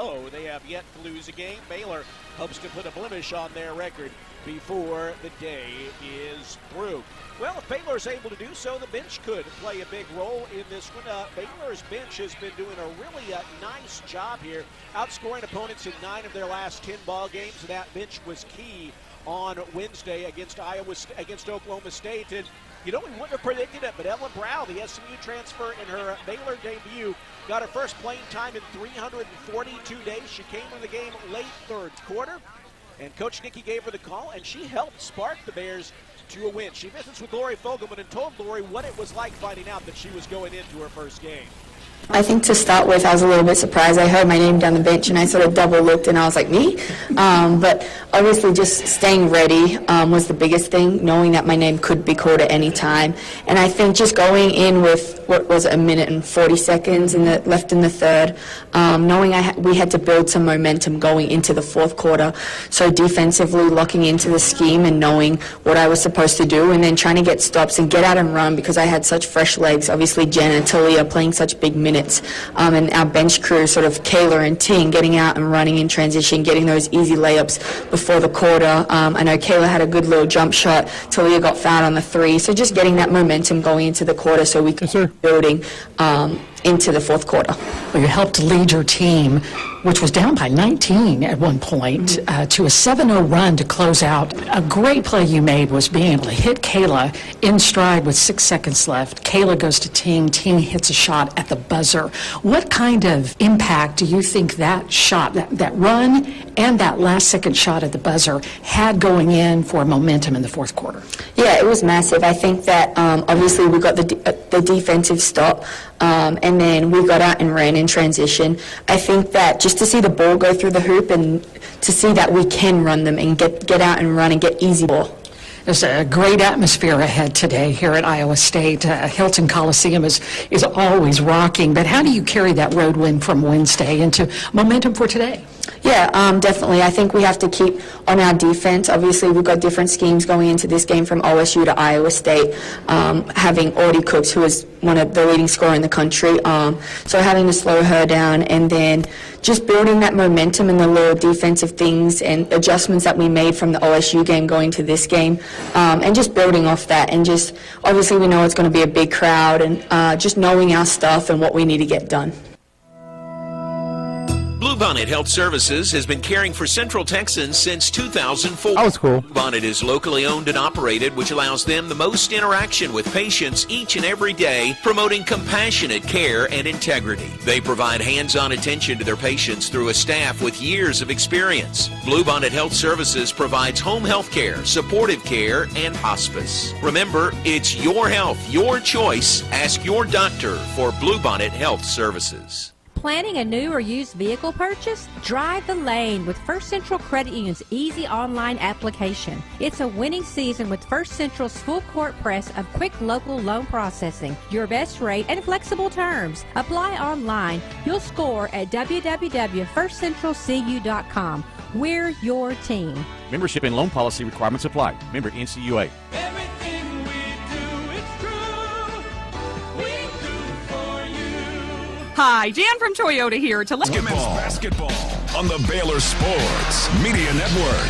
0. They have yet to lose a game. Baylor hopes to put a blemish on their record before the day is through. Well, if Baylor's able to do so, the bench could play a big role in this one. Baylor's bench has been doing a really nice job here, outscoring opponents in 9 of their last 10 ball games. That bench was key on Wednesday against Oklahoma State. And you know, we wouldn't have predicted it, but Ellen Brow, the SMU transfer in her Baylor debut, got her first playing time in 342 days. She came in the game late third quarter, and Coach Nikki gave her the call, and she helped spark the Bears to a win. She visits with Lori Fogelman and told Lori what it was like finding out that she was going into her first game. I think to start with, I was a little bit surprised. I heard my name down the bench, and I sort of double looked, and I was like, me? But obviously just staying ready was the biggest thing, knowing that my name could be called at any time. And I think just going in with, what was it, 1 minute and 40 seconds left in the third, knowing we had to build some momentum going into the fourth quarter. So defensively locking into the scheme and knowing what I was supposed to do, and then trying to get stops and get out and run because I had such fresh legs. Obviously Jen and Talia playing such big minutes, and our bench crew, sort of Kayla and Ting, getting out and running in transition, getting those easy layups before the quarter. I know Kayla had a good little jump shot. Talia got fouled on the 3. So just getting that momentum going into the quarter so we could keep building into the fourth quarter. Well, you helped lead your team, which was down by 19 at one point, to a 7-0 run to close out. A great play you made was being able to hit Kayla in stride with 6 seconds left. Kayla goes to Ting. Ting hits a shot at the buzzer. What kind of impact do you think that shot, that run, and that last second shot at the buzzer had going in for momentum in the fourth quarter? Yeah, it was massive. I think that obviously we got the defensive stop, and then we got out and ran in transition. I think that just to see the ball go through the hoop and to see that we can run them and get out and run and get easy ball. There's a great atmosphere ahead today here at Iowa State. Hilton Coliseum is always rocking, but how do you carry that road win from Wednesday into momentum for today? Yeah, definitely. I think we have to keep on our defense. Obviously, we've got different schemes going into this game from OSU to Iowa State, having Audie Cooks, who is one of the leading scorers in the country, so having to slow her down, and then just building that momentum and the little defensive things and adjustments that we made from the OSU game going to this game, and just building off that. And just, obviously, we know it's going to be a big crowd, and just knowing our stuff and what we need to get done. Bluebonnet Health Services has been caring for Central Texans since 2004. That was cool. Bluebonnet is locally owned and operated, which allows them the most interaction with patients each and every day, promoting compassionate care and integrity. They provide hands-on attention to their patients through a staff with years of experience. Bluebonnet Health Services provides home health care, supportive care, and hospice. Remember, it's your health, your choice. Ask your doctor for Bluebonnet Health Services. Planning a new or used vehicle purchase? Drive the lane with First Central Credit Union's easy online application. It's a winning season with First Central's full court press of quick local loan processing, your best rate, and flexible terms. Apply online. You'll score at www.firstcentralcu.com. We're your team. Membership and loan policy requirements apply. Member NCUA. Hi, Jan from Toyota here to let Women's basketball on the Baylor Sports Media Network.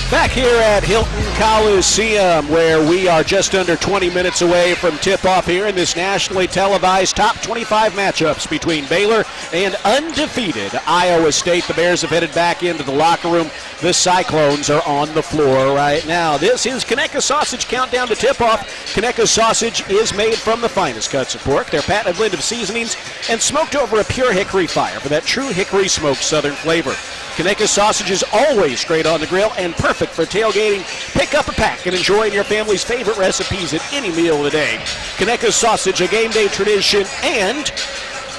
Back here at Hilton Coliseum, where we are just under 20 minutes away from tip-off here in this nationally televised top 25 matchups between Baylor and undefeated Iowa State. The Bears have headed back into the locker room. The Cyclones are on the floor right now. This is Conecuh Sausage Countdown to tip-off. Conecuh Sausage is made from the finest cuts of pork, their patented blend of seasonings, and smoked over a pure hickory fire for that true hickory smoked southern flavor. Conecuh Sausage is always great on the grill and perfect for tailgating. Pick up a pack and enjoy your family's favorite recipes at any meal of the day. Conecuh Sausage, a game day tradition, and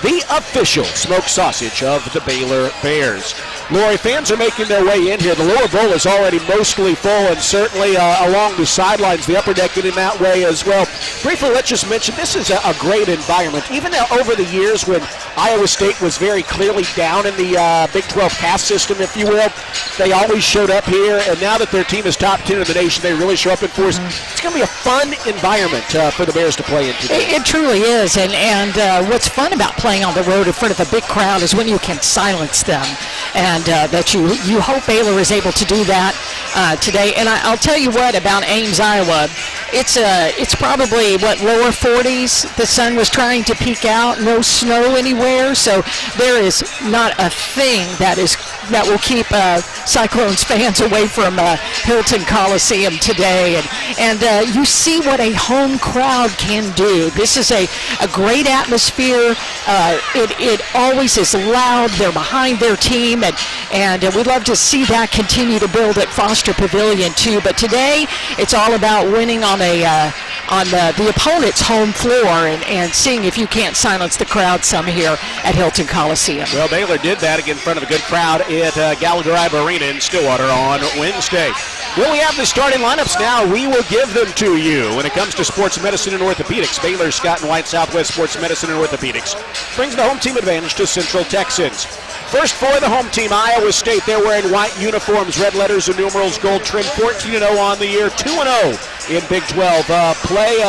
the official smoked sausage of the Baylor Bears. Lori, fans are making their way in here. The lower bowl is already mostly full, and certainly along the sidelines, the upper deck getting that way as well. Briefly, let's just mention this is a great environment. Even over the years when Iowa State was very clearly down in the Big 12 caste system, if you will, they always showed up here, and now that their team is top 10 in the nation, they really show up in force. It's going to be a fun environment for the Bears to play in today. It truly is, and what's fun about playing on the road in front of a big crowd is when you can silence them, and that you hope Baylor is able to do that today. And I'll tell you what about Ames, Iowa. It's probably lower 40s. The sun was trying to peek out. No snow anywhere, so there is not a thing that will keep Cyclones fans away from Hilton Coliseum today. And you see what a home crowd can do. This is a great atmosphere. It always is loud. They're behind their team, and we'd love to see that continue to build at Foster Pavilion too. But today, it's all about winning on the opponent's home floor and seeing if you can't silence the crowd some here at Hilton Coliseum. Well, Baylor did that again in front of a good crowd at Gallagher-Iba Arena in Stillwater on Wednesday. Well, we have the starting lineups now. We will give them to you. When it comes to sports medicine and orthopedics, Baylor Scott and White Southwest Sports Medicine and Orthopedics brings the home team advantage to Central Texans. First for the home team, Iowa State. They're wearing white uniforms, red letters and numerals, gold trim, 14-0 on the year, 2-0 in Big 12. Play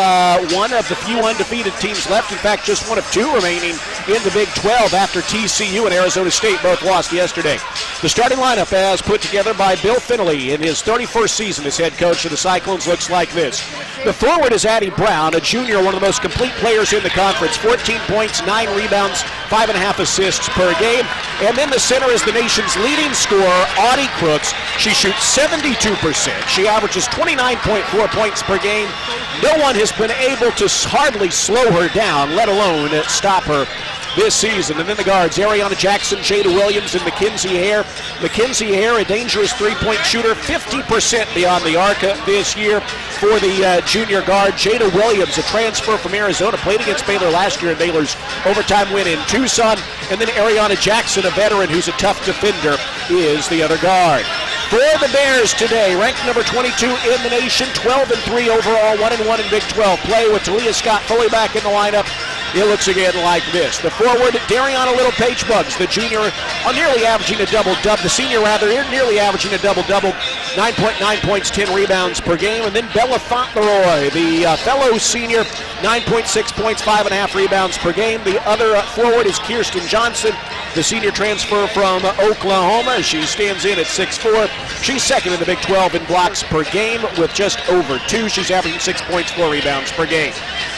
one of the few undefeated teams left. In fact, just one of two remaining in the Big 12 after TCU and Arizona State both lost yesterday. The starting lineup as put together by Bill Finley in his 31st season as head coach of the Cyclones looks like this. The forward is Addie Brown, a junior, one of the most complete players in the conference. 14 points, 9 rebounds, 5.5 assists per game. And then the center is the nation's leading scorer, Audie Crooks. She shoots 72%. She averages 29.4 points per game. No one has been able to hardly slow her down, let alone stop her this season. And then the guards, Ariana Jackson, Jada Williams, and Mackenzie Hare. Mackenzie Hare, a dangerous three-point shooter, 50% beyond the arc this year for the junior guard. Jada Williams, a transfer from Arizona, played against Baylor last year in Baylor's overtime win in Tucson. And then Ariana Jackson, a veteran who's a tough defender, is the other guard. For the Bears today, ranked number 22 in the nation, 12-3 overall, 1-1 in Big 12 play with Talia Scott fully back in the lineup. It looks again like this. The forward, Dariana Little Page Bugs, the junior, nearly averaging a double-double. The senior, rather, nearly averaging a double-double, 9.9 points, 10 rebounds per game. And then Bella Fauntleroy, the fellow senior, 9.6 points, 5.5 rebounds per game. The other forward is Kirsten Johnson, the senior transfer from Oklahoma. She stands in at 6'4". She's second in the Big 12 in blocks per game with just over 2. She's averaging 6 points, 4 rebounds per game.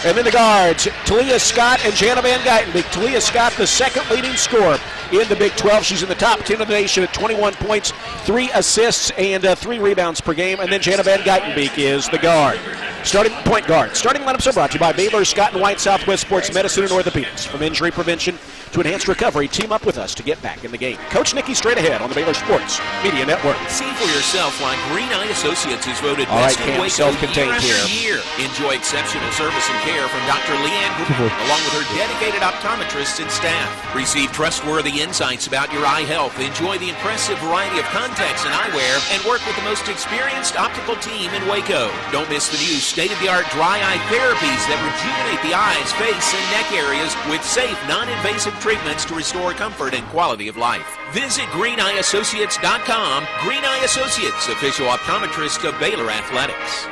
And then the guards, Talia Scott and Jana Van Geitenbeek. Talia Scott, the second leading scorer in the Big 12. She's in the top 10 of the nation at 21 points, 3 assists, and 3 rebounds per game. And then Jana Van Geitenbeek is the guard. Starting point guard. Starting lineups are brought to you by Baylor Scott and White Southwest Sports Medicine and Orthopedics. From injury prevention to enhanced recovery, team up with us to get back in the game. Coach Nikki straight ahead on the Baylor Sports Media Network. See for yourself why Green Eye Associates is voted All right, best in Cam, Waco self-contained year after here. year. Enjoy exceptional service and care from Dr. Leanne Gruber, along with her dedicated optometrists and staff. Receive trustworthy insights about your eye health. Enjoy the impressive variety of contacts and eyewear, and work with the most experienced optical team in Waco. Don't miss the new state-of-the-art dry eye therapies that rejuvenate the eyes, face, and neck areas with safe, non-invasive treatments to restore comfort and quality of life. Visit GreenEyeAssociates.com. Green Eye Associates, official optometrist of Baylor Athletics.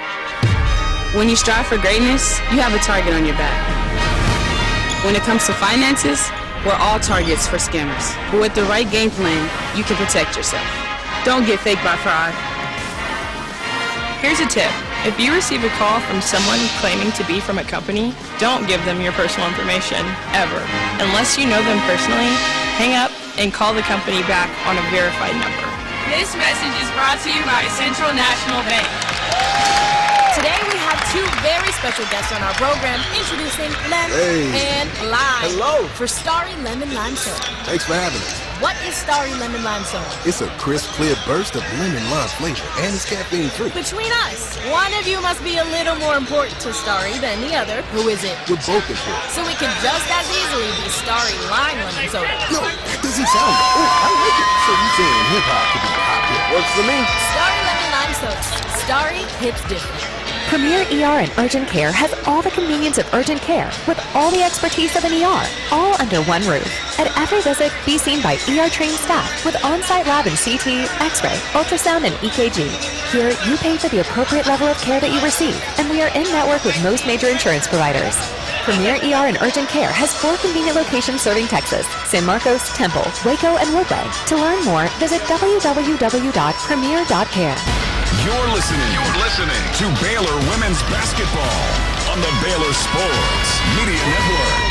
When you strive for greatness, you have a target on your back. When it comes to finances, we're all targets for scammers. But with the right game plan, you can protect yourself. Don't get faked by fraud. Here's a tip. If you receive a call from someone claiming to be from a company, don't give them your personal information, ever. Unless you know them personally, hang up and call the company back on a verified number. This message is brought to you by Central National Bank. Today we have two very special guests on our program introducing Lem and Lime. Hello. For Starry Lemon Lime Soda. Thanks for having us. What is Starry Lemon Lime Soda? It's a crisp, clear burst of lemon lime flavor, and it's caffeine-free. Between us, one of you must be a little more important to Starry than the other. Who is it? We're both important. So it could just as easily be Starry Lime Lemon Soda. No, that doesn't sound right. Oh, I like it. So you saying hip-hop could be hot hip. Works for me. Starry Lemon Lime Soda. Starry hits different. Premier ER and Urgent Care has all the convenience of urgent care with all the expertise of an ER, all under one roof. At every visit, be seen by ER-trained staff with on-site lab and CT, X-ray, ultrasound, and EKG. Here, you pay for the appropriate level of care that you receive, and we are in network with most major insurance providers. Premier ER and Urgent Care has 4 convenient locations serving Texas: San Marcos, Temple, Waco, and Woodway. To learn more, visit www.premier.care. You're listening to Baylor Women's Basketball on the Baylor Sports Media Network.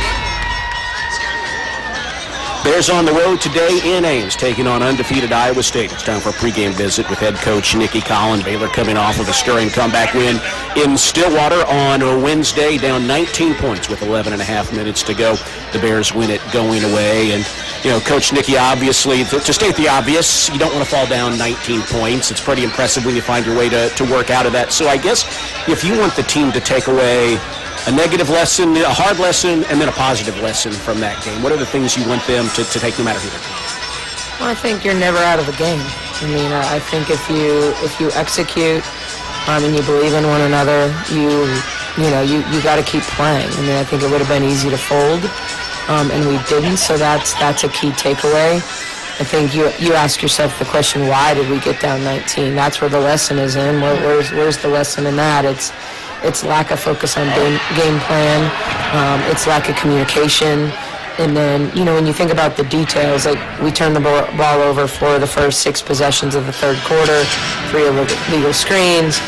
Bears on the road today in Ames, taking on undefeated Iowa State. It's time for a pregame visit with head coach Nikki Collin. Baylor coming off of a stirring comeback win in Stillwater on a Wednesday, down 19 points with 11 and a half minutes to go. The Bears win it going away. And, you know, Coach Nikki, obviously, to state the obvious, you don't want to fall down 19 points. It's pretty impressive when you find your way to work out of that. So I guess if you want the team to take away a negative lesson, a hard lesson, and then a positive lesson from that game, what are the things you want them to take no matter who they're playing? Well, I think you're never out of the game. I mean, I think if you execute and you believe in one another, you got to keep playing. I mean, I think it would have been easy to fold, and we didn't. So that's a key takeaway. I think you ask yourself the question, why did we get down 19? That's where the lesson is in. Where's the lesson in that? It's lack of focus on game plan. It's lack of communication. And then, when you think about the details, like we turned the ball over for the first 6 possessions of the third quarter, 3 illegal screens,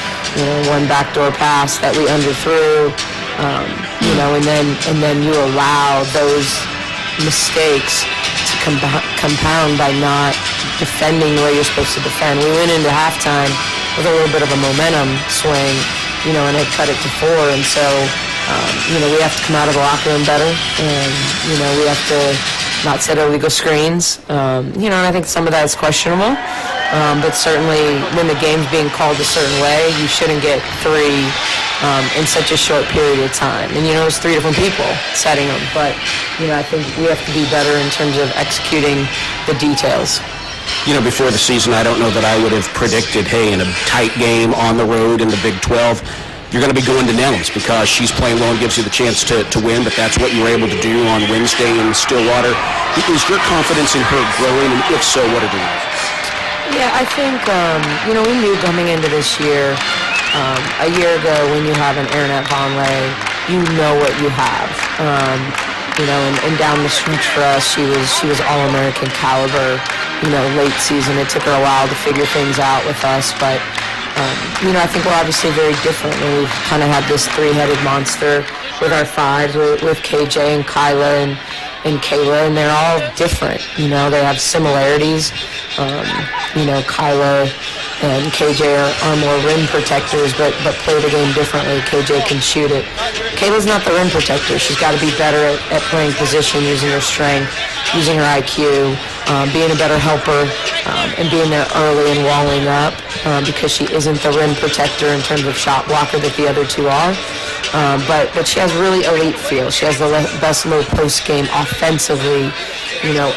1 backdoor pass that we underthrew, and then you allow those mistakes to compound by not defending the way you're supposed to defend. We went into halftime with a little bit of a momentum swing, and it cut it to 4, and so, we have to come out of the locker room better, and, we have to not set illegal screens, and I think some of that is questionable, but certainly when the game's being called a certain way, you shouldn't get 3 in such a short period of time, and, it's 3 different people setting them, but, I think we have to be better in terms of executing the details. Before the season, I don't know that I would have predicted, hey, in a tight game on the road in the Big 12, you're going to be going to Nellens because she's playing well and gives you the chance to win, but that's what you were able to do on Wednesday in Stillwater. Is your confidence in her growing, and if so, what are the reasons? Yeah, I think, we knew coming into this year, a year ago when you have an Aaronette Vonleh, you know what you have. And down the stretch for us, she was All-American caliber, late season. It took her a while to figure things out with us, but, I think we're obviously very different. And we've kind of had this 3-headed monster with our 5s, with KJ and Kyla and Kayla, and they're all different. They have similarities. Kyla and KJ are more rim protectors, but play the game differently. KJ can shoot it. Kayla's not the rim protector. She's got to be better at playing position, using her strength, using her IQ, being a better helper, and being there early and walling up, because she isn't the rim protector in terms of shot blocker that the other 2 are. But she has really elite feel. She has the best low post game offensively,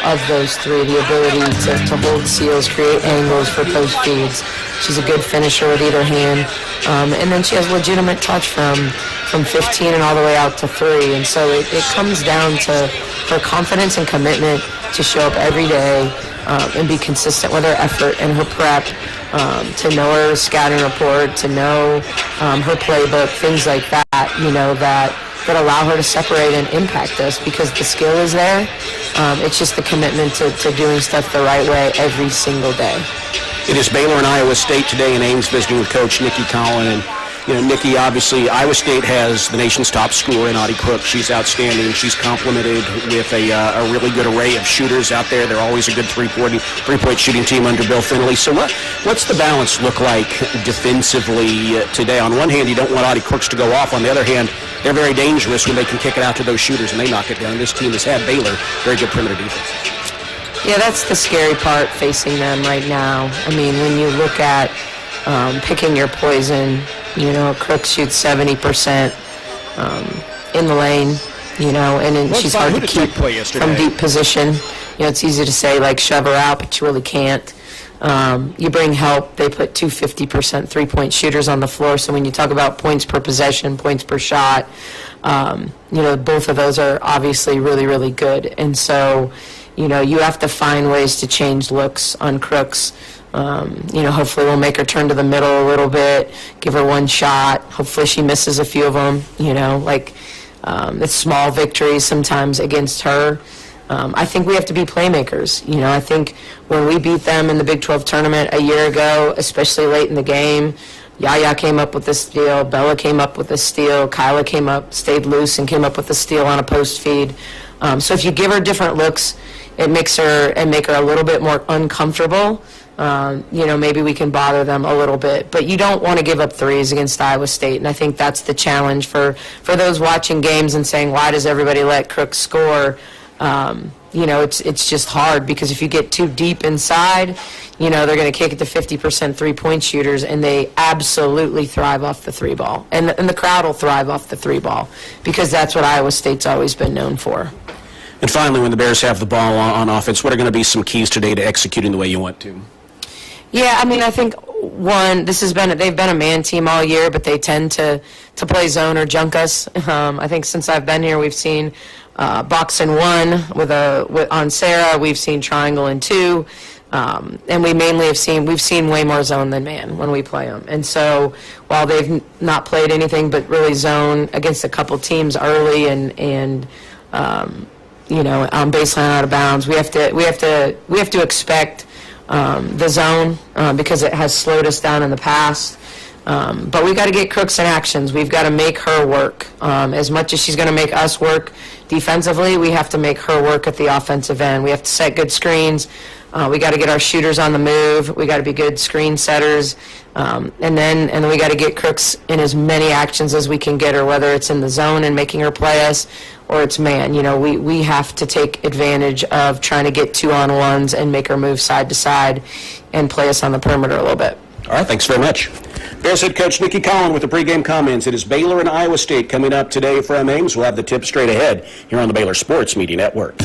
of those 3. The ability to hold seals, create angles for post feeds. She's a good finisher with either hand. And then she has legitimate touch from 15 and all the way out to 3. And so it comes down to her confidence and commitment to show up every day and be consistent with her effort and her prep, to know her scouting report, to know her playbook, things like that, that allow her to separate and impact us, because the skill is there. It's just the commitment to doing stuff the right way every single day. It is Baylor and Iowa State today in Ames, visiting with Coach Nikki Collin. And, Nikki, obviously, Iowa State has the nation's top scorer in Audie Crook. She's outstanding. She's complemented with a really good array of shooters out there. They're always a good three-point shooting team under Bill Finley. So what's the balance look like defensively today? On one hand, you don't want Audie Crooks to go off. On the other hand, they're very dangerous when they can kick it out to those shooters and they knock it down. This team has had Baylor very good perimeter defense. Yeah, that's the scary part facing them right now. I mean, when you look at picking your poison, Crooks shoots 70% in the lane, and then she's hard to keep from deep position. It's easy to say, like, shove her out, but you really can't. You bring help. They put 50% three-point shooters on the floor. So when you talk about points per possession, points per shot, both of those are obviously really, really good. And so, you have to find ways to change looks on Crooks. Hopefully we'll make her turn to the middle a little bit, give her one shot. Hopefully she misses a few of them, it's small victories sometimes against her. I think we have to be playmakers. I think when we beat them in the Big 12 tournament a year ago, especially late in the game, Yaya came up with a steal, Bella came up with a steal, Kyla stayed loose and came up with a steal on a post feed. So if you give her different looks, it makes her a little bit more uncomfortable. Maybe we can bother them a little bit, but you don't want to give up threes against Iowa State, and I think that's the challenge for those watching games and saying, why does everybody let Crooks score? It's just hard because if you get too deep inside, they're going to kick it to 50% three-point shooters, and they absolutely thrive off the three ball, and the crowd will thrive off the three ball because that's what Iowa State's always been known for. And finally, when the Bears have the ball on offense, what are going to be some keys today to executing the way you want to? Yeah, I think one, they've been a man team all year, but they tend to play zone or junk us. I think since I've been here, we've seen box and one on Sarah. We've seen triangle and two, and we've seen way more zone than man when we play them. And so while they've not played anything but really zone against a couple teams early and on baseline out of bounds, we have to expect the zone because it has slowed us down in the past. But we've got to get Crooks in actions. We've got to make her work. As much as she's going to make us work defensively, we have to make her work at the offensive end. We have to set good screens. We got to get our shooters on the move. We got to be good screen setters. And then we got to get Crooks in as many actions as we can get her, whether it's in the zone and making her play us or it's man. We have to take advantage of trying to get 2-on-1s and make her move side to side and play us on the perimeter a little bit. All right, thanks very much. Bears head coach Nikki Collin with the pregame comments. It is Baylor and Iowa State coming up today from Ames. We'll have the tip straight ahead here on the Baylor Sports Media Network.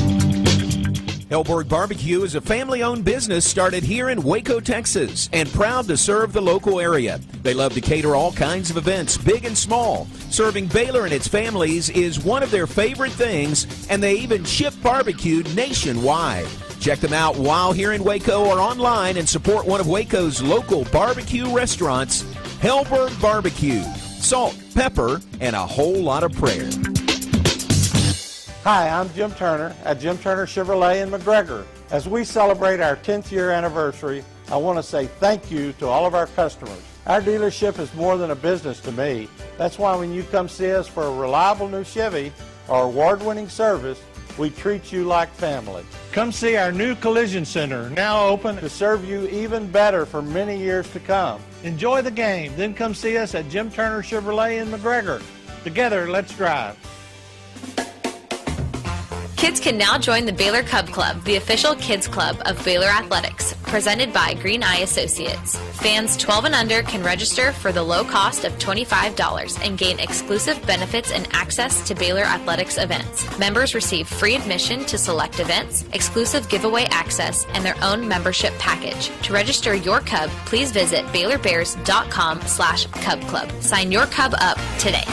Hellberg Barbecue is a family-owned business started here in Waco, Texas, and proud to serve the local area. They love to cater all kinds of events, big and small. Serving Baylor and its families is one of their favorite things, and they even ship barbecue nationwide. Check them out while here in Waco or online and support one of Waco's local barbecue restaurants, Hellberg Barbecue. Salt, pepper, and a whole lot of prayer. Hi, I'm Jim Turner at Jim Turner Chevrolet in McGregor. As we celebrate our 10th year anniversary, I want to say thank you to all of our customers. Our dealership is more than a business to me. That's why when you come see us for a reliable new Chevy or award-winning service, we treat you like family. Come see our new collision center, now open to serve you even better for many years to come. Enjoy the game, then come see us at Jim Turner Chevrolet in McGregor. Together, let's drive. Kids can now join the Baylor Cub Club, the official kids club of Baylor Athletics, presented by Green Eye Associates. Fans 12 and under can register for the low cost of $25 and gain exclusive benefits and access to Baylor Athletics events. Members receive free admission to select events, exclusive giveaway access, and their own membership package. To register your Cub, please visit BaylorBears.com/Cub Club. Sign your Cub up today.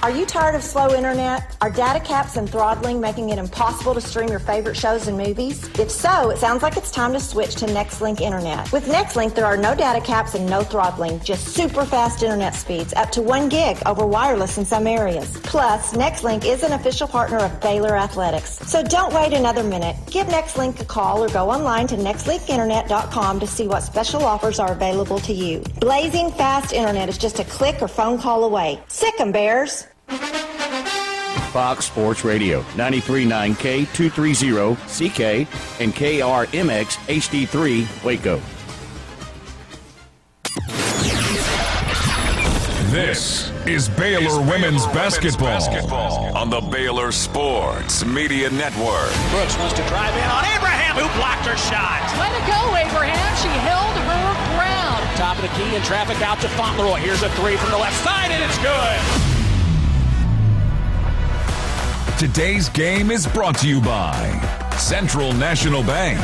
Are you tired of slow internet? Are data caps and throttling making it impossible to stream your favorite shows and movies? If so, it sounds like it's time to switch to Nextlink Internet. With Nextlink, there are no data caps and no throttling, just super fast internet speeds, up to 1 gig over wireless in some areas. Plus, Nextlink is an official partner of Baylor Athletics. So don't wait another minute. Give Nextlink a call or go online to nextlinkinternet.com to see what special offers are available to you. Blazing fast internet is just a click or phone call away. Sick 'em, Bears! Fox Sports Radio, 93.9 K230 CK and KRMX HD3 Waco. This is Baylor Women's Basketball on the Baylor Sports Media Network. Brooks wants to drive in on Abraham, who blocked her shot. Way to go, Abraham. She held her ground. Top of the key and traffic out to Fauntleroy. Here's a three from the left side, and it's good. Today's game is brought to you by Central National Bank,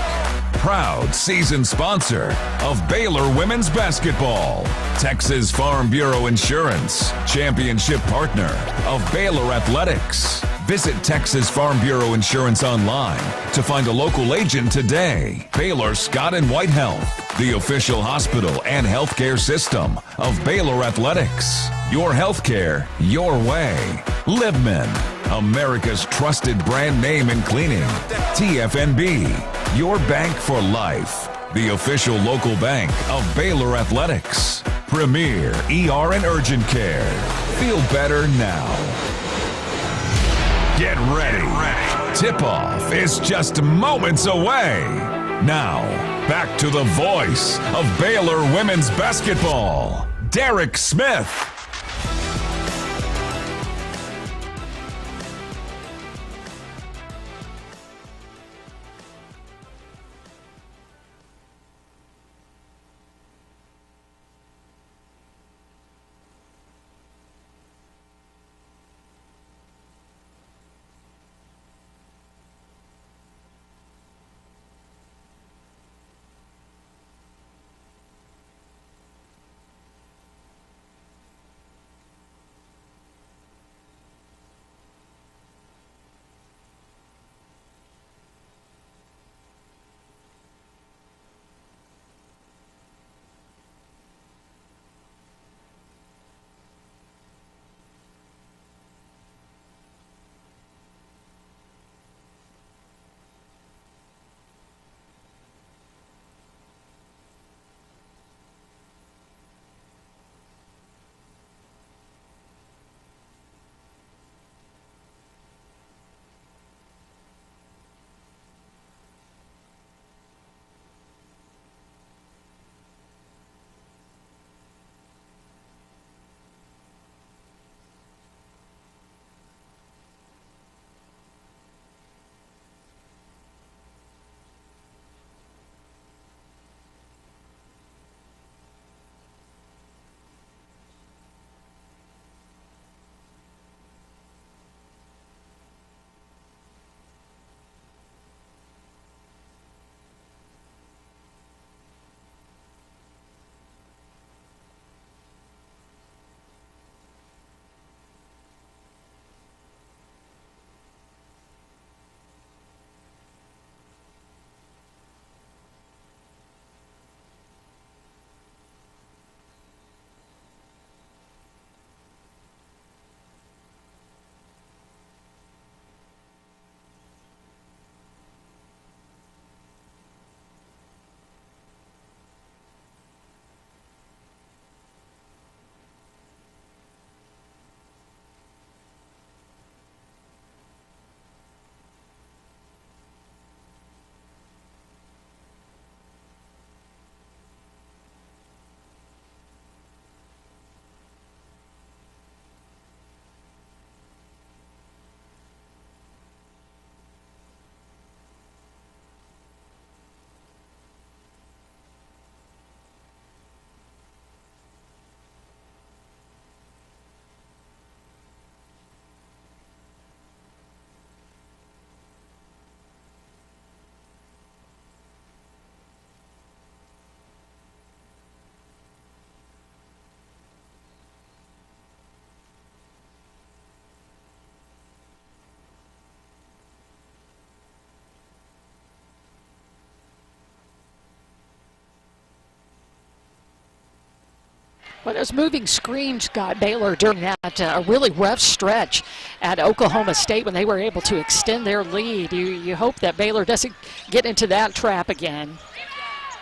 proud season sponsor of Baylor women's basketball. Texas Farm Bureau Insurance, championship partner of Baylor Athletics. Visit Texas Farm Bureau Insurance online to find a local agent today. Baylor Scott and White Health, the official hospital and healthcare system of Baylor Athletics. Your healthcare, your way. Libman, America's trusted brand name in cleaning. TFNB, your bank for life. The official local bank of Baylor Athletics. Premier ER and Urgent Care. Feel better now. Get ready. Tip-off is just moments away. Now, back to the voice of Baylor women's basketball, Derek Smith. Well, those moving screens got Baylor during that really rough stretch at Oklahoma State when they were able to extend their lead. You hope that Baylor doesn't get into that trap again.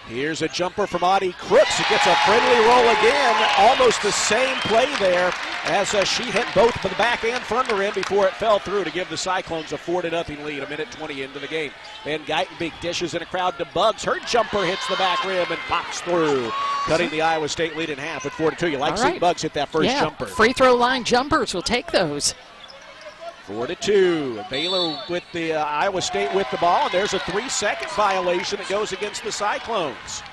Here's a jumper from Audie Crooks. It gets a friendly roll again. Almost the same play there as she hit both the back and front of the rim before it fell through to give the Cyclones a 4-0 lead, a minute 20 into the game. Van Geitenbeek dishes in a crowd to Buggs. Her jumper hits the back rim and pops through, cutting the Iowa State lead in half at 4-2. You like seeing Buggs hit that first jumper. Free throw line jumpers will take those. 4-2. Baylor with the Iowa State with the ball, and there's a 3-second violation that goes against the Cyclones.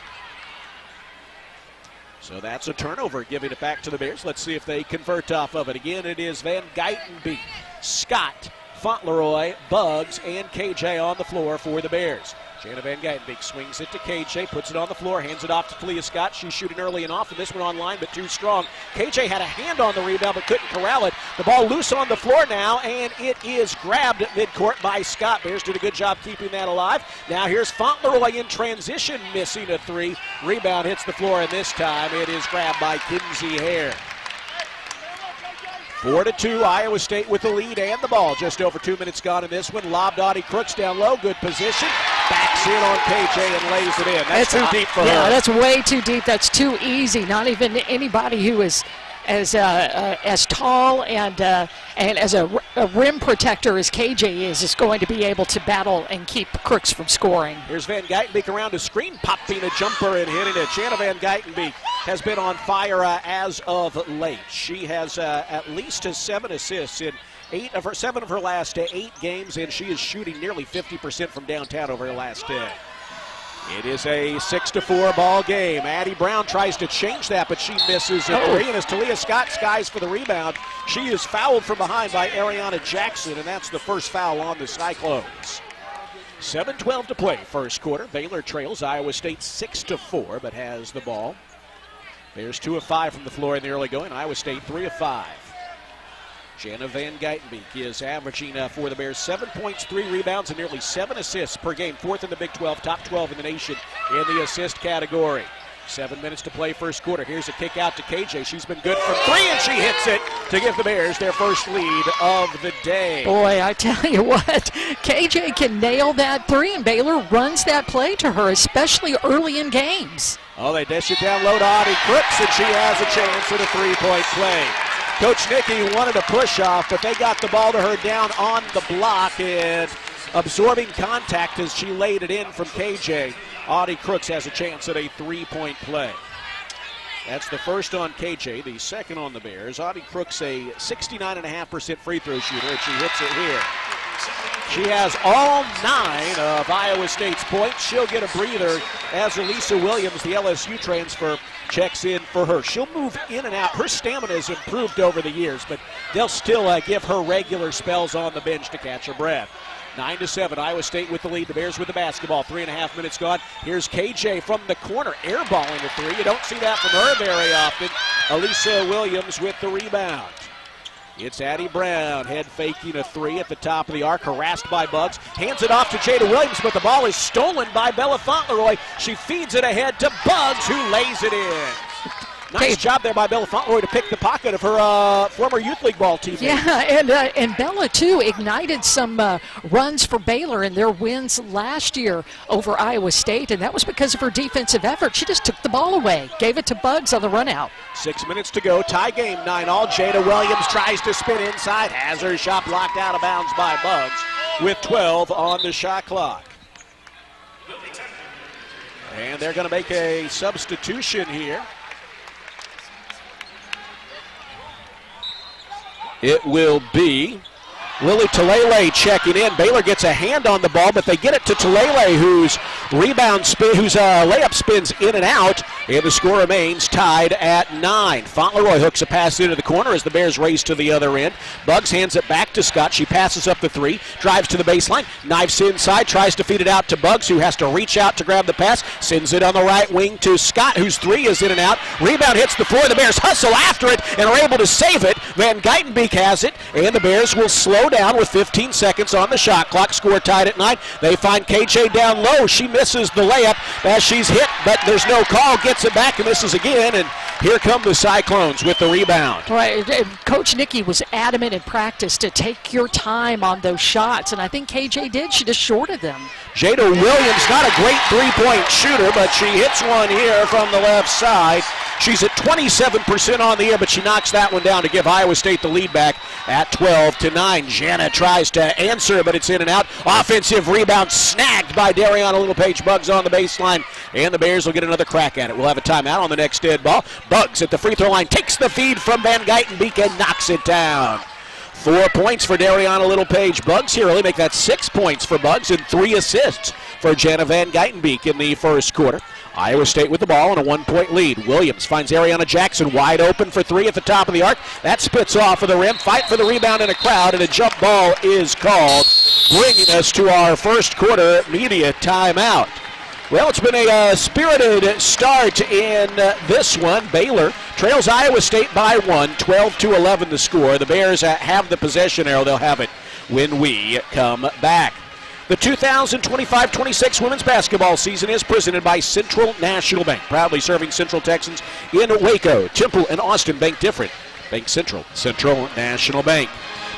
So that's a turnover, giving it back to the Bears. Let's see if they convert off of it. Again, it is Van Geitenbeek, Scott, Fauntleroy, Buggs, and KJ on the floor for the Bears. Jana Van Geitenbeek swings it to KJ, puts it on the floor, hands it off to Talia Scott. She's shooting early and often. This one online, but too strong. KJ had a hand on the rebound, but couldn't corral it. The ball loose on the floor now, and it is grabbed at midcourt by Scott. Bears did a good job keeping that alive. Now here's Fauntleroy in transition, missing a three. Rebound hits the floor, and this time it is grabbed by Kinsey Hare. 4-2, Iowa State with the lead and the ball. Just over 2 minutes gone in this one. Lobbed Audie Crooks down low. Good position. Backs in on KJ and lays it in. That's too deep for her. Yeah, that's way too deep. That's too easy. Not even anybody who is as tall and as a rim protector as KJ is going to be able to battle and keep Crooks from scoring. Here's Van Geitenbeek around the screen, popping a jumper and hitting it. Jana Van Geitenbeek has been on fire as of late. She has at least 7 assists in 7 of her last 8 games, and she is shooting nearly 50% from downtown over her last 10. It is a 6-4 ball game. Addie Brown tries to change that, but she misses a three. And as Talia Scott skies for the rebound, she is fouled from behind by Ariana Jackson, and that's the first foul on the Cyclones. 7:12 to play, first quarter. Baylor trails Iowa State 6-4, but has the ball. Bears 2 of 5 from the floor in the early going. Iowa State 3 of 5. Jana Van Geitenbeek is averaging for the Bears 7 points, 3 rebounds, and nearly 7 assists per game. 4th in the Big 12, top 12 in the nation in the assist category. 7 minutes to play first quarter. Here's a kick out to KJ. She's been good from 3, and she hits it to give the Bears their first lead of the day. Boy, I tell you what, KJ can nail that 3, and Baylor runs that play to her, especially early in games. Oh, they dish it down low to Audie Crooks, and she has a chance at a 3-point play. Coach Nicky wanted a push-off, but they got the ball to her down on the block and absorbing contact as she laid it in from KJ. Audie Crooks has a chance at a 3-point play. That's the first on KJ, the second on the Bears. Audie Crooks, a 69.5% free throw shooter, and she hits it here. She has all 9 of Iowa State's points. She'll get a breather as Elisa Williams, the LSU transfer, checks in for her. She'll move in and out. Her stamina has improved over the years, but they'll still give her regular spells on the bench to catch her breath. 9-7, Iowa State with the lead. The Bears with the basketball. 3.5 minutes gone. Here's KJ from the corner, airballing a 3. You don't see that from her very often. Elisa Williams with the rebound. It's Addie Brown, head faking a 3 at the top of the arc, harassed by Buggs. Hands it off to Jada Williams, but the ball is stolen by Bella Fauntleroy. She feeds it ahead to Buggs, who lays it in. Nice job there by Bella Fauntleroy to pick the pocket of her former Youth League ball teammate. Yeah, and Bella, too, ignited some runs for Baylor in their wins last year over Iowa State, and that was because of her defensive effort. She just took the ball away, gave it to Buggs on the run out. 6 minutes to go, tie game 9-all. Jada Williams tries to spin inside, has her shot blocked out of bounds by Buggs with 12 on the shot clock. And they're going to make a substitution here. It will be Lily Talele checking in. Baylor gets a hand on the ball, but they get it to Talele, whose layup spins in and out, and the score remains tied at 9. Fauntleroy hooks a pass into the corner as the Bears race to the other end. Buggs hands it back to Scott. She passes up the 3, drives to the baseline, knifes inside, tries to feed it out to Buggs, who has to reach out to grab the pass, sends it on the right wing to Scott, whose 3 is in and out. Rebound hits the floor. The Bears hustle after it and are able to save it. Van Geitenbeek has it, and the Bears will slow down with 15 seconds on the shot clock. Score tied at 9. They find KJ down low. She misses the layup as she's hit, but there's no call. Gets it back and misses again, and here come the Cyclones with the rebound. Right, Coach Nicky was adamant in practice to take your time on those shots, and I think KJ did. She just shorted them. Jada Williams, not a great three-point shooter, but she hits one here from the left side. She's at 27% on the year, but she knocks that one down to give Iowa State the lead back at 12-9. Jana tries to answer, but it's in and out. Offensive rebound snagged by Dariana Littlepage. Buggs on the baseline, and the Bears will get another crack at it. We'll have a timeout on the next dead ball. Buggs at the free throw line takes the feed from Van Geitenbeek and knocks it down. 4 points for Dariana Littlepage. Buggs here will make that 6 points for Buggs and 3 assists for Jana Van Geitenbeek in the first quarter. Iowa State with the ball and a 1-point lead. Williams finds Ariana Jackson wide open for three at the top of the arc. That spits off of the rim. Fight for the rebound in a crowd, and a jump ball is called, bringing us to our first quarter media timeout. Well, it's been a spirited start in this one. Baylor trails Iowa State by 1, 12-11 the score. The Bears have the possession arrow. They'll have it when we come back. The 2025-26 women's basketball season is presented by Central National Bank, proudly serving Central Texans in Waco, Temple, and Austin. Bank different. Bank Central. Central National Bank.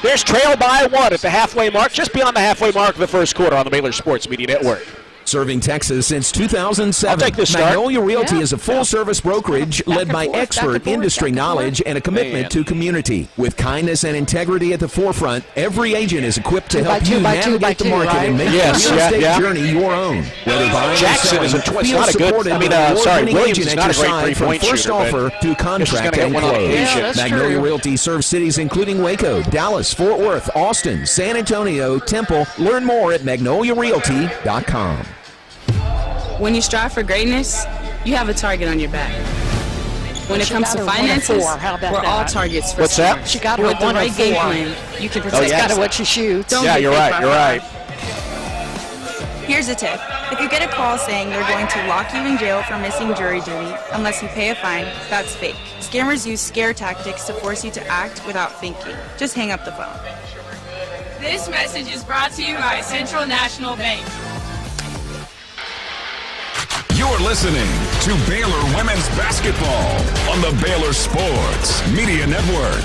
Bears trail by 1 at the halfway mark, just beyond the halfway mark of the first quarter on the Baylor Sports Media Network. Serving Texas since 2007. I'll take this start. Magnolia Realty is a full-service brokerage led by expert industry knowledge and a commitment to community. With kindness and integrity at the forefront, every agent is equipped to help you navigate the market and make the real estate journey your own. Whether buying Jackson or is selling, not a good. Williams is not a great three-point first shooter. Offer to contract and close. Magnolia Realty serves cities including Waco, Dallas, Fort Worth, Austin, San Antonio, Temple. Learn more at magnoliarealty.com. When you strive for greatness, you have a target on your back. When it comes to finances, we're all targets for What's that? She got her with the one right of game four. plan, you can protect Got her what she shoots. Yeah, you're right. Here's a tip. If you get a call saying they're going to lock you in jail for missing jury duty unless you pay a fine, that's fake. Scammers use scare tactics to force you to act without thinking. Just hang up the phone. This message is brought to you by Central National Bank. You're listening to Baylor Women's Basketball on the Baylor Sports Media Network.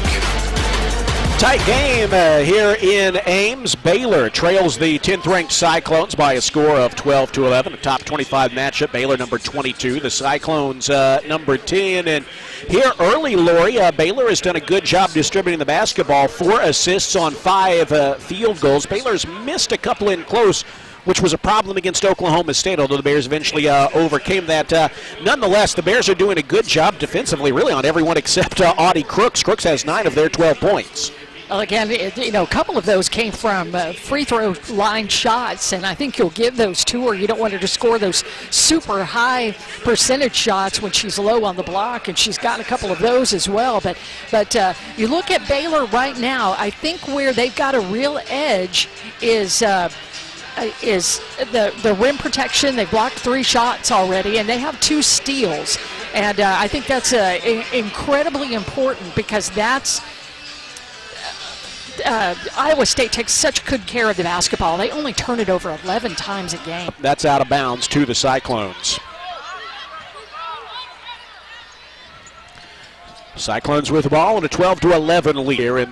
Tight game here in Ames. Baylor trails the 10th-ranked Cyclones by a score of 12-11. A top 25 matchup. Baylor number 22. The Cyclones number 10. And here early, Lori, Baylor has done a good job distributing the basketball. 4 assists on 5 field goals. Baylor's missed a couple in close, which was a problem against Oklahoma State, although the Bears eventually overcame that. Nonetheless, the Bears are doing a good job defensively, really, on everyone except Audie Crooks. Crooks has 9 of their 12 points. Well, again, a couple of those came from free throw line shots, and I think you'll give those to her. You don't want her to score those super high percentage shots when she's low on the block, and she's gotten a couple of those as well. But you look at Baylor right now, I think where they've got a real edge is the rim protection. They blocked 3 shots already, and they have 2 steals. And I think that's incredibly important because that's Iowa State takes such good care of the basketball. They only turn it over 11 times a game. That's out of bounds to the Cyclones. Cyclones with the ball and a 12-11 lead here in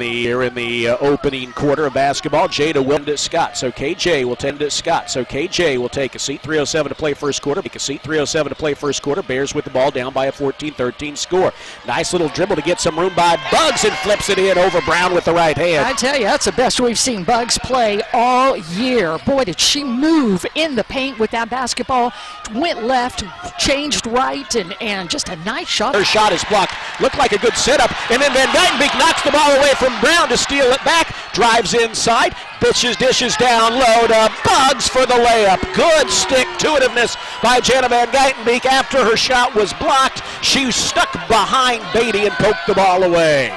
the opening quarter of basketball. Jada Williams Scott. So KJ will tend to Scott. So KJ will take a seat. 3:07 to play first quarter. Take a seat. 3:07 to play first quarter. Bears with the ball down by a 14-13 score. Nice little dribble to get some room by Bugs and flips it in over Brown with the right hand. I tell you, that's the best we've seen Bugs play all year. Boy, did she move in the paint with that basketball. Went left, changed right, and just a nice shot. Her shot is blocked. Looked like a good setup, and then Van Geitenbeek knocks the ball away from Brown to steal it back. Drives inside, dishes down low to Bugs for the layup. Good stick-to-itiveness by Jana Van Geitenbeek. After her shot was blocked, she stuck behind Beatty and poked the ball away.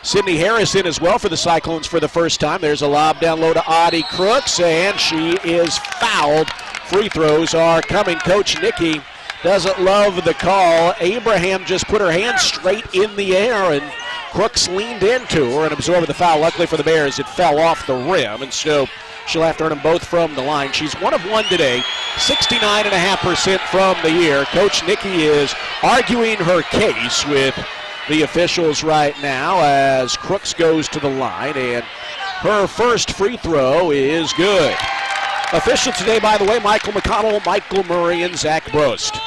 Sydney Harrison as well for the Cyclones for the first time. There's a lob down low to Audie Crooks, and she is fouled. Free throws are coming. Coach Nicky doesn't love the call. Abraham just put her hand straight in the air, and Crooks leaned into her and absorbed the foul. Luckily for the Bears, it fell off the rim, and so she'll have to earn them both from the line. She's 1 of 1 today, 69.5% from the year. Coach Nicky is arguing her case with the officials right now as Crooks goes to the line, and her first free throw is good. Official today, by the way, Michael McConnell, Michael Murray, and Zach Brost.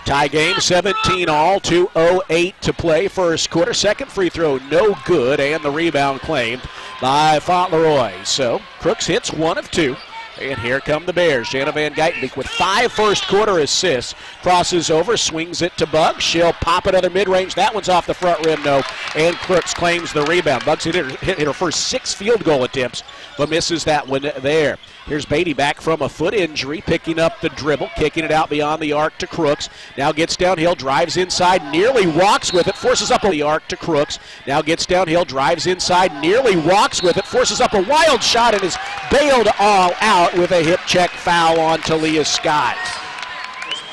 Tie game, 17-all, 2:08 to play first quarter. Second free throw, no good, and the rebound claimed by Fauntleroy. So Crooks hits 1 of 2. And here come the Bears. Jana Van Geitenbeek with 5 first-quarter assists. Crosses over, swings it to Bugs. She'll pop another mid-range. That one's off the front rim, no. And Crooks claims the rebound. Bugs hit her first 6 field goal attempts, but misses that one there. Here's Beatty back from a foot injury, picking up the dribble, kicking it out beyond the arc to Crooks. Now gets downhill, drives inside, nearly walks with it, forces up the arc to Crooks. Now gets downhill, drives inside, nearly walks with it, forces up a wild shot, and is bailed all out with a hip check foul on Talia Scott.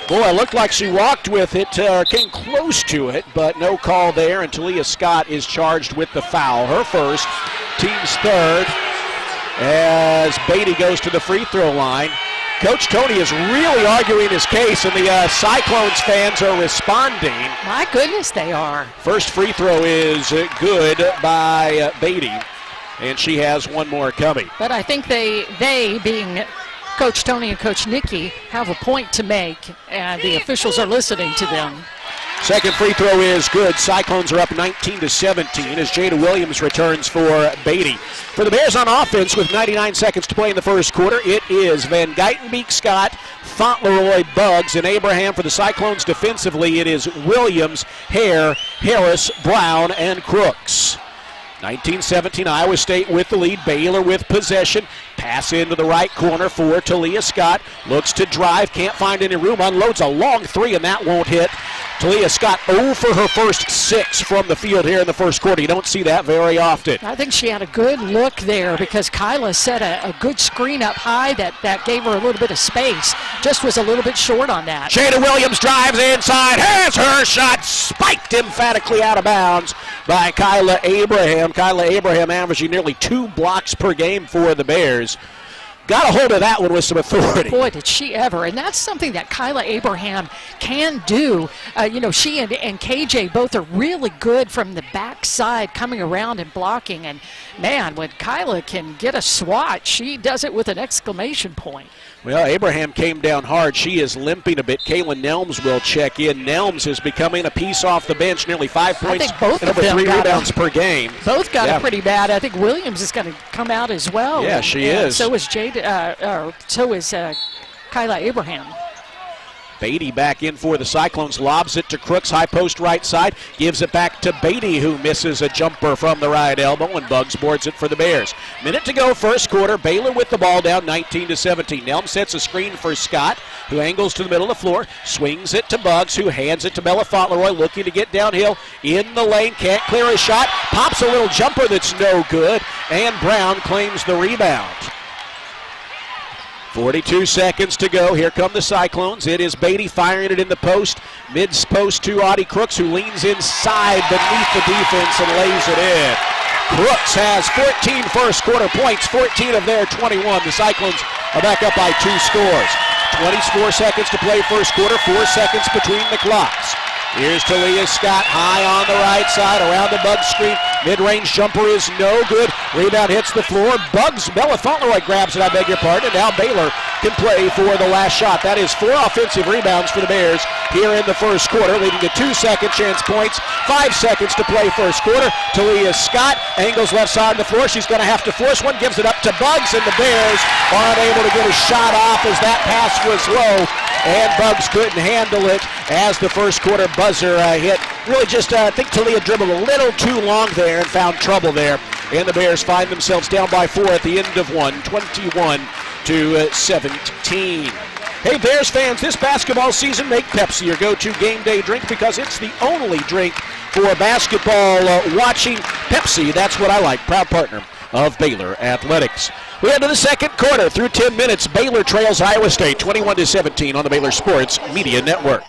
Boy, it looked like she walked with it, came close to it, but no call there, and Talia Scott is charged with the foul. Her first, team's third, as Beatty goes to the free throw line. Coach Tony is really arguing his case, and the Cyclones fans are responding. My goodness, they are. First free throw is good by Beatty, and she has one more coming. But I think they being Coach Tony and Coach Nikki, have a point to make, and the officials are listening to them. Second free throw is good. Cyclones are up 19-17 as Jada Williams returns for Beatty. For the Bears on offense with 99 seconds to play in the first quarter, it is Van Geitenbeek, Scott, Fauntleroy, Buggs, and Abraham. For the Cyclones defensively, it is Williams, Hare, Harris, Brown, and Crooks. 19-17, Iowa State with the lead. Baylor with possession. Pass into the right corner for Talia Scott. Looks to drive, can't find any room. Unloads a long three, and that won't hit. Talia Scott 0 for her first 6 from the field here in the first quarter. You don't see that very often. I think she had a good look there because Kyla set a good screen up high that gave her a little bit of space. Just was a little bit short on that. Jada Williams drives inside, has her shot spiked emphatically out of bounds by Kyla Abraham. Kyla Abraham averaging nearly 2 blocks per game for the Bears. Got a hold of that one with some authority. Boy, did she ever. And that's something that Kyla Abraham can do. She and KJ both are really good from the backside, coming around and blocking. And, man, when Kyla can get a swat, she does it with an exclamation point. Well, Abraham came down hard. She is limping a bit. Kaylin Nelms will check in. Nelms is becoming a piece off the bench, nearly 5 points and over 3 rebounds per game. Both got it pretty bad. I think Williams is going to come out as well. Yeah, she is. So is Kyla Abraham. Beatty back in for the Cyclones, lobs it to Crooks, high post right side, gives it back to Beatty, who misses a jumper from the right elbow, and Buggs boards it for the Bears. Minute to go, first quarter. Baylor with the ball down 19-17. Nelm sets a screen for Scott, who angles to the middle of the floor, swings it to Buggs, who hands it to Bella Fauntleroy, looking to get downhill in the lane, can't clear a shot, pops a little jumper that's no good, and Brown claims the rebound. 42 seconds to go. Here come the Cyclones. It is Beatty firing it in the post. Mid-post to Audie Crooks, who leans inside beneath the defense and lays it in. Crooks has 14 first quarter points, 14 of their 21. The Cyclones are back up by 2 scores. 24 seconds to play first quarter, 4 seconds between the clocks. Here's Talia Scott high on the right side around the Buggs screen. Mid-range jumper is no good. Rebound hits the floor. Bella Fauntleroy grabs it, I beg your pardon, and now Baylor can play for the last shot. That is 4 offensive rebounds for the Bears here in the first quarter, leading to 2 second chance points. 5 seconds to play first quarter. Talia Scott angles left side of the floor. She's going to have to force one, gives it up to Buggs, and the Bears are unable to get a shot off as that pass was low, and Buggs couldn't handle it as the first quarter buzzer hit. Really just, I think Talia dribbled a little too long there and found trouble there. And the Bears find themselves down by 4 at the end of one, 21-17. Hey, Bears fans, this basketball season, make Pepsi your go-to game day drink because it's the only drink for basketball watching. Pepsi, that's what I like. Proud partner of Baylor Athletics. We head to the second quarter. Through 10 minutes, Baylor trails Iowa State 21-17 on the Baylor Sports Media Network.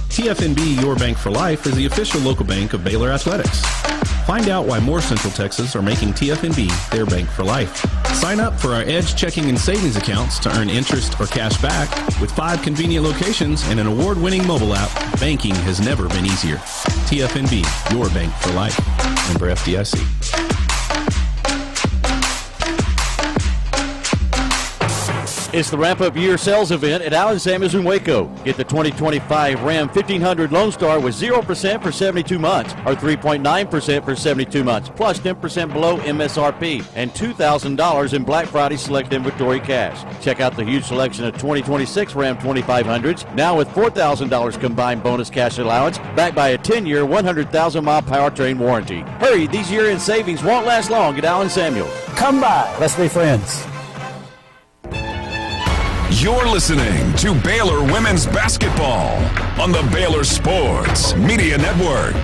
TFNB Your Bank for Life is the official local bank of Baylor Athletics. Find out why more Central Texas are making TFNB their bank for life. Sign up for our Edge checking and savings accounts to earn interest or cash back. With 5 convenient locations and an award-winning mobile app, banking has never been easier. TFNB Your Bank for Life. Member FDIC. It's the wrap-up year sales event at Allen Samuels in Waco. Get the 2025 Ram 1500 Lone Star with 0% for 72 months or 3.9% for 72 months, plus 10% below MSRP and $2,000 in Black Friday select inventory cash. Check out the huge selection of 2026 Ram 2500s, now with $4,000 combined bonus cash allowance, backed by a 10-year, 100,000-mile powertrain warranty. Hurry, these year-end savings won't last long at Allen Samuels. Come by. Let's be friends. You're listening to Baylor Women's Basketball on the Baylor Sports Media Network.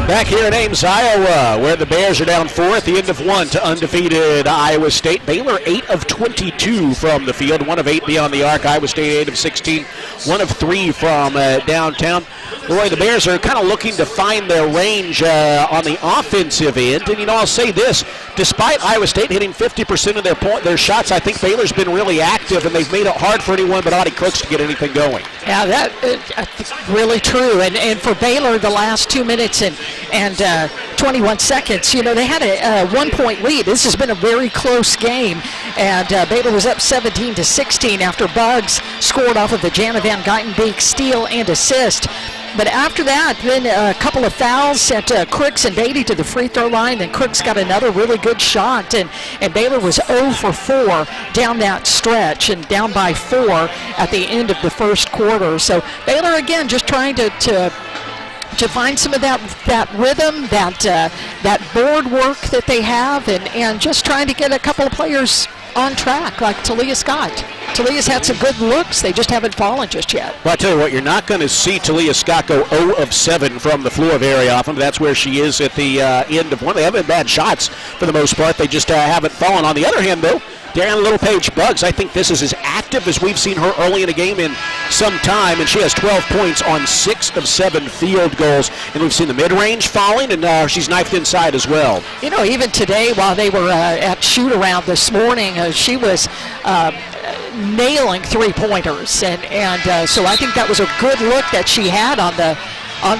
Back here in Ames, Iowa, where the Bears are down 4 at the end of 1 to undefeated Iowa State. Baylor 8 of 22 from the field, 1 of 8 beyond the arc. Iowa State 8 of 16, 1 of 3 from downtown. Boy, the Bears are kind of looking to find their range on the offensive end. And, I'll say this, despite Iowa State hitting 50% of their shots, I think Baylor's been really active, and they've made it hard for anyone but Audie Crooks to get anything going. Yeah, that's really true. And for Baylor, the last 2 minutes and 21 seconds, they had a 1-point lead. This has been a very close game, and Baylor was up 17-16 after Buggs scored off of the Jana Van Geitenbeek steal and assist. But after that, then a couple of fouls sent Crooks and Beatty to the free throw line. Then Crooks got another really good shot, and Baylor was 0 for 4 down that stretch and down by 4 at the end of the first quarter. So Baylor, again, just trying to find some of that rhythm, that board work that they have, and just trying to get a couple of players on track, like Talia Scott. Talia's had some good looks. They just haven't fallen just yet. Well, I tell you what, you're not going to see Talia Scott go 0 of 7 from the floor very often. That's where she is at the end of 1. They haven't bad shots for the most part. They just haven't fallen. On the other hand, though, Darren Littlepage Buggs, I think this is as active as we've seen her early in a game in some time, and she has 12 points on 6 of 7 field goals. And we've seen the mid-range falling, and she's knifed inside as well. Even today, while they were at shoot-around this morning, she was nailing three-pointers, and so I think that was a good look that she had on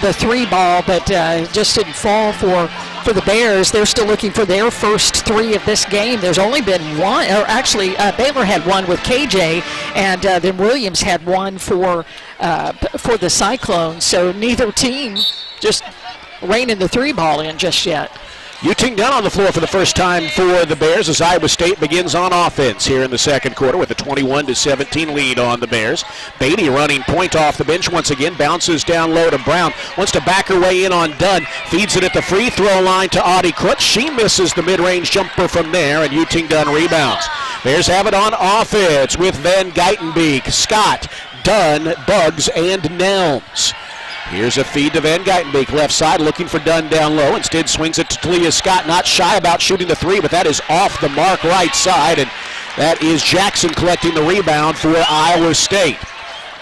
the three ball, but just didn't fall for the Bears. They're still looking for their first 3 of this game. There's only been one, or actually Baylor had one with KJ, and then Williams had one for the Cyclones. So neither team just reining the three ball in just yet. Yu-Ting Dunn on the floor for the first time for the Bears as Iowa State begins on offense here in the second quarter with a 21-17 lead on the Bears. Beatty running point off the bench once again, bounces down low to Brown, wants to back her way in on Dunn, feeds it at the free throw line to Audie Crooks. She misses the mid-range jumper from there, and Yu-Ting Dunn rebounds. Bears have it on offense with Van Geitenbeek, Scott, Dunn, Buggs, and Nelms. Here's a feed to Van Geitenbeek, left side, looking for Dunn down low. Instead swings it to Talia Scott, not shy about shooting the 3, but that is off the mark right side, and that is Jackson collecting the rebound for Iowa State.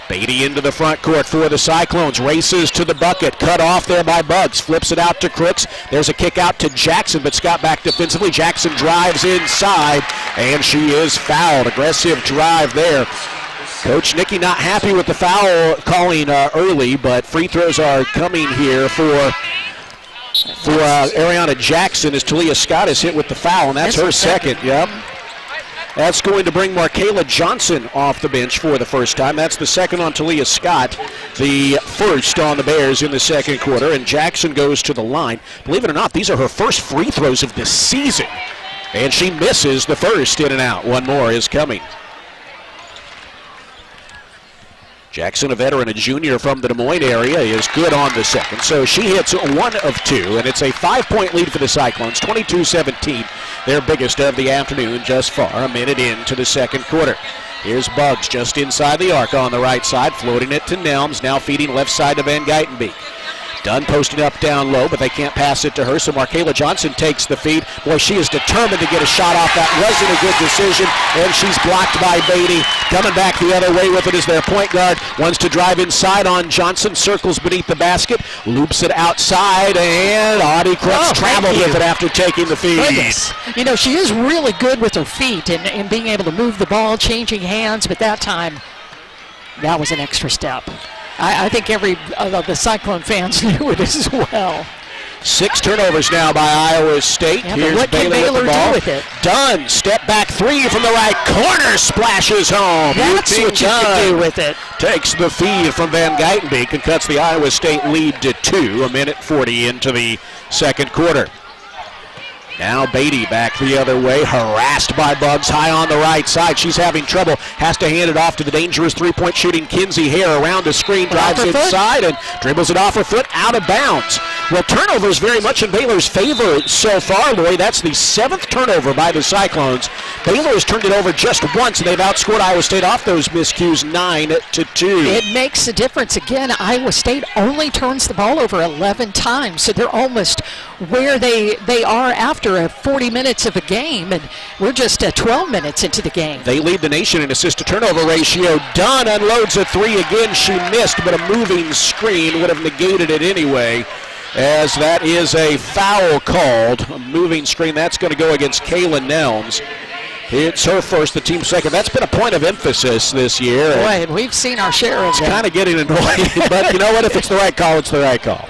Beatty into the front court for the Cyclones, races to the bucket, cut off there by Buggs, flips it out to Crooks. There's a kick out to Jackson, but Scott back defensively. Jackson drives inside, and she is fouled. Aggressive drive there. Coach Nicky not happy with the foul calling early, but free throws are coming here for Ariana Jackson as Talia Scott is hit with the foul, and that's her second. Yep. That's going to bring Markayla Johnson off the bench for the first time. That's the second on Talia Scott, the first on the Bears in the second quarter, and Jackson goes to the line. Believe it or not, these are her first free throws of the season, and she misses the first in and out. One more is coming. Jackson, a veteran, a junior from the Des Moines area, is good on the second. So she hits 1 of 2, and it's a 5-point lead for the Cyclones, 22-17, their biggest of the afternoon just far, a minute into the second quarter. Here's Buggs just inside the arc on the right side, floating it to Nelms, now feeding left side to Van Geitenbeek. Dunn posting up down low, but they can't pass it to her, so Markayla Johnson takes the feed. Boy, she is determined to get a shot off. That wasn't a good decision, and she's blocked by Beatty. Coming back the other way with it is their point guard. Wants to drive inside on Johnson, circles beneath the basket, loops it outside, and Audie Crooks traveled with it after taking the feed. Goodness. She is really good with her feet and being able to move the ball, changing hands, but that time, that was an extra step. I think every of the Cyclone fans knew it as well. 6 turnovers now by Iowa State. Yeah, here's what can Baylor with the ball. do with it? Dunn, step back 3 from the right corner, splashes home. That's what you can do with it. Takes the feed from Van Geitenbeek and cuts the Iowa State lead to 2, a minute 40 into the second quarter. Now Beatty back the other way, harassed by Buggs high on the right side. She's having trouble, has to hand it off to the dangerous three-point shooting Kinsey Hare around the screen, drives inside and dribbles it off her foot, out of bounds. Well, turnovers very much in Baylor's favor so far, Lori. That's the 7th turnover by the Cyclones. Baylor has turned it over just once, and they've outscored Iowa State off those miscues 9-2. It makes a difference. Again, Iowa State only turns the ball over 11 times, so they're almost where they are after 40 minutes of a game, and we're just 12 minutes into the game. They lead the nation in assist-to-turnover ratio. Dunn unloads a three again. She missed, but a moving screen would have negated it anyway, as that is a foul called. A moving screen. That's going to go against Kayla Nelms. It's her first, the team second. That's been a point of emphasis this year. Boy, and we've seen our share of It's that. kind of getting annoying, but you know what? If it's the right call, it's the right call.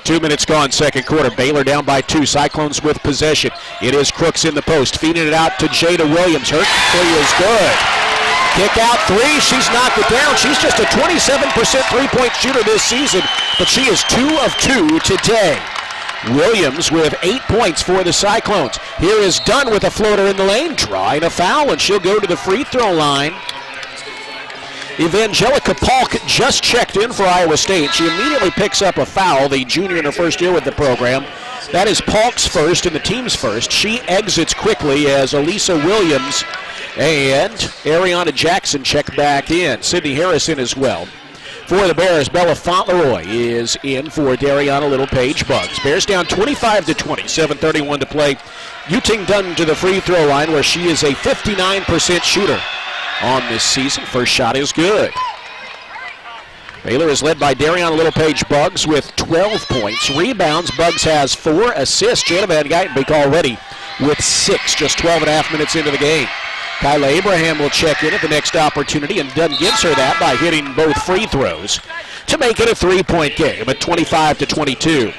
2 minutes gone, second quarter. Baylor down by 2. Cyclones with possession. It is Crooks in the post, feeding it out to Jada Williams. Her three is good. Kick out three. She's knocked it down. She's just a 27% three-point shooter this season, but she is 2 of 2 today. Williams with 8 points for the Cyclones. Here is Dunn with a floater in the lane, drawing a foul, and she'll go to the free throw line. Evangelica Polk just checked in for Iowa State. She immediately picks up a foul, the junior in her first year with the program. That is Polk's first and the team's first. She exits quickly as Elisa Williams and Ariana Jackson check back in. Sydney Harrison as well. For the Bears, Bella Fauntleroy is in for Dariana Littlepage Bugs. Bears down 25-20, 7:31 to play. Yuting Dunn to the free throw line where she is a 59% shooter on this season. First shot is good. Baylor is led by Dariana Littlepage Bugs with 12 points. Rebounds, Bugs has 4 assists. Jana Van Geitenbeek already with 6, just 12 and a half minutes into the game. Kyla Abraham will check in at the next opportunity, and Dunn gives her that by hitting both free throws to make it a 3-point game at 25-22.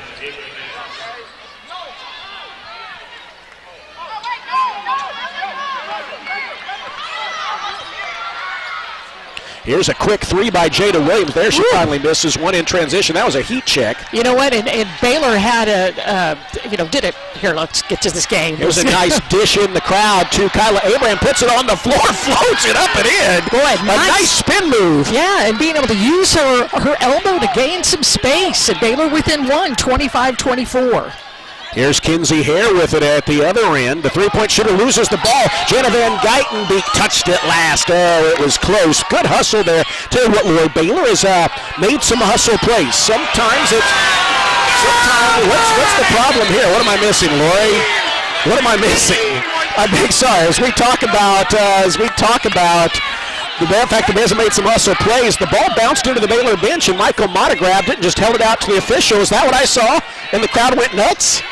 Here's a quick three by Jada Williams. There she finally misses one in transition. That was a heat check. You know what? And Baylor had did it. Here, let's get to this game. It was a nice dish in the crowd to Kyla Abraham. Puts it on the floor, floats it up and in. Boy, a nice spin move. Yeah, and being able to use her elbow to gain some space. And Baylor within 25-24. Here's Kinsey Hare with it at the other end. The three-point shooter loses the ball. Jana Van Geitenbeek touched it last. Oh, it was close. Good hustle there. Tell you what, Lori, Baylor has made some hustle plays. Sometimes what's the problem here? What am I missing, Lori? What am I missing? I'm big sorry. As we talk about the fact the Bears have made some hustle plays, the ball bounced into the Baylor bench, and Michael Mata grabbed it and just held it out to the official. Is that what I saw? And the crowd went nuts?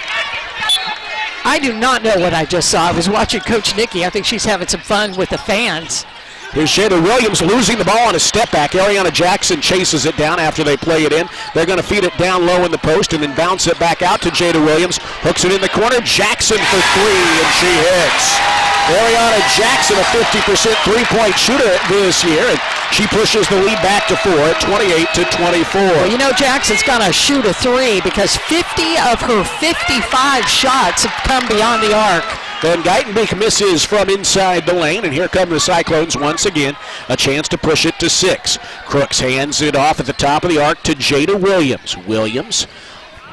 I do not know what I just saw. I was watching Coach Nikki. I think she's having some fun with the fans. Here's Jada Williams losing the ball on a step back. Ariana Jackson chases it down after they play it in. They're going to feed it down low in the post and then bounce it back out to Jada Williams. Hooks it in the corner. Jackson for three, and she hits. Ariana Jackson, a 50% three-point shooter this year, and she pushes the lead back to 4 at 28-24. Well, you know Jackson's got to shoot a three because 50 of her 55 shots have come beyond the arc. Van Geitenbeek misses from inside the lane, and here come the Cyclones once again. A chance to push it to 6. Crooks hands it off at the top of the arc to Jada Williams. Williams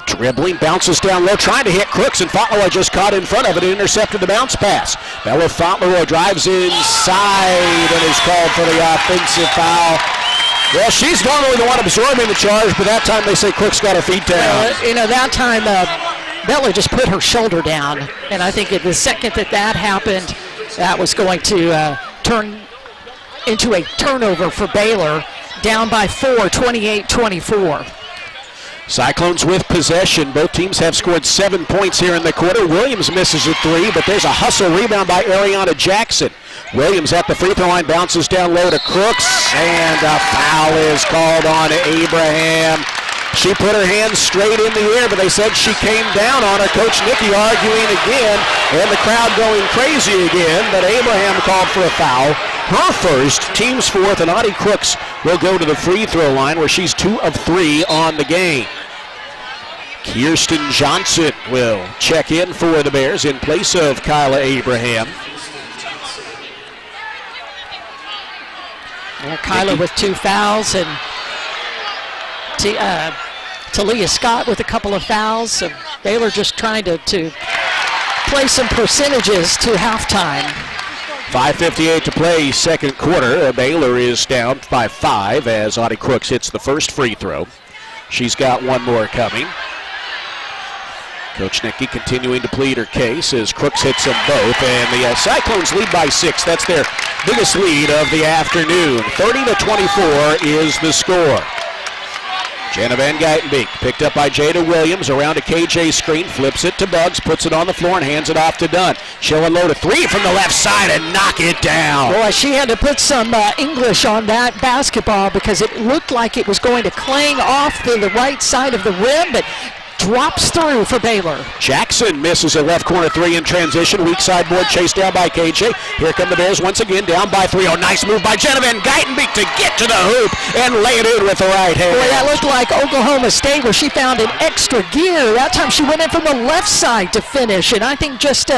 dribbling, bounces down low, trying to hit Crooks, and Fauntleroy just caught in front of it and intercepted the bounce pass. Bella Fauntleroy drives inside and is called for the offensive foul. Well, she's normally the one absorbing the charge, but that time they say Crooks got her feet down. Well, that time Bella just put her shoulder down, and I think at the second that happened, that was going to turn into a turnover for Baylor, down by 4, 28-24. Cyclones with possession. Both teams have scored 7 points here in the quarter. Williams misses a three, but there's a hustle rebound by Ariana Jackson. Williams at the free throw line, bounces down low to Crooks, and a foul is called on Abraham. She put her hands straight in the air, but they said she came down on her. Coach Nikki arguing again, and the crowd going crazy again, but Abraham called for a foul. Her first, team's fourth, and Audie Crooks will go to the free throw line where she's 2 of 3 on the game. Kirsten Johnson will check in for the Bears in place of Kyla Abraham. Kyla with 2 fouls, and Talia Scott with a couple of fouls. So Baylor just trying to play some percentages to halftime. 5:58 to play, second quarter. Baylor is down by 5 as Audie Crooks hits the first free throw. She's got one more coming. Coach Nicky continuing to plead her case as Crooks hits them both, and the Cyclones lead by 6. That's their biggest lead of the afternoon. 30-24 is the score. Jana Van Geitenbeek picked up by Jada Williams around a KJ screen, flips it to Bugs, puts it on the floor and hands it off to Dunn. She'll unload a 3 from the left side and knock it down. Boy, she had to put some English on that basketball because it looked like it was going to clang off to the right side of the rim, but drops through for Baylor. Jackson misses a left corner 3 in transition. Weak side board chased down by KJ. Here come the Bears once again, down by 3. Oh, nice move by Jana Van Geitenbeek to get to the hoop and lay it in with the right hand. Boy, that looked like Oklahoma State where she found an extra gear. That time she went in from the left side to finish, and I think just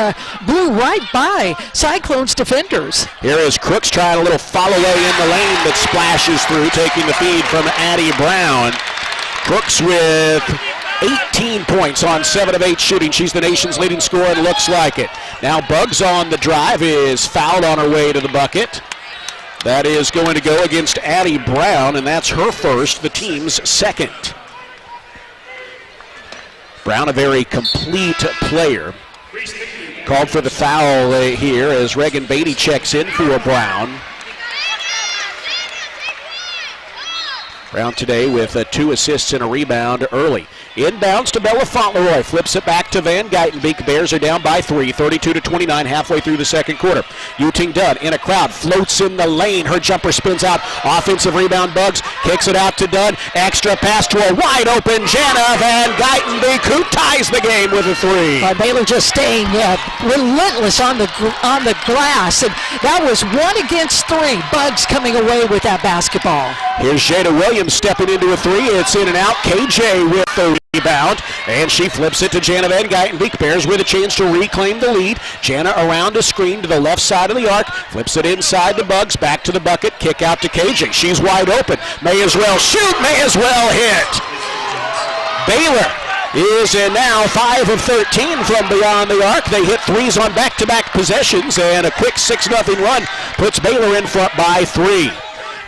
blew right by Cyclones defenders. Here is Crooks trying a little follow away in the lane that splashes through, taking the feed from Addie Brown. Crooks with 18 points on 7 of 8 shooting. She's the nation's leading scorer and looks like it. Now Bugs on the drive is fouled on her way to the bucket. That is going to go against Addie Brown, and that's her first, the team's second. Brown, a very complete player. Called for the foul here as Reagan Beatty checks in for Brown. Brown today with 2 assists and a rebound early. Inbounds to Bella Fauntleroy. Flips it back to Van Geitenbeek. Bears are down by 3, 32-29, halfway through the second quarter. Yuting Dunn in a crowd. Floats in the lane. Her jumper spins out. Offensive rebound. Bugs kicks it out to Dunn. Extra pass to a wide open Jana Van Geitenbeek, who ties the game with a 3. Baylor just staying relentless on the glass. And that was 1 against 3. Bugs coming away with that basketball. Here's Jada Williams stepping into a 3. It's in and out. KJ with the rebound, and she flips it to Jana Van Geitenbeek. Bears with a chance to reclaim the lead. Jana around a screen to the left side of the arc, flips it inside the Bugs, back to the bucket, kick out to KJ. She's wide open. May as well shoot, may as well hit. Baylor is in now 5 of 13 from beyond the arc. They hit 3s on back-to-back possessions, and a quick 6-0 run puts Baylor in front by 3.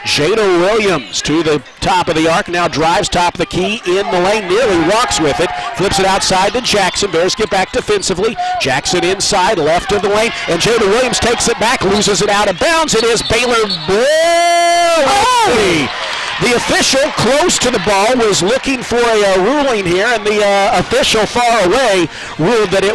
Jada Williams to the top of the arc, now drives top of the key in the lane, nearly walks with it, flips it outside to Jackson. Bears get back defensively. Jackson inside, left of the lane, and Jada Williams takes it back, loses it out of bounds. It is Baylor. The official close to the ball was looking for a ruling here, and the official far away ruled that it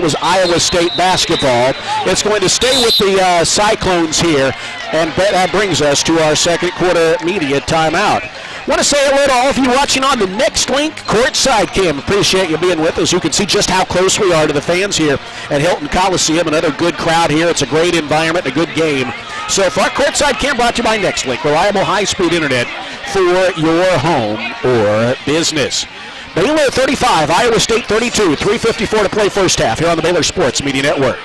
was Iowa State basketball. It's going to stay with the Cyclones here, and that brings us to our second quarter media timeout. Want to say hello to all of you watching on the next link, Courtside Cam. Appreciate you being with us. You can see just how close we are to the fans here at Hilton Coliseum. Another good crowd here. It's a great environment, a good game. So far, Courtside Cam brought to you by Nextlink, reliable high-speed internet for your home or business. Baylor 35, Iowa State 32, 3:54 to play first half here on the Baylor Sports Media Network.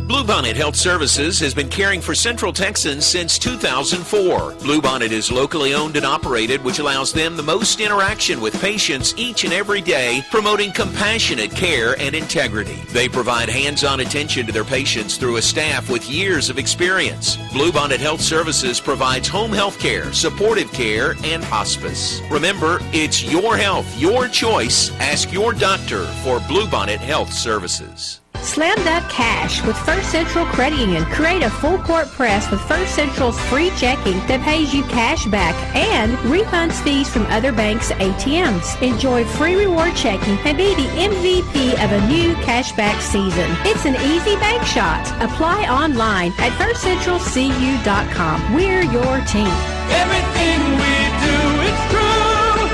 Bluebonnet Health Services has been caring for Central Texans since 2004. Bluebonnet is locally owned and operated, which allows them the most interaction with patients each and every day, promoting compassionate care and integrity. They provide hands-on attention to their patients through a staff with years of experience. Bluebonnet Health Services provides home health care, supportive care, and hospice. Remember, it's your health, your choice. Ask your doctor for Bluebonnet Health Services. Slam that cash with First Central Credit Union. Create a full court press with First Central's free checking that pays you cash back and refunds fees from other banks' ATMs. Enjoy free reward checking and be the MVP of a new cashback season. It's an easy bank shot. Apply online at firstcentralcu.com. We're your team. Everything we do, it's true.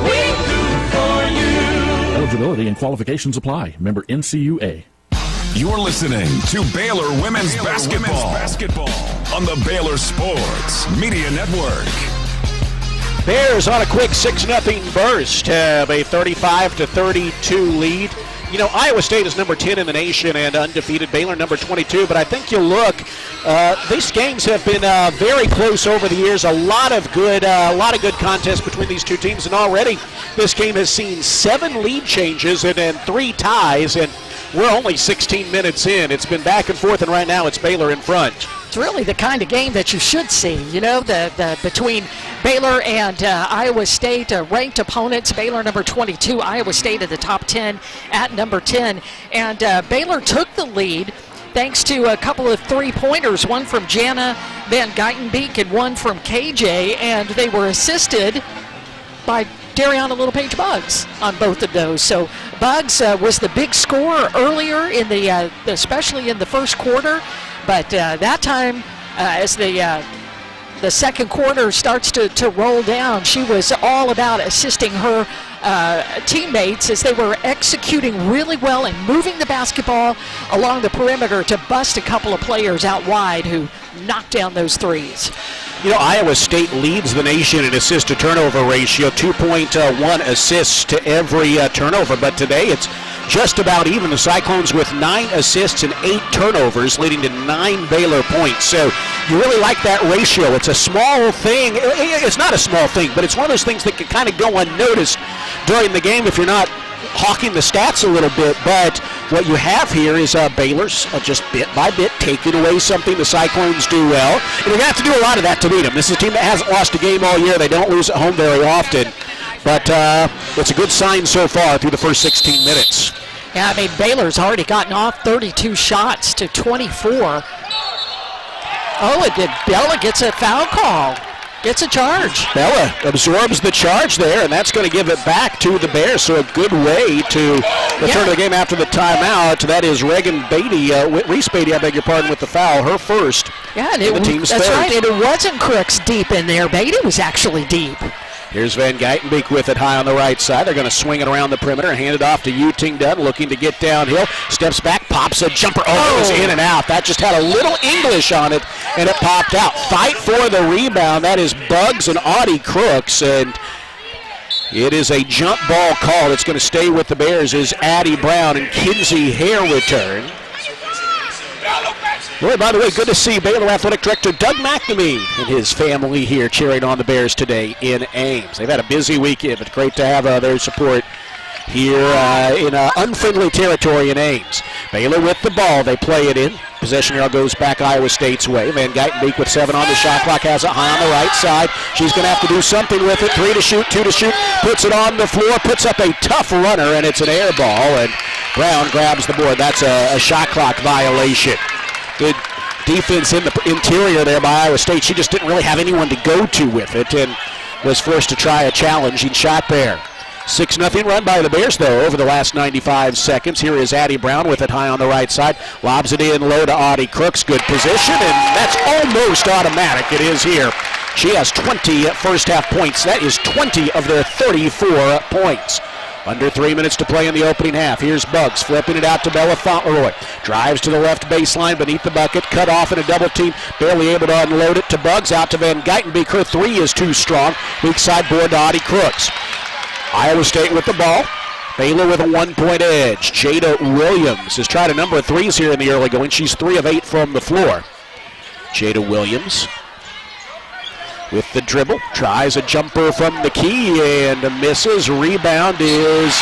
We do for you. Eligibility and qualifications apply. Member NCUA. You're listening to Baylor Women's Basketball on the Baylor Sports Media Network. Bears on a quick 6-0 burst have a 35-32 lead. You know, Iowa State is number 10 in the nation and undefeated. Baylor number 22, but I think you'll look These games have been very close over the years. A lot of good contests between these two teams, and already this game has seen 7 lead changes and then 3 ties, and we're only 16 minutes in. It's been back and forth, and right now it's Baylor in front. It's really the kind of game that you should see, the between Baylor and Iowa State, ranked opponents. Baylor number 22, Iowa State at the top 10 at number 10, and Baylor took the lead thanks to a couple of 3-pointers, one from Jana Van Geitenbeek and one from KJ, and they were assisted by Dariana Littlepage Buggs on both of those. So Buggs was the big scorer earlier in the, especially in the first quarter, but that time, as the second quarter starts to roll down, she was all about assisting her teammates as they were executing really well and moving the basketball along the perimeter to bust a couple of players out wide who knocked down those threes. Iowa State leads the nation in assist-to-turnover ratio, 2.1 assists to every turnover, but today it's just about even. The Cyclones with 9 assists and 8 turnovers, leading to 9 Baylor points. So you really like that ratio. It's a small thing. It's not a small thing, but it's one of those things that can kind of go unnoticed during the game if you're not hawking the stats a little bit. But what you have here is Baylor's just bit by bit taking away something the Cyclones do well. And you're going to have to do a lot of that to beat them. This is a team that hasn't lost a game all year. They don't lose at home very often. But it's a good sign so far through the first 16 minutes. Yeah, Baylor's already gotten off 32 shots to 24. Oh, and then Bella gets a foul call. Gets a charge. Bella absorbs the charge there, and that's going to give it back to the Bears. So a good way to return to the game after the timeout. That is Regan Beatty, Reese Beatty, I beg your pardon, with the foul, her first. Yeah, and the team's that's third. right. And it wasn't Crooks deep in there. Beatty was actually deep. Here's Van Geitenbeek with it high on the right side. They're going to swing it around the perimeter, hand it off to Yuting Dunn, looking to get downhill. Steps back, pops a jumper. Oh, it was in and out. That just had a little English on it, and it popped out. Fight for the rebound. That is Buggs and Audie Crooks, and it is a jump ball call. It's going to stay with the Bears as Addie Brown and Kinsey Hare return. Boy, by the way, good to see Baylor Athletic Director Doug McNamee and his family here cheering on the Bears today in Ames. They've had a busy weekend, but great to have their support here in unfriendly territory in Ames. Baylor with the ball. They play it in. Possession arrow goes back Iowa State's way. Van Geitenbeek with 7 on the shot clock, has it high on the right side. She's going to have to do something with it. 3 to shoot, 2 to shoot. Puts it on the floor, puts up a tough runner, and it's an air ball, and Brown grabs the board. That's a shot clock violation. Good defense in the interior there by Iowa State. She just didn't really have anyone to go to with it and was forced to try a challenging shot there. 6-0 run by the Bears, though, over the last 95 seconds. Here is Addie Brown with it high on the right side. Lobs it in low to Audie Crooks. Good position, and that's almost automatic. It is here. She has 20 first half points. That is 20 of their 34 points. Under 3 minutes to play in the opening half. Here's Buggs flipping it out to Bella Fauntleroy. Drives to the left baseline beneath the bucket. Cut off in a double team. Barely able to unload it to Buggs. Out to Van Geitenbeek. Her 3 is too strong. Weak side board to Audie Crooks. Iowa State with the ball. Baylor with a 1-point edge. Jada Williams has tried a number of threes here in the early going. She's 3 of 8 from the floor. Jada Williams with the dribble, tries a jumper from the key and misses. Rebound is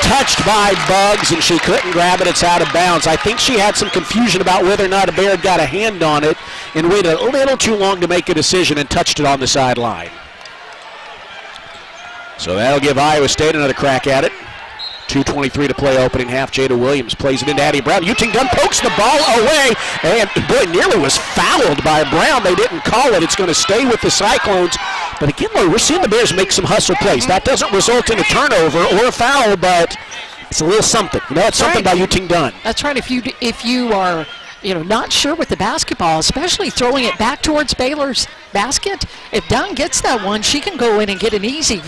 touched by Buggs, and she couldn't grab it. It's out of bounds. I think she had some confusion about whether or not a Bear got a hand on it and waited a little too long to make a decision and touched it on the sideline. So that'll give Iowa State another crack at it. 2:23 to play opening half. Jada Williams plays it into Addie Brown. Yuting Dunn pokes the ball away, and boy, nearly was fouled by Brown. They didn't call it. It's going to stay with the Cyclones. But again, we're seeing the Bears make some hustle plays. That doesn't result in a turnover or a foul, but it's a little something. It's something by Yuting Dunn. That's right. If you are not sure with the basketball, especially throwing it back towards Baylor's basket, if Dunn gets that one, she can go in and get an easy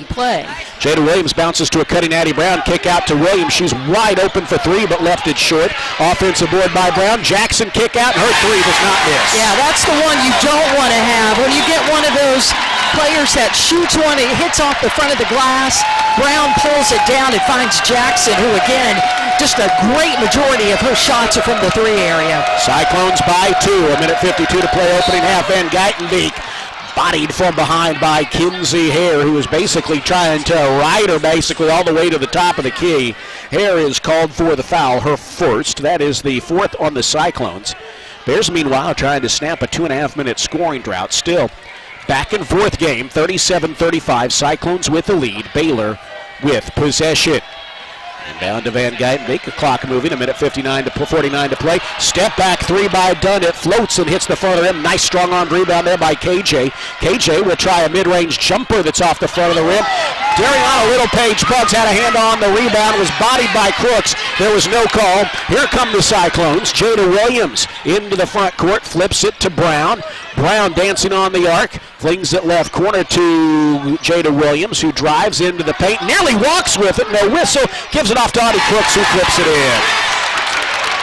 play. Jada Williams bounces to a cutting Addie Brown. Kick out to Williams. She's wide open for 3, but left it short. Offensive board by Brown. Jackson kick out, and her 3 does not miss. Yeah, that's the one you don't want to have. When you get one of those players that shoots one, it hits off the front of the glass. Brown pulls it down and finds Jackson, who again just a great majority of her shots are from the 3 area. Cyclones by 2, 1:52 to play opening half. Van Geitenbeek bodied from behind by Kinsey Hare, who was basically trying to ride her basically all the way to the top of the key. Hare is called for the foul, her first. That is the 4th on the Cyclones. Bears, meanwhile, trying to snap a 2.5-minute scoring drought. Still back and forth game, 37-35. Cyclones with the lead. Baylor with possession. And down to Van Geitenbeek. The clock moving. 1:49 to 49 to play. Step back 3 by Dunn. It floats and hits the front of the rim. Nice strong arm rebound there by KJ. KJ will try a mid-range jumper that's off the front of the rim. Dariana Littlepage Bugs had a hand on the rebound. Was bodied by Crooks. There was no call. Here come the Cyclones. Jada Williams into the front court. Flips it to Brown. Brown dancing on the arc. Flings it left corner to Jada Williams, who drives into the paint. Nearly walks with it. No whistle. Gives it off to Audie Crooks, who flips it in.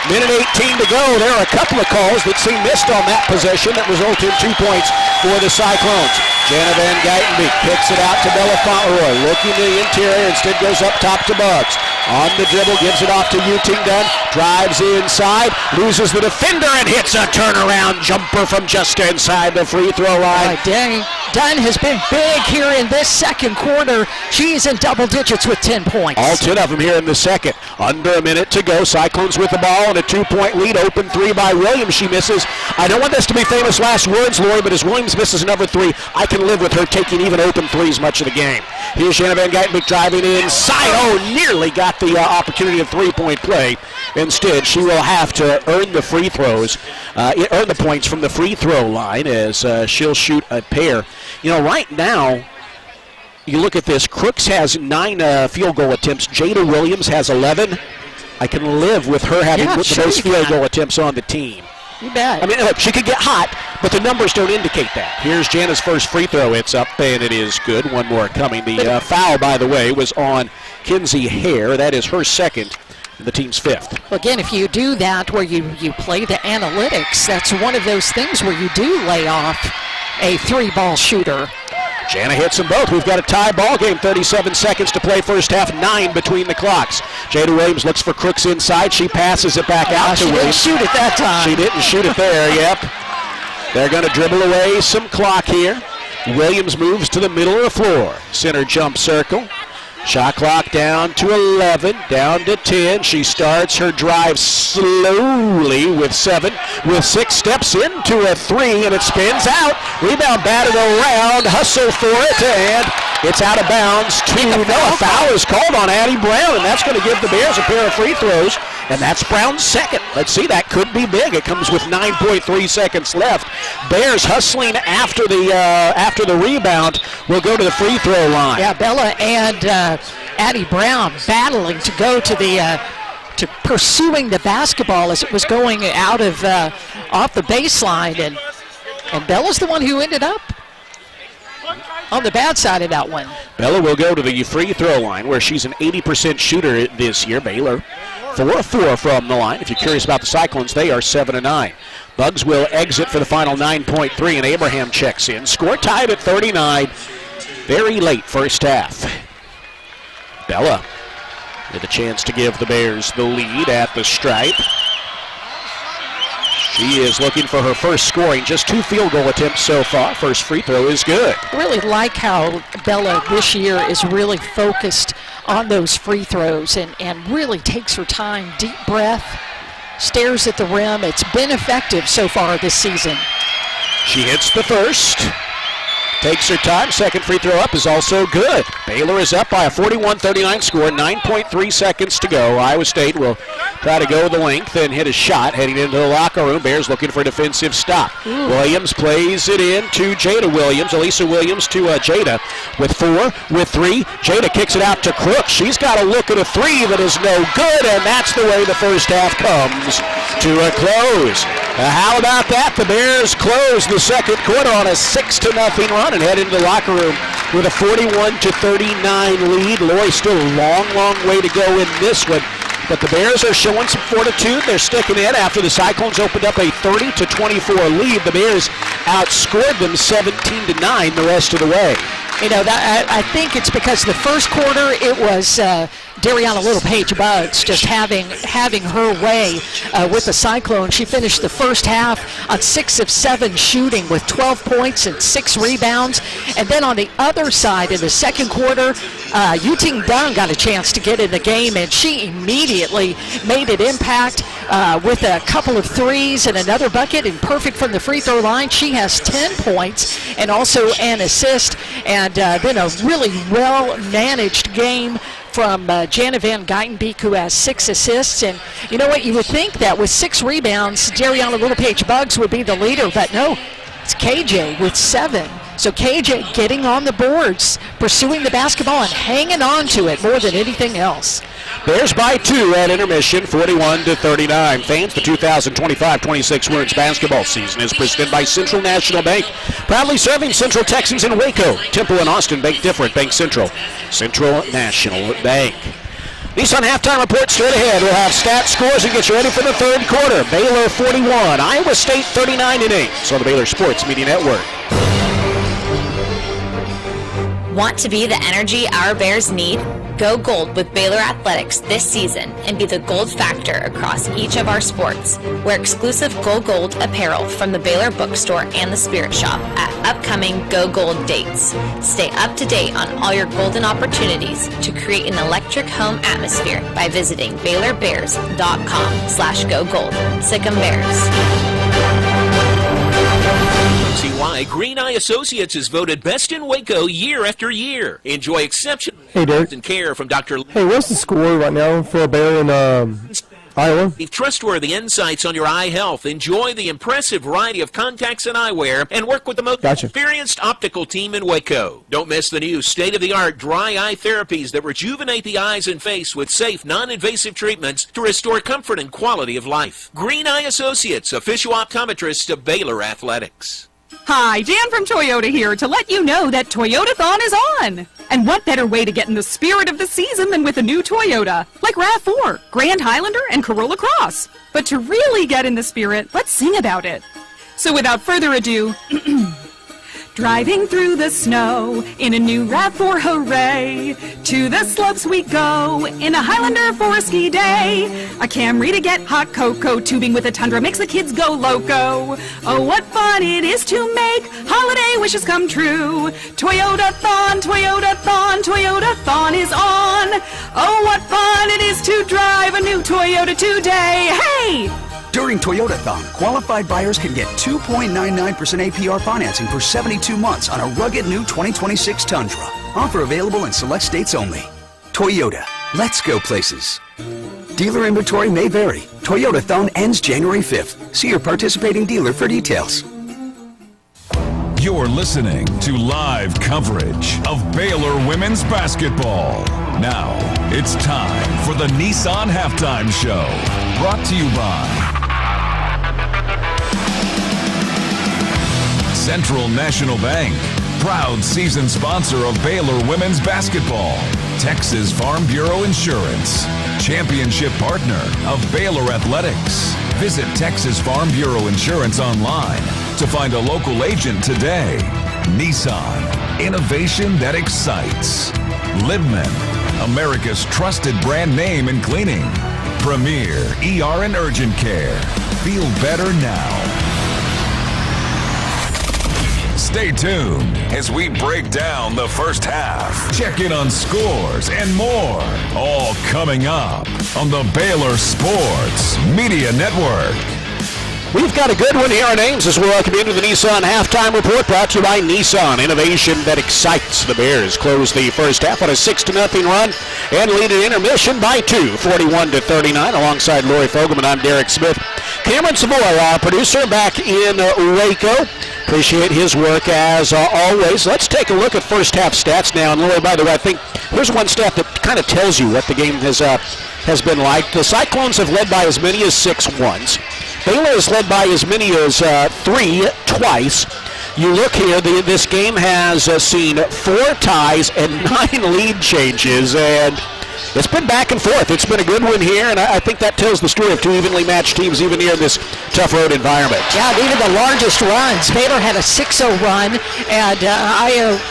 1:18 to go. There are a couple of calls that seem missed on that possession that result in 2 points for the Cyclones. Jana Van Geitenbeek kicks it out to Bella Fauntleroy. Looking to the interior, instead goes up top to Bugs. On the dribble, gives it off to Yuting Dunn. Drives inside, loses the defender, and hits a turnaround jumper from just inside the free throw line. Dunn has been big here in this second quarter. She's in double digits with 10 points. All 10 of them here in the second. Under a minute to go. Cyclones with the ball and a 2-point lead. Open 3 by Williams. She misses. I don't want this to be famous last words, Lori, but as Williams misses another 3, I can live with her taking even open 3s much of the game. Here's Shanna Van Geitenbeek driving inside. Oh, nearly got the opportunity of 3-point play. Instead, she will have to earn the free throws, earn the points from the free throw line as she'll shoot a pair. You know, right now, you look at this, Crooks has 9 field goal attempts. Jada Williams has 11. I can live with her having the most field goal attempts on the team. You bet. I mean, look, she could get hot, but the numbers don't indicate that. Here's Jana's first free throw. It's up, and it is good. One more coming. The foul, by the way, was on Kinsey Hare. That is her second, the team's 5th. Again, if you do that where you play the analytics, that's one of those things where you do lay off a 3-ball shooter. Jana hits them both. We've got a tie ball game. 37 seconds to play first half. 9 between the clocks. Jada Williams looks for Crooks inside. She passes it back out to Williams. She didn't shoot it that time. She didn't shoot it there, yep. They're going to dribble away some clock here. Williams moves to the middle of the floor. Center jump circle. Shot clock down to 11, down to 10. She starts her drive slowly with 7, with 6 steps into a 3, and it spins out. Rebound batted around, hustle for it, and it's out of bounds. A foul is called on Addie Brown, and that's going to give the Bears a pair of free throws, and that's Brown's second. Let's see, that could be big. It comes with 9.3 seconds left. Bears hustling after the rebound will go to the free throw line. Yeah, Bella and Addie Brown battling to go to the to pursuing the basketball as it was going out of off the baseline, and Bella's the one who ended up on the bad side of that one. Bella will go to the free throw line where she's an 80% shooter this year. Baylor 4-4 from the line. If you're curious about the Cyclones, they are 7-9. Bugs will exit for the final 9.3, and Abraham checks in. Score tied at 39. Very late first half. Bella with a chance to give the Bears the lead at the stripe. She is looking for her first scoring. Just 2 field goal attempts so far. First free throw is good. I really like how Bella this year is really focused on those free throws and really takes her time. Deep breath, stares at the rim. It's been effective so far this season. She hits the first. Takes her time. Second free throw up is also good. Baylor is up by a 41-39 score. 9.3 seconds to go. Iowa State will try to go the length and hit a shot heading into the locker room. Bears looking for a defensive stop. Williams plays it in to Jada Williams. Elisa Williams to Jada with 4, with 3. Jada kicks it out to Crooks. She's got a look at a 3 that is no good, and that's the way the first half comes to a close. How about that? The Bears close the second quarter on a 6-0 run and head into the locker room with a 41-39 lead. Lori, still a long, long way to go in this one, but the Bears are showing some fortitude. They're sticking in after the Cyclones opened up a 30-24 lead. The Bears outscored them 17-9 the rest of the way. You know, I think it's because the first quarter it was Dariana Little Page Bugs just having her way with the Cyclone. She finished the first half on 6 of 7 shooting with 12 points and 6 rebounds. And then on the other side in the second quarter, Yuting Dunn got a chance to get in the game, and she immediately made an impact with a couple of threes and another bucket, and perfect from the free throw line. She has 10 points and also an assist, and then a really well-managed game from Jana Van Geitenbeek, who has 6 assists. And you know what, you would think that with 6 rebounds, Dariana Little Page Bugs would be the leader, but no, it's KJ with 7. So KJ getting on the boards, pursuing the basketball and hanging on to it more than anything else. Bears by 2 at intermission, 41-39. Fans, the 2025-26 Women's basketball season is presented by Central National Bank, proudly serving Central Texans in Waco. Temple and Austin, Bank different. Bank Central. Central National Bank. Nissan halftime report straight ahead. We'll have stats, scores, and get you ready for the third quarter. Baylor 41, Iowa State 39-8. On the Baylor Sports Media Network. Want to be the energy our Bears need? Go gold with Baylor Athletics this season and be the gold factor across each of our sports. Wear exclusive Go Gold apparel from the Baylor Bookstore and the Spirit Shop at upcoming Go Gold dates. Stay up to date on all your golden opportunities to create an electric home atmosphere by visiting BaylorBears.com/Go Gold. Sic 'em Bears. CY Green Eye Associates is voted best in Waco year after year. Enjoy exceptional and care from Dr. Hey, what's the score right now for Baylor in Iowa? Trustworthy insights on your eye health. Enjoy the impressive variety of contacts and eyewear, and work with the most experienced optical team in Waco. Don't miss the new state-of-the-art dry eye therapies that rejuvenate the eyes and face with safe, non-invasive treatments to restore comfort and quality of life. Green Eye Associates, official optometrist of Baylor Athletics. Hi, Jan from Toyota here to let you know that Toyotathon is on. And what better way to get in the spirit of the season than with a new Toyota, like RAV4, Grand Highlander, and Corolla Cross. But to really get in the spirit, let's sing about it. So without further ado, driving through the snow in a new RAV4, hooray! To the slopes we go in a Highlander for a ski day. A Camry to get hot cocoa, tubing with a Tundra makes the kids go loco. Oh, what fun it is to make holiday wishes come true. Toyotathon, Toyotathon, Toyotathon is on. Oh, what fun it is to drive a new Toyota today. Hey! During Toyotathon, qualified buyers can get 2.99% APR financing for 72 months on a rugged new 2026 Tundra. Offer available in select states only. Toyota, let's go places. Dealer inventory may vary. Toyotathon ends January 5th. See your participating dealer for details. You're listening to live coverage of Baylor women's basketball. Now, it's time for the Nissan Halftime Show. Brought to you by Central National Bank, proud season sponsor of Baylor women's basketball. Texas Farm Bureau Insurance, championship partner of Baylor Athletics. Visit Texas Farm Bureau Insurance online to find a local agent today. Nissan, innovation that excites. Libman, America's trusted brand name in cleaning. Premier ER and Urgent Care. Feel better now. Stay tuned as we break down the first half. Check in on scores and more. All coming up on the Baylor Sports Media Network. We've got a good one here in Ames as we welcome you into the Nissan Halftime Report, brought to you by Nissan, innovation that excites. The Bears close the first half on a 6-0 run and lead at intermission by 2, 41-39. Alongside Lori Fogelman, I'm Derek Smith. Cameron Savoy, our producer, back in Waco. Appreciate his work as always. Let's take a look at first half stats now. And Lori, by the way, I think here's one stat that kind of tells you what the game has been like. The Cyclones have led by as many as 6 once. Baylor has led by as many as 3 twice. You look here, this game has seen 4 ties and 9 lead changes. And it's been back and forth. It's been a good one here, and I think that tells the story of two evenly matched teams even here in this tough road environment. Yeah, even the largest runs. Baylor had a 6-0 run, and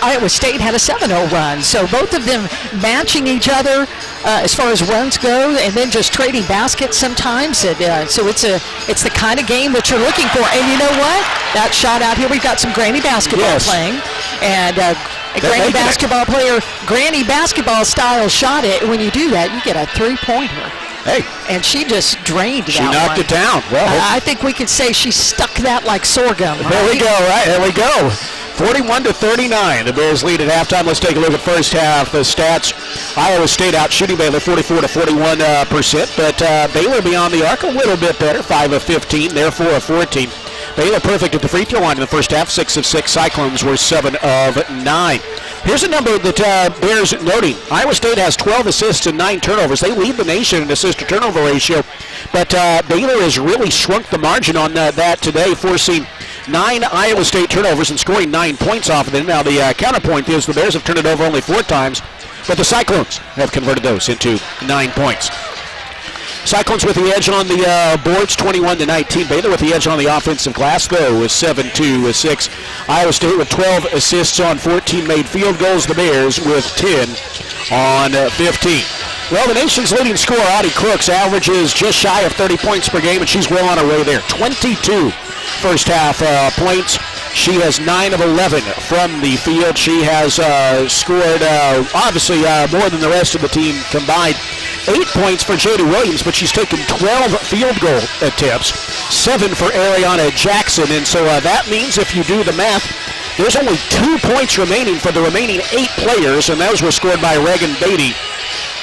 Iowa State had a 7-0 run. So both of them matching each other as far as runs go, and then just trading baskets sometimes. And, so it's the kind of game that you're looking for. And you know what? That shot out here, we've got some granny basketball playing, and a granny basketball player, granny basketball style shot it. When you do that, you get a 3-pointer. Hey. And she just drained She that knocked one. it down. Well, I think we could say she stuck that like sorghum. There we go, right? There we go. 41-39. The Bears lead at halftime. Let's take a look at first half. The stats: Iowa State out shooting Baylor 44 to 41%, but Baylor beyond the arc a little bit better, 5 of 15, therefore a 14. Baylor perfect at the free throw line in the first half, 6 of 6. Cyclones were 7 of 9. Here's a number that bears noting. Iowa State has 12 assists and 9 turnovers. They lead the nation in assist-to-turnover ratio, but Baylor has really shrunk the margin on that today, forcing 9 Iowa State turnovers and scoring 9 points off of them. Now, the counterpoint is the Bears have turned it over only 4 times, but the Cyclones have converted those into 9 points. Cyclones with the edge on the boards, 21-19. Baylor with the edge on the offensive glass, though, is 7-6. Iowa State with 12 assists on 14 made field goals. The Bears with 10 on 15. Well, the nation's leading scorer, Audie Crooks, averages just shy of 30 points per game, and she's well on her way there. 22 first half points. She has 9 of 11 from the field. She has scored, obviously, more than the rest of the team combined. 8 points for Jada Williams, but she's taken 12 field goal attempts, 7 for Ariana Jackson. And so that means, if you do the math, there's only 2 points remaining for the remaining 8 players, and those were scored by Reagan Beatty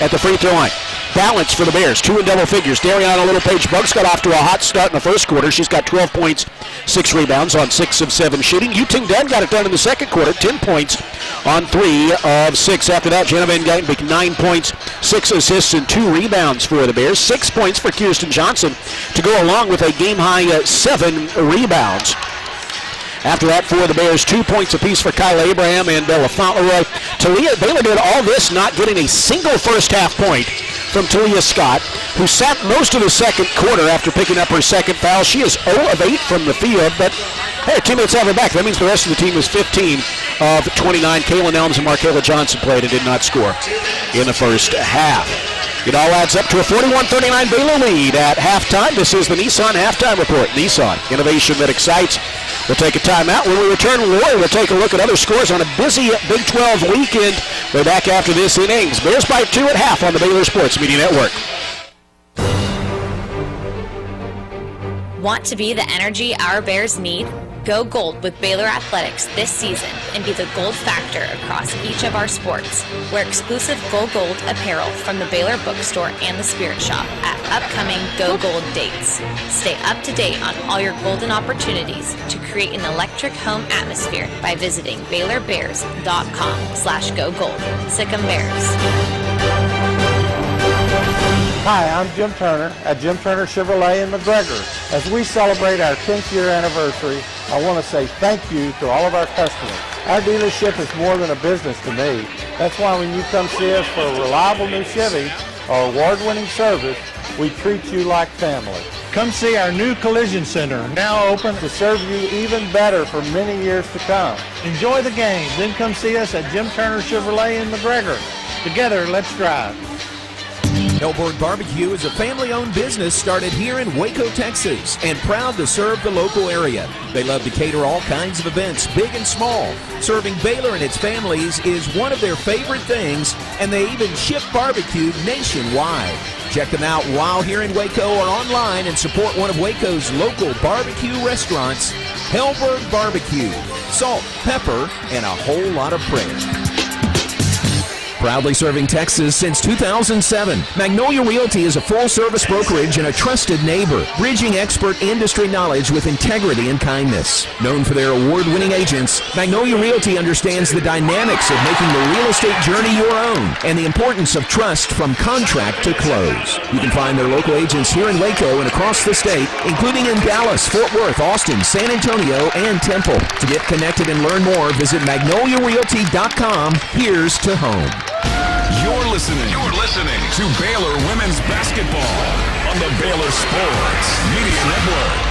at the free throw line. Balance for the Bears, 2 in double figures. Dariana Little-Page-Bugs got off to a hot start in the first quarter. She's got 12 points, 6 rebounds on 6 of 7 shooting. Yu-Ting Dunn got it done in the second quarter, 10 points on 3 of 6. After that, Jenna Van Guyton, 9 points, 6 assists, and 2 rebounds for the Bears. 6 points for Kirsten Johnson to go along with a game-high 7 rebounds. After that, for the Bears, 2 points apiece for Kyla Abraham and Bella Fauntleroy. Baylor did all this not getting a single first-half point from Talia Scott, who sat most of the second quarter after picking up her second foul. She is 0 of 8 from the field, but hey, her teammates have her back. That means the rest of the team is 15 of 29. Kaylin Elms and Markayla Johnson played and did not score in the first half. It all adds up to a 41-39 Baylor lead at halftime. This is the Nissan Halftime Report. Nissan, innovation that excites. We'll take a timeout. When we return, Roy will take a look at other scores on a busy Big 12 weekend. We're back after this innings. Bears by 2 at half on the Baylor Sports Media Network. Want to be the energy our Bears need? Go gold with Baylor Athletics this season and be the gold factor across each of our sports. Wear exclusive Go Gold apparel from the Baylor Bookstore and the Spirit Shop at upcoming Go Gold dates. Stay up to date on all your golden opportunities to create an electric home atmosphere by visiting BaylorBears.com/GoGold. Sic 'em Bears. Hi, I'm Jim Turner at Jim Turner Chevrolet in McGregor. As we celebrate our 10th year anniversary, I want to say thank you to all of our customers. Our dealership is more than a business to me. That's why when you come see us for a reliable new Chevy or award-winning service, we treat you like family. Come see our new collision center, now open to serve you even better for many years to come. Enjoy the game, then come see us at Jim Turner Chevrolet in McGregor. Together, let's drive. Hellberg Barbecue is a family-owned business started here in Waco, Texas, and proud to serve the local area. They love to cater all kinds of events, big and small. Serving Baylor and its families is one of their favorite things, and they even ship barbecue nationwide. Check them out while here in Waco or online and support one of Waco's local barbecue restaurants, Hellberg Barbecue. Salt, pepper, and a whole lot of prayer. Proudly serving Texas since 2007, Magnolia Realty is a full-service brokerage and a trusted neighbor, bridging expert industry knowledge with integrity and kindness. Known for their award-winning agents, Magnolia Realty understands the dynamics of making the real estate journey your own and the importance of trust from contract to close. You can find their local agents here in Waco and across the state, including in Dallas, Fort Worth, Austin, San Antonio, and Temple. To get connected and learn more, visit magnoliarealty.com. Here's to home. You're listening to Baylor Women's Basketball on the Baylor Sports Media Network.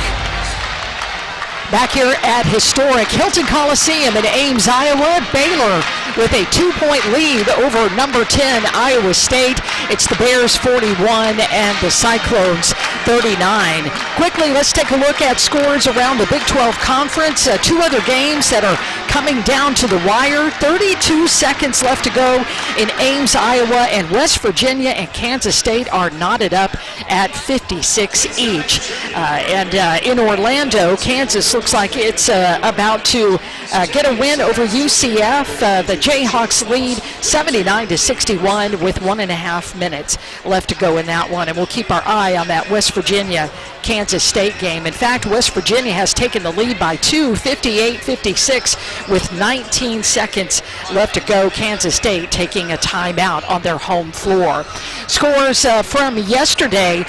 Back here at historic Hilton Coliseum in Ames, Iowa, Baylor with a 2-point lead over number 10 Iowa State. It's the Bears 41 and the Cyclones 39. Quickly, let's take a look at scores around the Big 12 Conference. Two other games that are coming down to the wire. 32 seconds left to go in Ames, Iowa, and West Virginia and Kansas State are knotted up at 56 each. And in Orlando, Kansas looks like it's about to get a win over UCF. The Jayhawks lead 79-61 with 1.5 minutes left to go in that one. And we'll keep our eye on that West Virginia-Kansas State game. In fact, West Virginia has taken the lead by 2, 58-56 with 19 seconds left to go. Kansas State taking a timeout on their home floor. Scores from yesterday.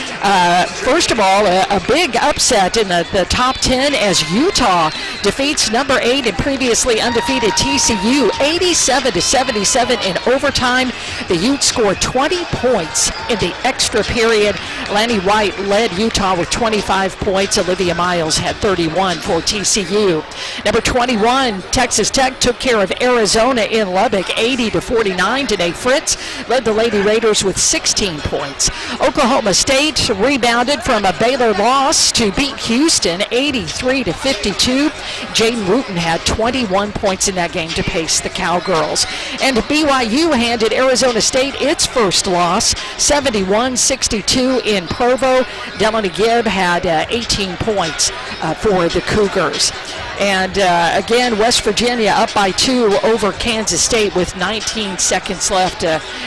First of all, a big upset in the top 10 as Utah defeats number 8 and previously undefeated TCU 87-77 in overtime. The Utes scored 20 points in the extra period. Lanny White led Utah with 25 points. Olivia Miles had 31 for TCU. Number 21, Texas Tech took care of Arizona in Lubbock 80-49. Danae Fritz led the Lady Raiders with 16 points. Oklahoma State rebounded from a Baylor loss to beat Houston 83-52. Jaden Wooten had 21 points in that game to pace the Cowgirls. And BYU handed Arizona State its first loss, 71-62 in Provo. Delaney Gibb had 18 points for the Cougars. And again, West Virginia up by 2 over Kansas State with 19 seconds left.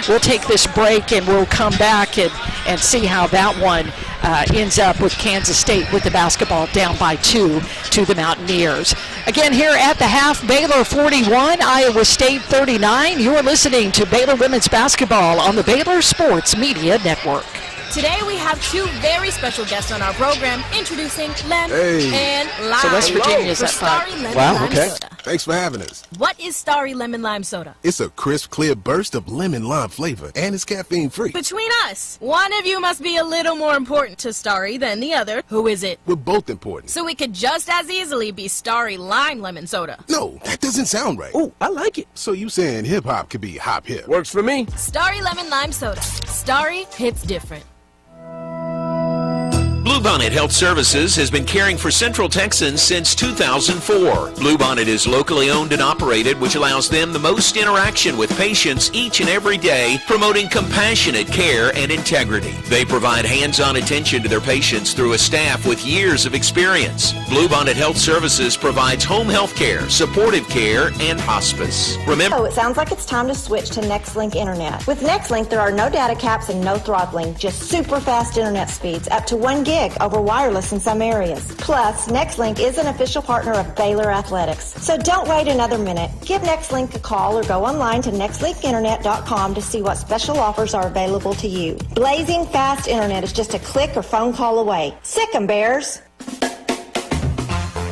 We'll take this break and we'll come back and see how that one ends up with Kansas State with the basketball down by 2 to the Mountaineers. Again, here at the half, Baylor 41, Iowa State 39. You're listening to Baylor Women's Basketball on the Baylor Sports Media Network. Today we have two very special guests on our program, introducing Lem and Lime. So West Virginia is at 5. Starry Lemon Wow, Lime okay. Soda. Thanks for having us. What is Starry Lemon Lime Soda? It's a crisp, clear burst of lemon lime flavor, and it's caffeine-free. Between us, one of you must be a little more important to Starry than the other. Who is it? We're both important. So it could just as easily be Starry Lime Lemon Soda. No, that doesn't sound right. Oh, I like it. So you saying hip-hop could be hop-hip? Works for me. Starry Lemon Lime Soda. Starry hits different. Bluebonnet Health Services has been caring for Central Texans since 2004. Bluebonnet is locally owned and operated, which allows them the most interaction with patients each and every day, promoting compassionate care and integrity. They provide hands-on attention to their patients through a staff with years of experience. Bluebonnet Health Services provides home health care, supportive care, and hospice. Remember, it sounds like it's time to switch to NextLink Internet. With NextLink, there are no data caps and no throttling, just super fast internet speeds, up to 1 gig over wireless in some areas. Plus, NextLink is an official partner of Baylor Athletics. So don't wait another minute. Give NextLink a call or go online to nextlinkinternet.com to see what special offers are available to you. Blazing fast internet is just a click or phone call away. Sick 'em, Bears!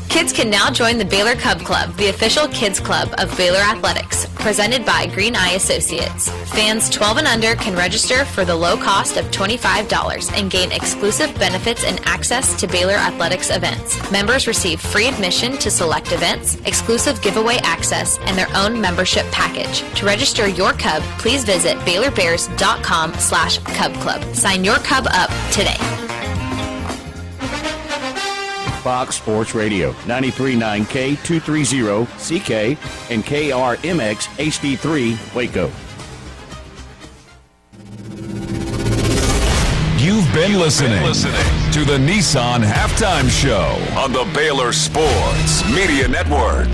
Kids can now join the Baylor Cub Club, the official kids club of Baylor Athletics, presented by Green Eye Associates. Fans 12 and under can register for the low cost of $25 and gain exclusive benefits and access to Baylor Athletics events. Members receive free admission to select events, exclusive giveaway access, and their own membership package. To register your Cub, please visit BaylorBears.com/Cub Club. Sign your Cub up today. Fox Sports Radio, 93.9 K230 CK and KRMX HD3 Waco. You've been listening to the Nissan Halftime Show on the Baylor Sports Media Network.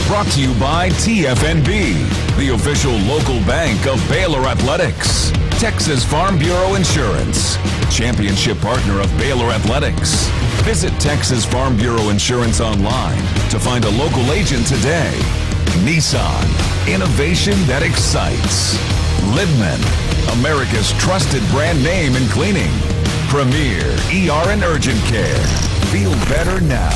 Brought to you by TFNB, the official local bank of Baylor Athletics. Texas Farm Bureau Insurance, championship partner of Baylor Athletics. Visit Texas Farm Bureau Insurance online to find a local agent today. Nissan, innovation that excites. Lidman, America's trusted brand name in cleaning. Premier ER and Urgent Care. Feel better now.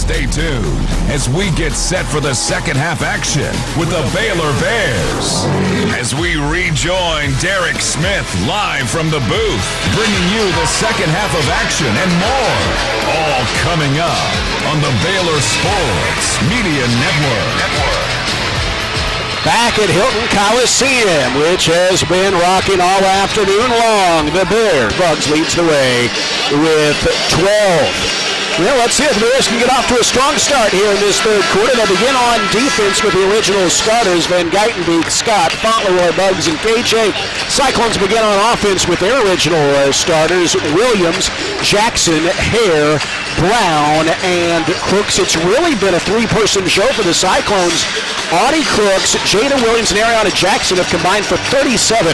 Stay tuned as we get set for the second half action with the Baylor Bears. As we rejoin Derek Smith live from the booth, bringing you the second half of action and more. All coming up on the Baylor Sports Media Network. Back at Hilton Coliseum, which has been rocking all afternoon long. The Bears. Bugs leads the way with 12. Well, let's see if the Bears can get off to a strong start here in this third quarter. They'll begin on defense with the original starters, Van Geitenbeek, Scott, Fauntleroy, Bugs, and KJ. Cyclones begin on offense with their original starters, Williams, Jackson, Hare, Brown, and Crooks. It's really been a three-person show for the Cyclones. Audie Crooks, Jada Williams, and Ariana Jackson have combined for 37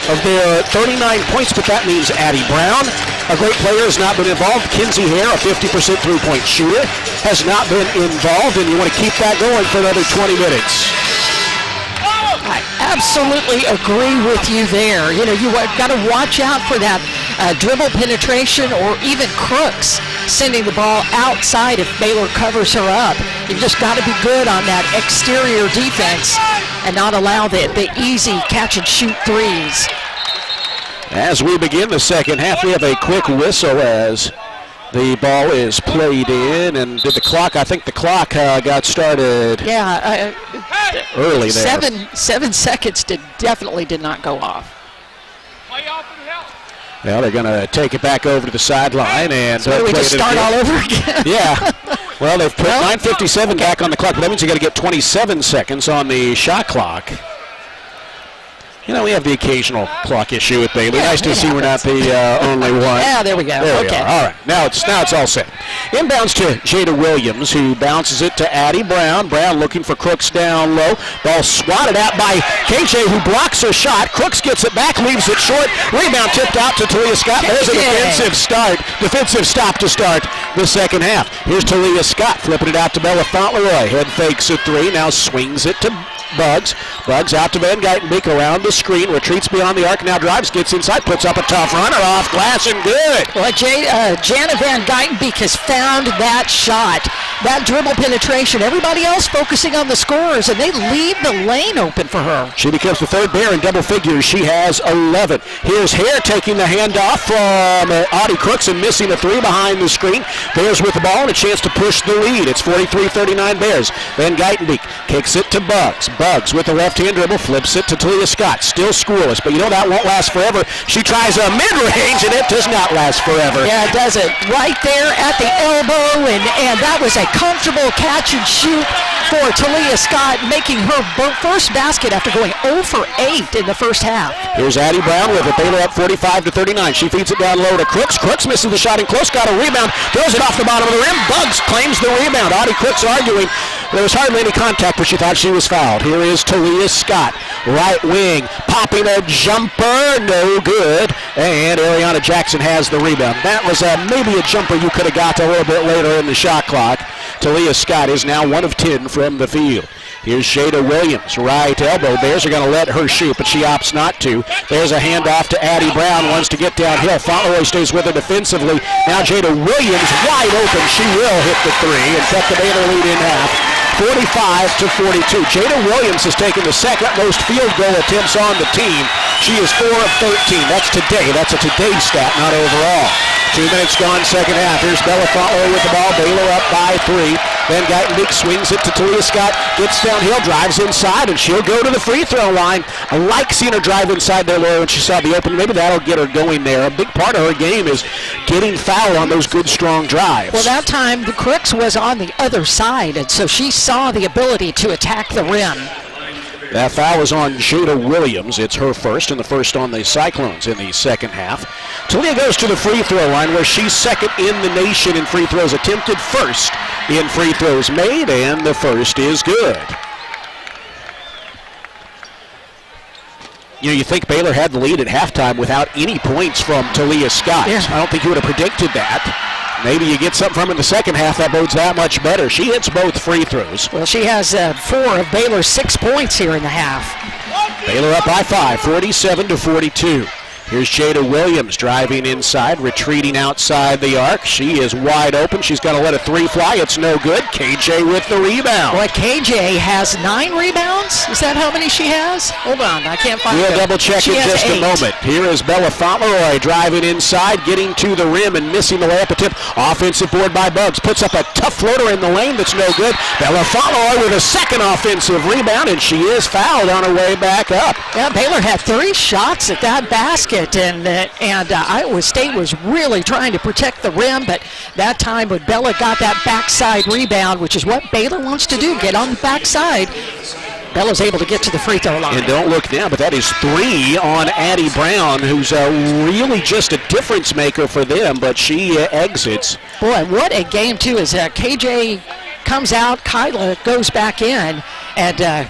of their 39 points, but that means Addie Brown, a great player, has not been involved. Kinsey Hare, a 50% three-point shooter, has not been involved, and you want to keep that going for another 20 minutes. I absolutely agree with you there. You know, you got to watch out for that dribble penetration or even Crooks sending the ball outside if Baylor covers her up. You've just got to be good on that exterior defense and not allow the easy catch-and-shoot threes. As we begin the second half, we have a quick whistle as the ball is played in, and did the clock, I think the clock got started early there. 7 seconds definitely did not go off. Well, they're going to take it back over to the sideline, and so we just start all over again. Yeah. Well, they've put 9:57 back on the clock, but that means you got to get 27 seconds on the shot clock. You know, we have the occasional clock issue with Baylor. Nice to see we're not the only one. Yeah, there we go. There okay. we are. All right. Now it's all set. Inbounds to Jada Williams, who bounces it to Addie Brown. Brown looking for Crooks down low. Ball swatted out by KJ, who blocks her shot. Crooks gets it back, leaves it short. Rebound tipped out to Talia Scott. There's a defensive stop to start the second half. Here's Talia Scott flipping it out to Bella Fauntleroy. Head fakes a three. Now swings it to Bugs. Bugs out to Van Geitenbeek around the screen, retreats beyond the arc, now drives, gets inside, puts up a tough runner off glass and good. Well, Jana Van Geitenbeek has found that shot, that dribble penetration. Everybody else focusing on the scorers, and they leave the lane open for her. She becomes the third Bear in double figures. She has 11. Here's Hare taking the handoff from Audie Crooks and missing a three behind the screen. Bears with the ball and a chance to push the lead. It's 43-39 Bears. Van Geitenbeek kicks it to Bugs. Bugs with the left-hand dribble, flips it to Talia Scott. Still scoreless, but you know that won't last forever. She tries a mid-range, and it does not last forever. Yeah, it doesn't. Right there at the elbow, and that was a comfortable catch and shoot for Talia Scott, making her first basket after going 0 for 8 in the first half. Here's Addie Brown with it. Baylor up 45-39. She feeds it down low to Crooks. Crooks misses the shot in close, got a rebound, throws it off the bottom of the rim. Bugs claims the rebound. Audie Crooks arguing. There was hardly any contact, but she thought she was fouled. Here is Talia Scott, right wing, popping a jumper, no good, and Ariana Jackson has the rebound. That was maybe a jumper you could have got a little bit later in the shot clock. Talia Scott is now 1 of 10 from the field. Here's Jada Williams, right elbow. Bears are going to let her shoot, but she opts not to. There's a handoff to Addie Brown, wants to get downhill. Fauntleroy stays with her defensively. Now Jada Williams wide open. She will hit the three and cut the Baylor lead in half. 45-42. Jada Williams has taken the second most field goal attempts on the team. She is 4 of 13. That's today. That's a today stat, not overall. 2 minutes gone, second half. Here's Bella Fauntleroy with the ball. Baylor up by 3. Van Geitenbeek swings it to Talia Scott. Gets downhill, drives inside, and she'll go to the free throw line. I like seeing her drive inside there, Laura, when she saw the open. Maybe that'll get her going there. A big part of her game is getting foul on those good, strong drives. Well, that time the Crooks was on the other side, and so she saw the ability to attack the rim. That foul is on Jada Williams. It's her first, and the first on the Cyclones in the second half. Talia goes to the free throw line, where she's second in the nation in free throws attempted, first in free throws made, and the first is good. You know, you think Baylor had the lead at halftime without any points from Talia Scott. Yeah. I don't think you would have predicted that. Maybe you get something from in the second half that bodes that much better. She hits both free throws. Well, she has 4 of Baylor's 6 points here in the half. Baylor up by 5, 47-42. Here's Jada Williams driving inside, retreating outside the arc. She is wide open. She's going to let a three fly. It's no good. KJ with the rebound. Boy, KJ has 9 rebounds. Is that how many she has? Hold on, I can't find it. We'll double check in just a moment. Here is Bella Fauntleroy driving inside, getting to the rim and missing the layup attempt. Offensive board by Bugs. Puts up a tough floater in the lane that's no good. Bella Fauntleroy with a second offensive rebound, and she is fouled on her way back up. Yeah, Baylor had 3 shots at that basket, and Iowa State was really trying to protect the rim, but that time when Bella got that backside rebound, which is what Baylor wants to do, get on the backside, Bella's able to get to the free throw line. And don't look now, but that is 3 on Addie Brown, who's really just a difference maker for them, but she exits. Boy, what a game, too, as KJ comes out, Kyla goes back in, and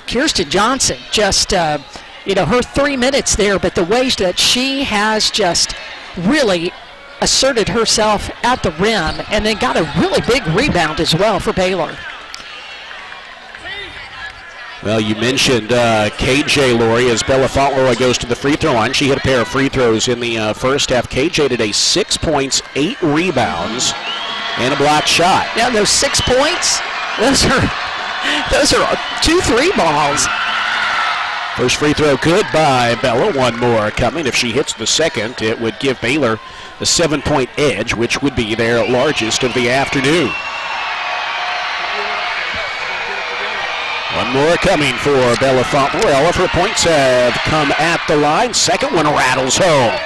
Kirsten Johnson just, her 3 minutes there, but the way that she has just really asserted herself at the rim and then got a really big rebound as well for Baylor. Well, you mentioned KJ, Lori, as Bella Fauntleroy goes to the free throw line. She hit a pair of free throws in the first half. KJ today 6 points, 8 rebounds, and a block shot. Yeah, those 6 points, those are 2 3 balls. First free throw good by Bella. One more coming. If she hits the second, it would give Baylor the 7-point edge, which would be their largest of the afternoon. One more coming for Bella Fauntleroy. All of her points have come at the line. Second one rattles home.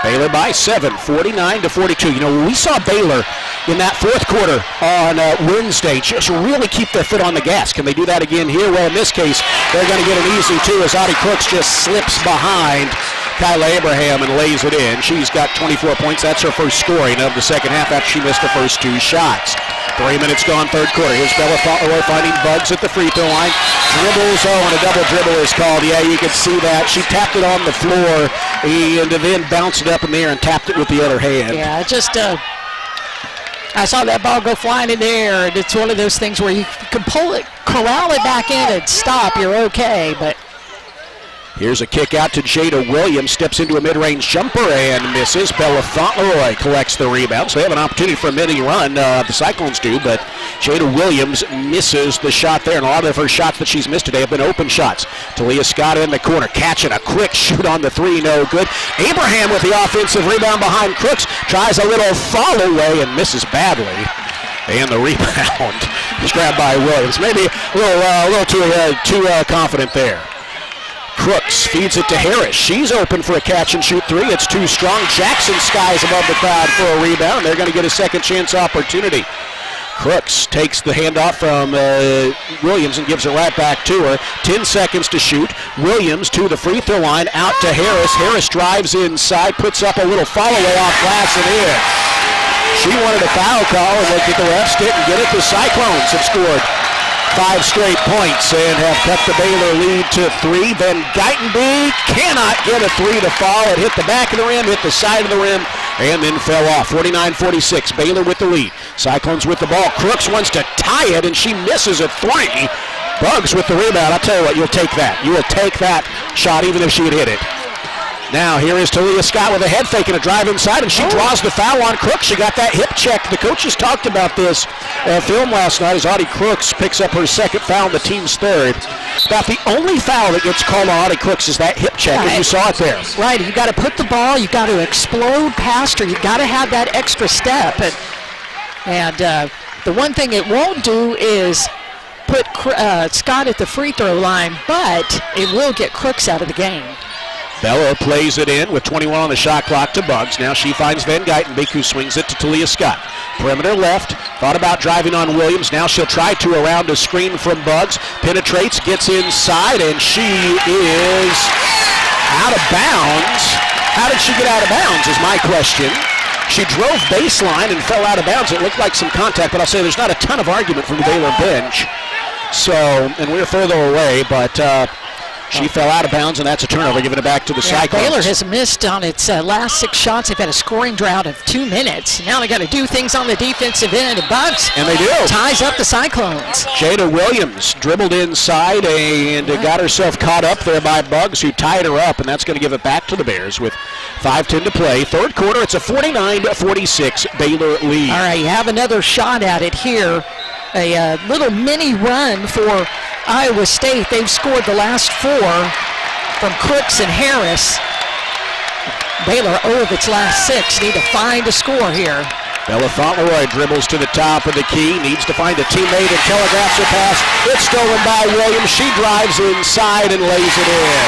Baylor by 7, 49-42. We saw Baylor in that fourth quarter on Wednesday just really keep their foot on the gas. Can they do that again here? Well, in this case, they're going to get an easy 2 as Audie Crooks just slips behind Kyla Abraham and lays it in. She's got 24 points. That's her first scoring of the second half after she missed the first 2 shots. 3 minutes gone, third quarter. Here's Bella Fauntleroy finding Bugs at the free throw line. Dribbles, and a double dribble is called. Yeah, you can see that. She tapped it on the floor and then bounced it up in the air and tapped it with the other hand. Yeah, just I saw that ball go flying in the air, and it's one of those things where you can pull it, corral it back in and stop, you're okay, but here's a kick out to Jada Williams, steps into a mid-range jumper and misses. Bella Fauntleroy collects the rebound, so they have an opportunity for a mini run. The Cyclones do, but Jada Williams misses the shot there, and a lot of her shots that she's missed today have been open shots. Talia Scott in the corner, catching a quick shoot on the 3, no good. Abraham with the offensive rebound behind Crooks, tries a little fall away and misses badly. And the rebound is grabbed by Williams. Maybe a little too confident there. Crooks feeds it to Harris. She's open for a catch-and-shoot 3. It's too strong. Jackson skies above the crowd for a rebound. They're going to get a second-chance opportunity. Crooks takes the handoff from Williams and gives it right back to her. 10 seconds to shoot. Williams to the free throw line, out to Harris. Harris drives inside, puts up a little follow-away off glass and in. She wanted a foul call, and looked at the refs, didn't get it. The Cyclones have scored 5 straight points and have cut the Baylor lead to 3. Van Geitenby cannot get a 3 to fall. It hit the back of the rim, hit the side of the rim, and then fell off. 49-46, Baylor with the lead. Cyclones with the ball. Crooks wants to tie it, and she misses a 3. Bugs with the rebound. I'll tell you what, you'll take that. You will take that shot even if she had hit it. Now here is Talia Scott with a head fake and a drive inside, and she draws the foul on Crooks. She got that hip check. The coaches talked about this film last night as Audie Crooks picks up her second foul, the team's third. About the only foul that gets called on Audie Crooks is that hip check, and you saw it there. Right, you got to put the ball, you got to explode past her, you got to have that extra step. And the one thing it won't do is put Scott at the free throw line, but it will get Crooks out of the game. Bella plays it in with 21 on the shot clock to Bugs. Now she finds Van Geitenbeek, who swings it to Talia Scott. Perimeter left, thought about driving on Williams. Now she'll try to around a screen from Bugs. Penetrates, gets inside, and she is out of bounds. How did she get out of bounds is my question. She drove baseline and fell out of bounds. It looked like some contact, but I'll say there's not a ton of argument from the Baylor bench. So, and we're further away, but She fell out of bounds, and that's a turnover, giving it back to the Cyclones. Baylor has missed on its last 6 shots. They've had a scoring drought of 2 minutes. Now they got to do things on the defensive end. The Bucks and they do. Ties up the Cyclones. Jada Williams dribbled inside and got herself caught up there by Bugs, who tied her up, and that's going to give it back to the Bears with 5:10 to play. Third quarter, it's a 49-46 Baylor lead. All right, you have another shot at it here. A little mini run for Iowa State. They've scored the last 4 from Crooks and Harris. Baylor 0 of its last 6. Need to find a score here. Bella Fauntleroy dribbles to the top of the key, needs to find a teammate and telegraphs her pass. It's stolen by Williams. She drives inside and lays it in.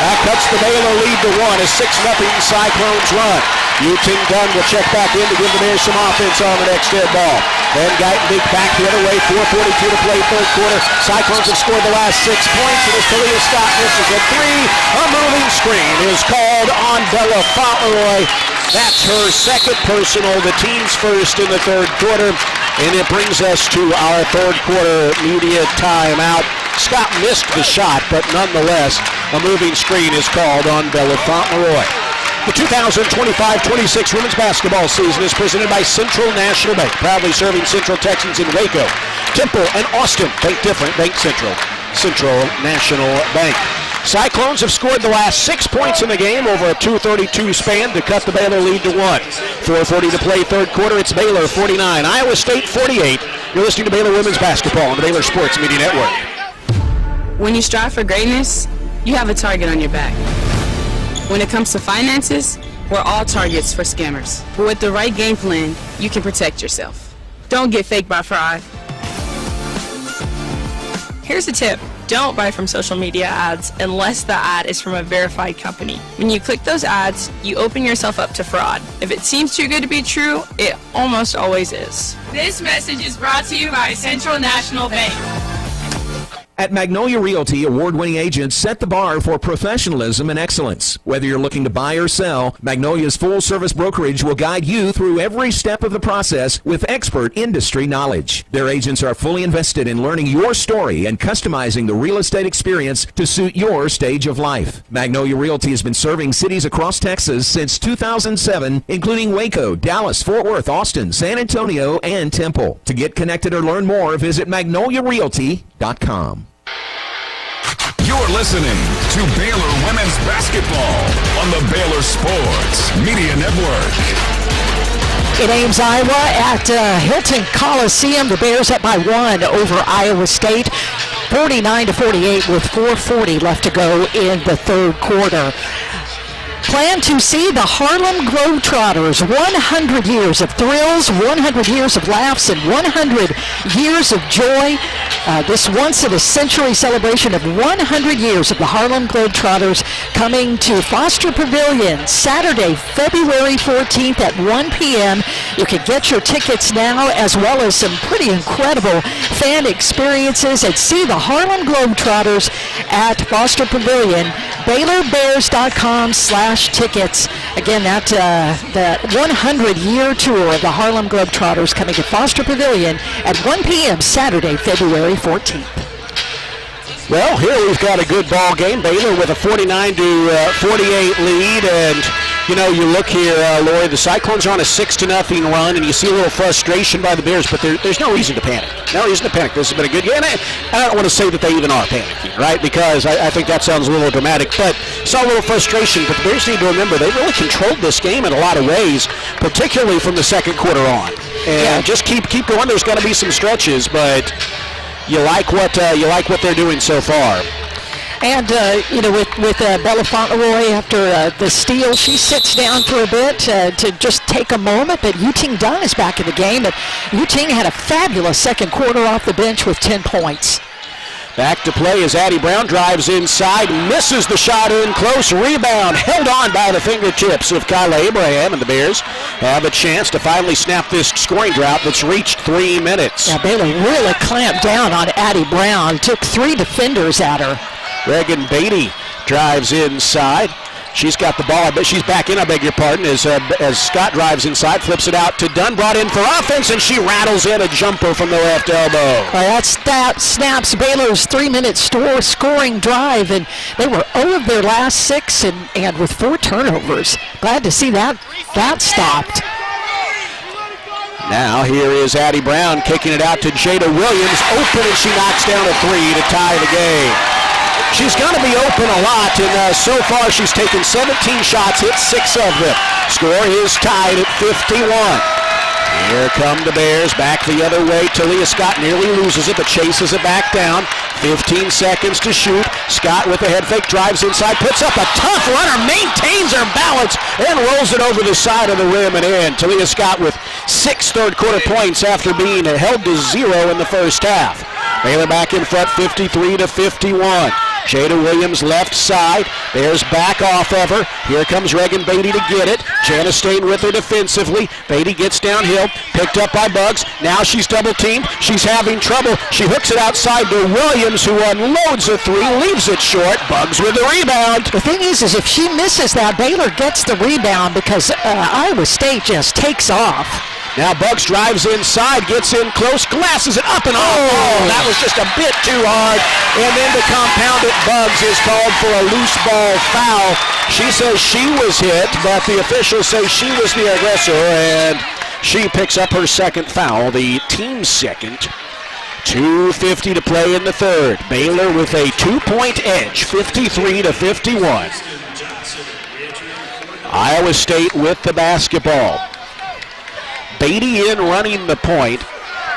That cuts the Baylor lead to 1 as 6-0 Cyclones run. Yu-Ting Dunn will check back in to give the Bears some offense on the next dead ball. Then Guyton back the other way, 4:42 to play third quarter. Cyclones have scored the last 6 points, and as Talia Scott misses a 3, a moving screen is called on Bella Fauntleroy. That's her second personal, the team's first in the third quarter, and it brings us to our third quarter media timeout. Scott missed the shot, but nonetheless, a moving screen is called on Bella Fauntleroy. The 2025-26 women's basketball season is presented by Central National Bank, proudly serving Central Texans in Waco, Temple, and Austin. Think different, Bank Central. Central National Bank. Cyclones have scored the last 6 points in the game over a 2:32 span to cut the Baylor lead to 1. 4:40 to play third quarter. It's Baylor 49, Iowa State 48. You're listening to Baylor Women's Basketball on the Baylor Sports Media Network. When you strive for greatness, you have a target on your back. When it comes to finances, we're all targets for scammers. But with the right game plan, you can protect yourself. Don't get faked by fraud. Here's a tip. Don't buy from social media ads unless the ad is from a verified company. When you click those ads, you open yourself up to fraud. If it seems too good to be true, it almost always is. This message is brought to you by Central National Bank. At Magnolia Realty, award-winning agents set the bar for professionalism and excellence. Whether you're looking to buy or sell, Magnolia's full-service brokerage will guide you through every step of the process with expert industry knowledge. Their agents are fully invested in learning your story and customizing the real estate experience to suit your stage of life. Magnolia Realty has been serving cities across Texas since 2007, including Waco, Dallas, Fort Worth, Austin, San Antonio, and Temple. To get connected or learn more, visit magnoliarealty.com. You're listening to Baylor Women's Basketball on the Baylor Sports Media Network. In Ames, Iowa, at Hilton Coliseum, the Bears up by 1 over Iowa State, 49-48 with 4:40 left to go in the third quarter. Plan to see the Harlem Globetrotters, 100 years of thrills, 100 years of laughs, and 100 years of joy. This once-in-a-century celebration of 100 years of the Harlem Globetrotters coming to Foster Pavilion Saturday, February 14th at 1 p.m. You can get your tickets now, as well as some pretty incredible fan experiences, and see the Harlem Globetrotters at Foster Pavilion. BaylorBears.com/tickets. Again, that 100-year tour of the Harlem Globetrotters coming to Foster Pavilion at 1 p.m. Saturday, February 14th. Well, here we've got a good ball game. Baylor with a 49-48 lead, and you look here, Lori, the Cyclones are on a 6-0 run, and you see a little frustration by the Bears, but there's no reason to panic. No reason to panic. This has been a good game. I don't want to say that they even are panicking, right? Because I think that sounds a little dramatic, but saw a little frustration. But the Bears need to remember they really controlled this game in a lot of ways, particularly from the second quarter on. And just keep going. There's got to be some stretches, but you like what they're doing so far. And, with Bella Fauntleroy, after the steal, she sits down for a bit to just take a moment. But Yu-Ting Dunn is back in the game. But Yu-Ting had a fabulous second quarter off the bench with 10 points. Back to play as Addie Brown drives inside, misses the shot in close, rebound, held on by the fingertips of Kyla Abraham, and the Bears have a chance to finally snap this scoring drought that's reached 3 minutes. Yeah, Baylor really clamped down on Addie Brown, took 3 defenders at her. Reagan Beatty drives inside. She's got the ball. She's back in, I beg your pardon, as Scott drives inside, flips it out to Dunn, brought in for offense, and she rattles in a jumper from the left elbow. That snaps Baylor's 3-minute scoring drive, and they were 0 of their last 6 and with 4 turnovers. Glad to see that stopped. Now here is Addie Brown kicking it out to Jada Williams. Open, and she knocks down a 3 to tie the game. She's going to be open a lot, and so far she's taken 17 shots, hit 6 of them. Score is tied at 51. Here come the Bears, back the other way. Talia Scott nearly loses it, but chases it back down. 15 seconds to shoot. Scott with a head fake, drives inside, puts up a tough runner, maintains her balance, and rolls it over the side of the rim and in. Talia Scott with 6 third-quarter points after being held to 0 in the first half. Baylor back in front, 53 to 51. Jada Williams left side. Bears back off of her. Here comes Reagan Beatty to get it. Jana staying with her defensively. Beatty gets downhill, picked up by Buggs. Now she's double teamed. She's having trouble. She hooks it outside to Williams, who unloads a 3, leaves it short. Buggs with the rebound. The thing is if she misses that, Baylor gets the rebound because Iowa State just takes off. Now Buggs drives inside, gets in close, glasses it up and oh, that was just a bit too hard. And then to compound it, Buggs is called for a loose ball foul. She says she was hit, but the officials say she was the aggressor, and she picks up her second foul, the team's second. 2:50 to play in the third. Baylor with a 2-point edge, 53 to 51. Iowa State with the basketball. Beatty in running the point.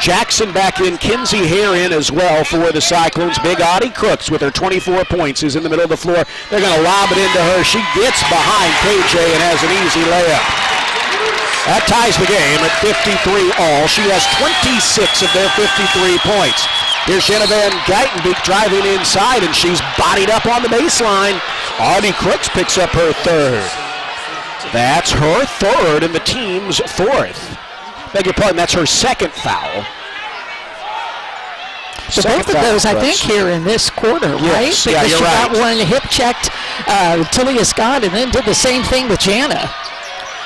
Jackson back in. Kinsey Hare in as well for the Cyclones. Big Audie Crooks with her 24 points is in the middle of the floor. They're going to lob it into her. She gets behind KJ and has an easy layup. That ties the game at 53 all. She has 26 of their 53 points. Here's Jenna Van Geitenbeek driving inside, and she's bodied up on the baseline. Audie Crooks picks up her third. That's her third and the team's fourth. Beg your pardon, that's her second foul. So both of those, I think, here in this quarter, right? Yes, because you're she right. got one hip checked, Talia Scott, and then did the same thing with Jana.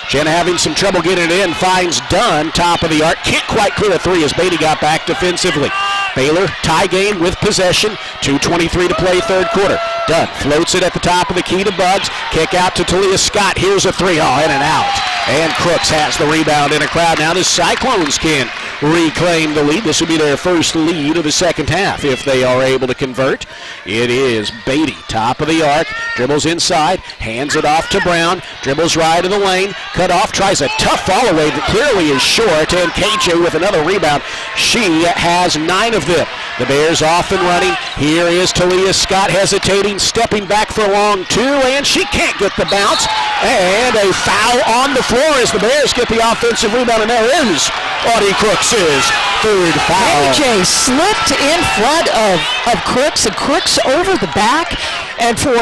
Jana having some trouble getting it in, finds Dunn, top of the arc. Can't quite clear a 3 as Beatty got back defensively. Baylor tie game with possession. 2:23 to play third quarter. Dunn floats it at the top of the key to Buggs. Kick out to Talia Scott. Here's a 3. Oh, in and out. And Crooks has the rebound in a crowd. Now the Cyclones can reclaim the lead. This will be their first lead of the second half if they are able to convert. It is Beatty, top of the arc. Dribbles inside. Hands it off to Brown. Dribbles right of the lane. Cut off. Tries a tough fall away that clearly is short. And KJ with another rebound. She has 9 of them. The Bears off and running. Here is Talia Scott hesitating, stepping back for a long 2, and she can't get the bounce. And a foul on the floor as the Bears get the offensive rebound, and there is Audie Crooks' third foul. KJ slipped in front of Crooks, and Crooks over the back. And for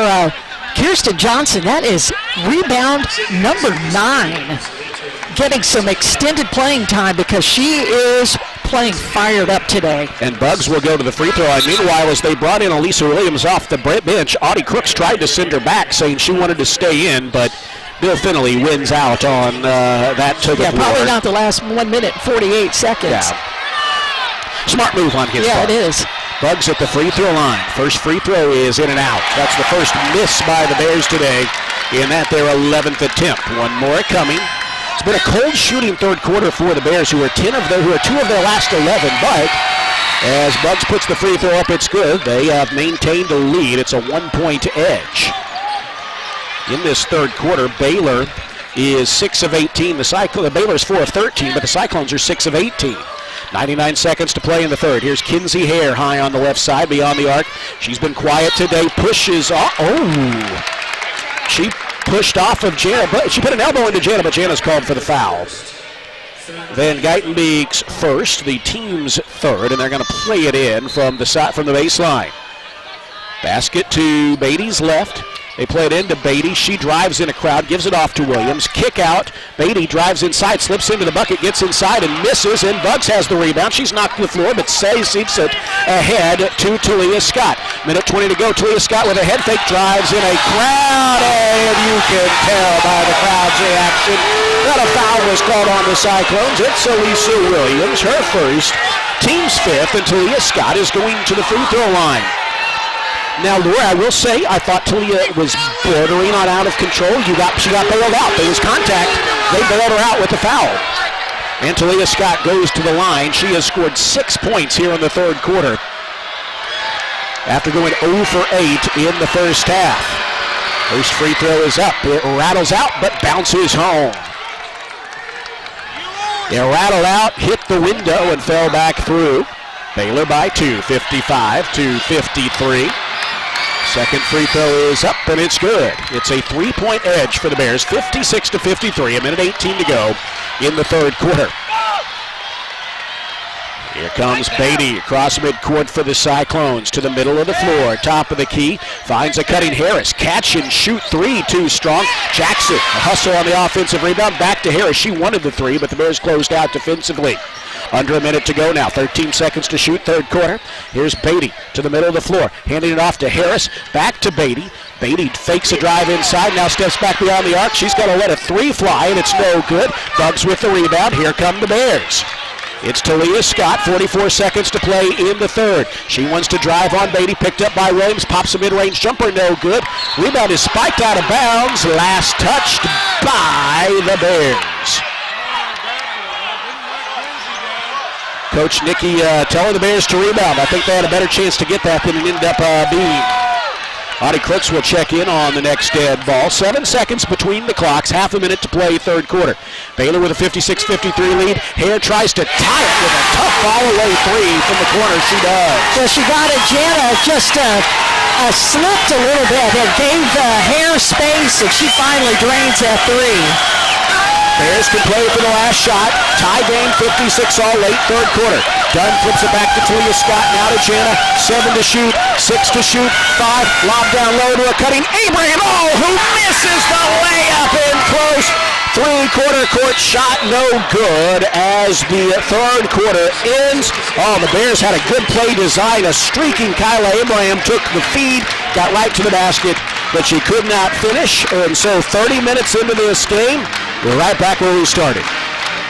Kirsten Johnson, that is rebound number 9. Getting some extended playing time because she is playing fired up today. And Buggs will go to the free throw line. Meanwhile, as they brought in Elisa Williams off the bench, Audie Crooks tried to send her back, saying she wanted to stay in, but Bill Finley wins out on that to the floor. Probably not the last 1 minute, 48 seconds. Yeah. Smart move on his part. Yeah, it is. Buggs at the free throw line. First free throw is in and out. That's the first miss by the Bears today in that their 11th attempt. One more coming. It's been a cold shooting third quarter for the Bears, who are 2 of their last 11. But as Buggs puts the free throw up, it's good. They have maintained a lead. It's a 1-point edge. In this third quarter, Baylor is 6 of 18. Baylor's 4 of 13, but the Cyclones are 6 of 18. 99 seconds to play in the third. Here's Kinsey Hare high on the left side, beyond the arc. She's been quiet today. Pushes off. Oh! She pushed off of Jana, but she put an elbow into Jana, but Jana's called for the foul. Van Geitenbeek's first, the team's third, and they're going to play it in from the baseline. Basket to Beatty's left. They play it into Beatty. She drives in a crowd, gives it off to Williams. Kick out. Beatty drives inside, slips into the bucket, gets inside and misses, and Buggs has the rebound. She's knocked to the floor, but saves it ahead to Talia Scott. Minute 20 to go. Talia Scott with a head fake, drives in a crowd, and you can tell by the crowd's reaction that a foul was called on the Cyclones. It's Elisa Williams, her first, team's fifth, and Talia Scott is going to the free throw line. Now, Laura, I will say, I thought Talia was bordering on out of control. She got bailed out. There was contact. They bailed her out with the foul. And Talia Scott goes to the line. She has scored 6 points here in the third quarter after going 0 for 8 in the first half. First free throw is up. It rattles out, but bounces home. It rattled out, hit the window, and fell back through. Baylor by 2, 55-53. Second free throw is up, and it's good. It's a 3-point edge for the Bears, 56-53, a minute 18 to go in the third quarter. Here comes Beatty across midcourt for the Cyclones to the middle of the floor. Top of the key, finds a cutting Harris. Catch and shoot three, too strong. Jackson, a hustle on the offensive rebound. Back to Harris. She wanted the three, but the Bears closed out defensively. Under a minute to go now. 13 seconds to shoot, third quarter. Here's Beatty to the middle of the floor. Handing it off to Harris. Back to Beatty. Beatty fakes a drive inside. Now steps back beyond the arc. She's going to let a three fly, and it's no good. Bugs with the rebound. Here come the Bears. It's Talia Scott, 44 seconds to play in the third. She wants to drive on Beatty, picked up by Williams, pops a mid-range jumper, no good. Rebound is spiked out of bounds, last touched by the Bears. Coach Nikki telling the Bears to rebound. I think they had a better chance to get that than it ended up being. Audie Crooks will check in on the next dead ball. 7 seconds between the clocks, half a minute to play third quarter. Baylor with a 56-53 lead. Hare tries to tie it with a tough fall-away three from the corner. She does. Well, she got it. Jana just slipped a little bit and gave Hare space, and she finally drains that three. Bears can play for the last shot. Tie game, 56-all late third quarter. Dunn flips it back to Talia Scott. Now to Jana. 7 to shoot. 6 to shoot. 5. Lob down low to a cutting Abraham. Oh, who misses the layup in close. Three-quarter court shot, no good as the third quarter ends. Oh, the Bears had a good play design. A streaking Kyla Abraham took the feed, got right to the basket, but she could not finish. And so 30 minutes into this game, we're right back where we started.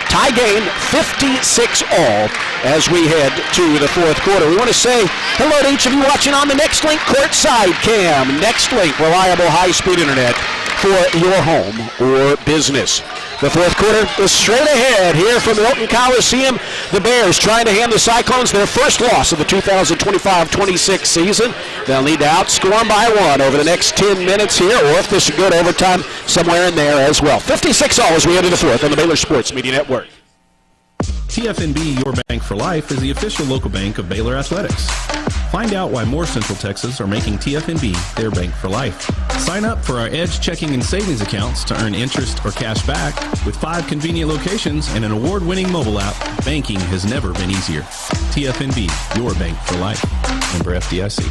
Tie game, 56-all as we head to the fourth quarter. We want to say hello to each of you watching on the Nextlink Courtside Cam. Nextlink, reliable high-speed internet for your home or business. The fourth quarter is straight ahead here from the Hilton Coliseum. The Bears trying to hand the Cyclones their first loss of the 2025-26 season. They'll need to outscore them by 1 over the next 10 minutes here, or if this is good, overtime somewhere in there as well. 56-all as we enter the fourth on the Baylor Sports Media Network. TFNB Your Bank for Life is the official local bank of Baylor Athletics. Find out why more Central Texas are making TFNB their bank for life. Sign up for our Edge checking and savings accounts to earn interest or cash back. With 5 convenient locations and an award-winning mobile app, banking has never been easier. TFNB, your bank for life. Member FDIC.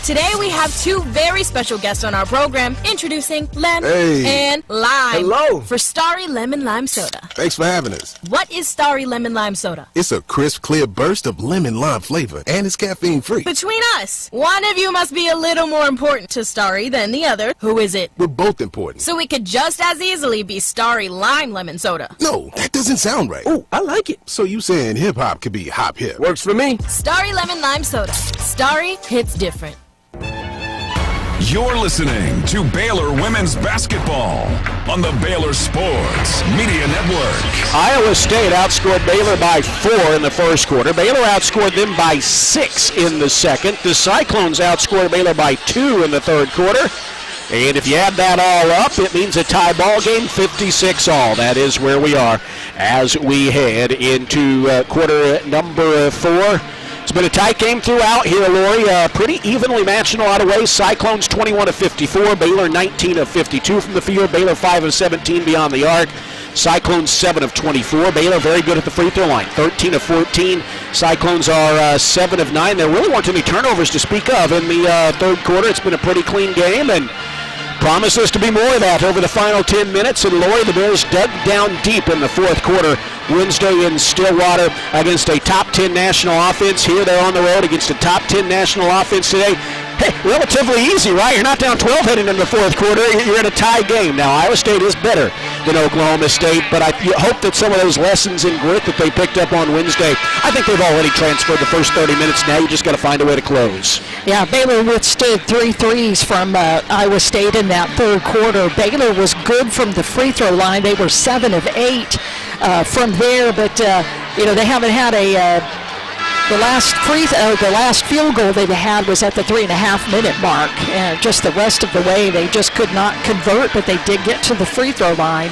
Today we have 2 very special guests on our program, introducing Lem and Lime. Hello. For Starry Lemon Lime Soda. Thanks for having us. What is Starry Lemon Lime Soda? It's a crisp, clear burst of lemon lime flavor, and it's caffeine-free. Between us, one of you must be a little more important to Starry than the other. Who is it? We're both important. So it could just as easily be Starry Lime Lemon Soda. No, that doesn't sound right. Oh, I like it. So you saying hip-hop could be hop-hip. Works for me. Starry Lemon Lime Soda. Starry hits different. You're listening to Baylor Women's Basketball on the Baylor Sports Media Network. Iowa State outscored Baylor by 4 in the first quarter. Baylor outscored them by 6 in the second. The Cyclones outscored Baylor by 2 in the third quarter. And if you add that all up, it means a tie ball game, 56-all. That is where we are as we head into quarter number 4. It's been a tight game throughout here, Lori. Pretty evenly matched in a lot of ways. Cyclones 21 of 54, Baylor 19 of 52 from the field, Baylor 5 of 17 beyond the arc. Cyclones 7 of 24. Baylor very good at the free throw line, 13 of 14. Cyclones are 7 of 9. There really weren't any turnovers to speak of in the third quarter. It's been a pretty clean game, and promises to be more of that over the final 10 minutes. And Lori, the Bears dug down deep in the fourth quarter Wednesday in Stillwater against a top 10 national offense. Here they're on the road against a top 10 national offense today. Hey, relatively easy, right? You're not down 12 heading into the fourth quarter. You're in a tie game. Now, Iowa State is better than Oklahoma State, but I hope that some of those lessons in grit that they picked up on Wednesday, I think they've already transferred the first 30 minutes. Now you just got to find a way to close. Yeah, Baylor withstood 3 threes from Iowa State in that third quarter. Baylor was good from the free throw line. They were 7 of 8 from there, but they haven't had the last field goal they had was at the 3.5-minute mark, and just the rest of the way they just could not convert, but they did get to the free throw line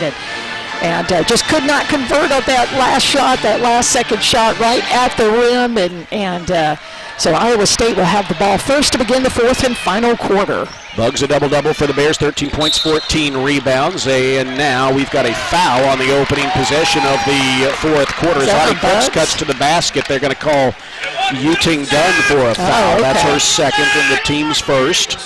and just could not convert on that last second shot right at the rim, and so Iowa State will have the ball first to begin the fourth and final quarter. Bugs a double-double for the Bears, 13 points, 14 rebounds, and now we've got a foul on the opening possession of the fourth quarter. As Audie Brooks cuts to the basket, they're going to call Yuting Dunn for a foul. Okay. That's her second and the team's first.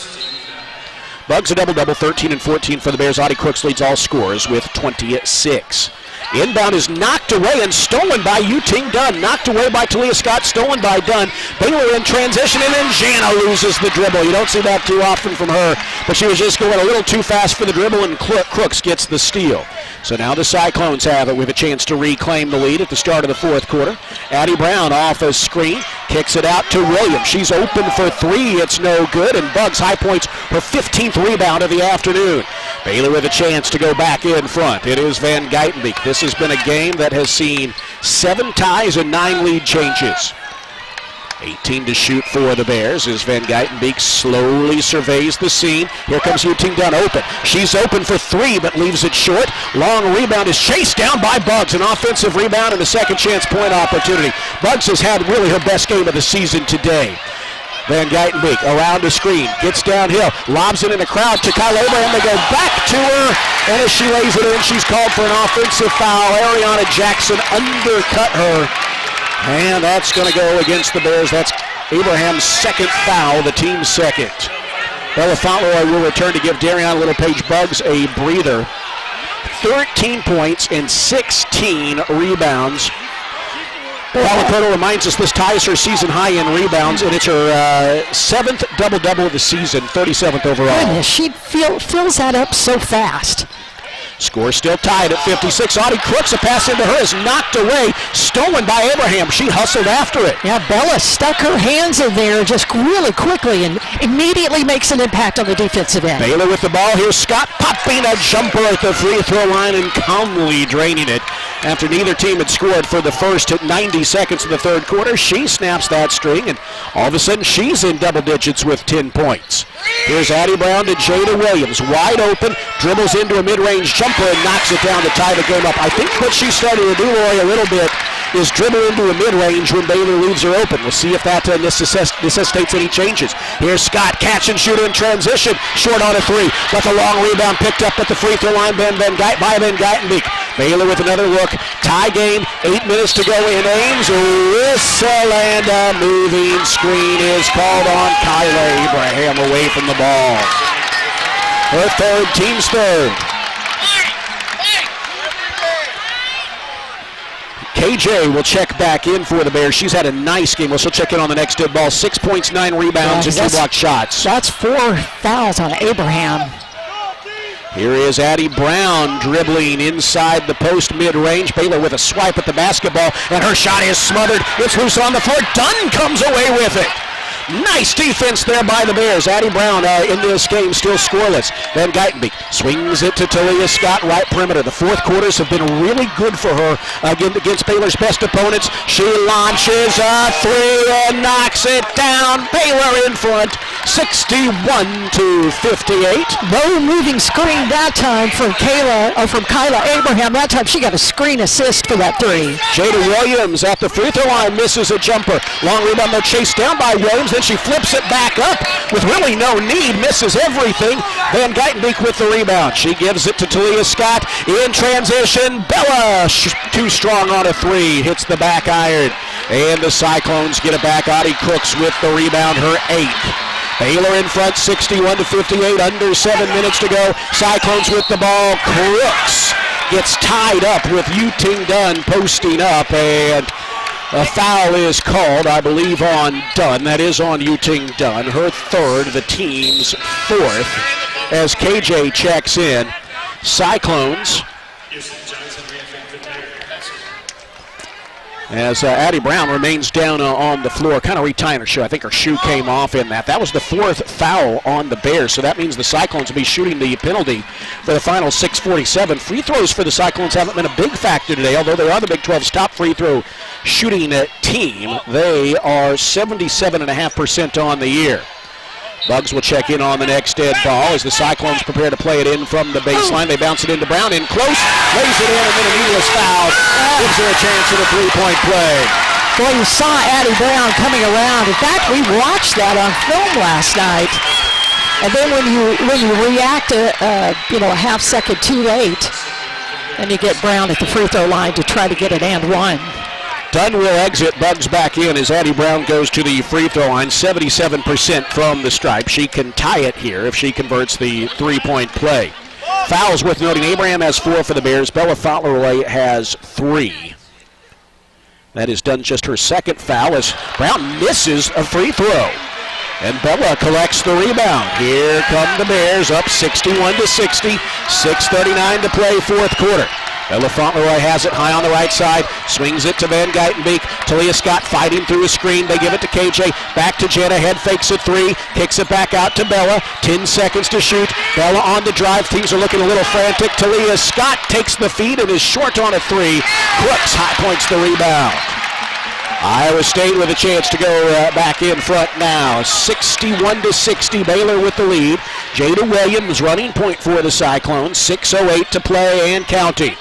Bugs a double-double, 13 and 14 for the Bears. Audie Crooks leads all scorers with 26. Inbound is knocked away and stolen by Yuting Dunn. Knocked away by Talia Scott, stolen by Dunn. Baylor in transition, and then Jana loses the dribble. You don't see that too often from her, but she was just going a little too fast for the dribble, and Crooks gets the steal. So now the Cyclones have it with a chance to reclaim the lead at the start of the fourth quarter. Addie Brown off a screen, kicks it out to Williams. She's open for 3. It's no good, and Bugs high points her 15th rebound of the afternoon. Baylor with a chance to go back in front. It is Van Geitenbeek. This has been a game that has seen 7 ties and 9 lead changes. 18 to shoot for the Bears as Van Geitenbeek slowly surveys the scene. Here comes Yuting Dunn open. She's open for 3 but leaves it short. Long rebound is chased down by Bugs. An offensive rebound and a second chance point opportunity. Bugs has had really her best game of the season today. Van Geitenbeek around the screen, gets downhill, lobs it in the crowd to Kyla Abraham. They go back to her, and as she lays it in, she's called for an offensive foul. Ariana Jackson undercut her, and that's going to go against the Bears. That's Abraham's second foul, the team's second. Bella Fauntleroy will return to give Dariana Little-Page Bugs a breather. 13 points and 16 rebounds. Palacoto reminds us this ties her season high in rebounds, and it's her 7th double-double of the season, 37th overall. Goodness, she fills that up so fast. Score still tied at 56. Audie Crooks, a pass into her, is knocked away, stolen by Abraham. She hustled after it. Yeah, Bella stuck her hands in there just really quickly and immediately makes an impact on the defensive end. Baylor with the ball. Here's Scott popping a jumper at the free throw line and calmly draining it. After neither team had scored for the first 90 seconds of the third quarter, she snaps that string, and all of a sudden she's in double digits with 10 points. Here's Addie Brown to Jada Williams. Wide open, dribbles into a mid-range jumper and knocks it down to tie the game up. I think what she started to do, Roy, a little bit is dribble into a mid-range when Baylor leaves her open. We'll see if that necessitates any changes. Here's Scott, catch and shoot in transition, short on a 3, but the long rebound picked up at the free throw line by Van Geitenbeek. Baylor with another look, tie game, 8 minutes to go in Ames. Whistle and a moving screen is called on Kyla Abraham away from the ball. Her third, team's third. KJ will check back in for the Bears. She's had a nice game. She'll check in on the next dead ball. 6 points, 9 rebounds, and 2 blocked shots. That's 4 fouls on Abraham. Here is Addie Brown dribbling inside the post mid-range. Baylor with a swipe at the basketball, and her shot is smothered. It's loose on the floor. Dunn comes away with it. Nice defense there by the Bears. Addie Brown in this game still scoreless. Van Geitenbeek swings it to Talia Scott, right perimeter. The fourth quarters have been really good for her against Baylor's best opponents. She launches a 3 and knocks it down. Baylor in front, 61-58. No moving screen that time from Kyla Abraham. That time she got a screen assist for that 3. Jada Williams at the free throw line misses a jumper. Long rebound though, chased down by Williams. Then she flips it back up with really no need, misses everything. Van Geitenbeek with the rebound. She gives it to Talia Scott in transition. Bella too strong on a 3, hits the back iron, and the Cyclones get it back. Audie Crooks with the rebound, her 8th. Baylor in front, 61-58, under 7 minutes to go. Cyclones with the ball. Crooks gets tied up with Yu-Ting Dunn posting up, and a foul is called, I believe, on Dunn. That is on Yu-Ting Dunn, her third, the team's fourth, as KJ checks in. Cyclones, as Addie Brown remains down on the floor, kind of retying her shoe. I think her shoe came off in that. That was the fourth foul on the Bears, so that means the Cyclones will be shooting the penalty for the final 6:47. Free throws for the Cyclones haven't been a big factor today, although they are the Big 12's top free throw shooting team. They are 77.5% on the year. Bugs will check in on the next dead ball as the Cyclones prepare to play it in from the baseline. They bounce it into Brown, in close, lays it in, and then Amelia's foul gives her a chance at a three-point play. Well, you saw Addie Brown coming around. In fact, we watched that on film last night. And then when you react a half second too late, then you get Brown at the free throw line to try to get it and one. Dunn will exit, Bugs back in as Addie Brown goes to the free throw line, 77% from the stripe. She can tie it here if she converts the three-point play. Fouls worth noting, Abraham has 4 for the Bears. Bella Fauntleroy has 3. That is Dunn just her second foul as Brown misses a free throw. And Bella collects the rebound. Here come the Bears up 61-60, 6:39 to play, fourth quarter. Bella Fauntleroy has it high on the right side, swings it to Van Geitenbeek. Talia Scott fighting through a screen. They give it to KJ. Back to Jenna. Head fakes a 3. Kicks it back out to Bella. 10 seconds to shoot. Bella on the drive. Things are looking a little frantic. Talia Scott takes the feed and is short on a 3. Crooks high points the rebound. Iowa State with a chance to go back in front now. 61-60, Baylor with the lead. Jada Williams running point for the Cyclones. 6:08 to play and counting.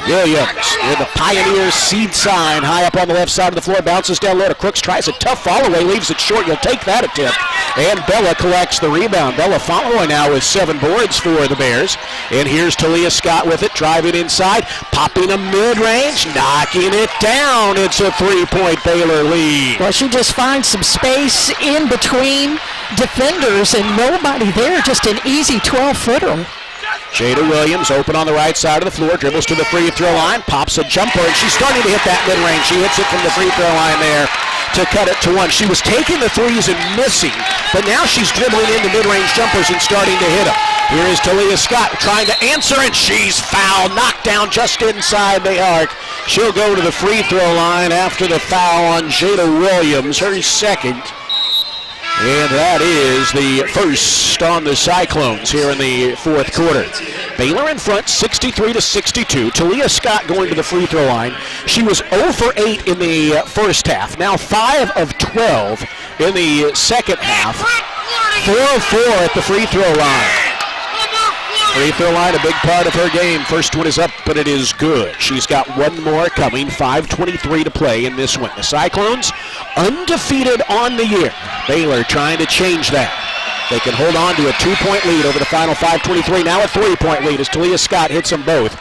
Williams with the Pioneer seed sign high up on the left side of the floor. Bounces down low to Crooks. Tries a tough follow away. Leaves it short. You'll take that attempt. And Bella collects the rebound. Bella Fauntleroy now with 7 boards for the Bears. And here's Talia Scott with it. Driving inside. Popping a mid-range. Knocking it down. It's a 3-point Baylor lead. Well, she just finds some space in between defenders and nobody there. Just an easy 12-footer. Jada Williams open on the right side of the floor, dribbles to the free throw line, pops a jumper, and she's starting to hit that mid-range. She hits it from the free throw line there to cut it to 1. She was taking the threes and missing, but now she's dribbling into mid-range jumpers and starting to hit them. Here is Talia Scott trying to answer, and she's fouled, knocked down just inside the arc. She'll go to the free throw line after the foul on Jada Williams, her second. And that is the first on the Cyclones here in the fourth quarter. Baylor in front, 63-62. Talia Scott going to the free throw line. She was 0 for 8 in the first half. Now 5 of 12 in the second half. 4 of 4 at the free throw line. Free throw line, a big part of her game. First one is up, but it is good. She's got one more coming. 5:23 to play in this one. The Cyclones undefeated on the year. Baylor trying to change that. They can hold on to a 2-point lead over the final 5:23. Now a 3-point lead as Talia Scott hits them both.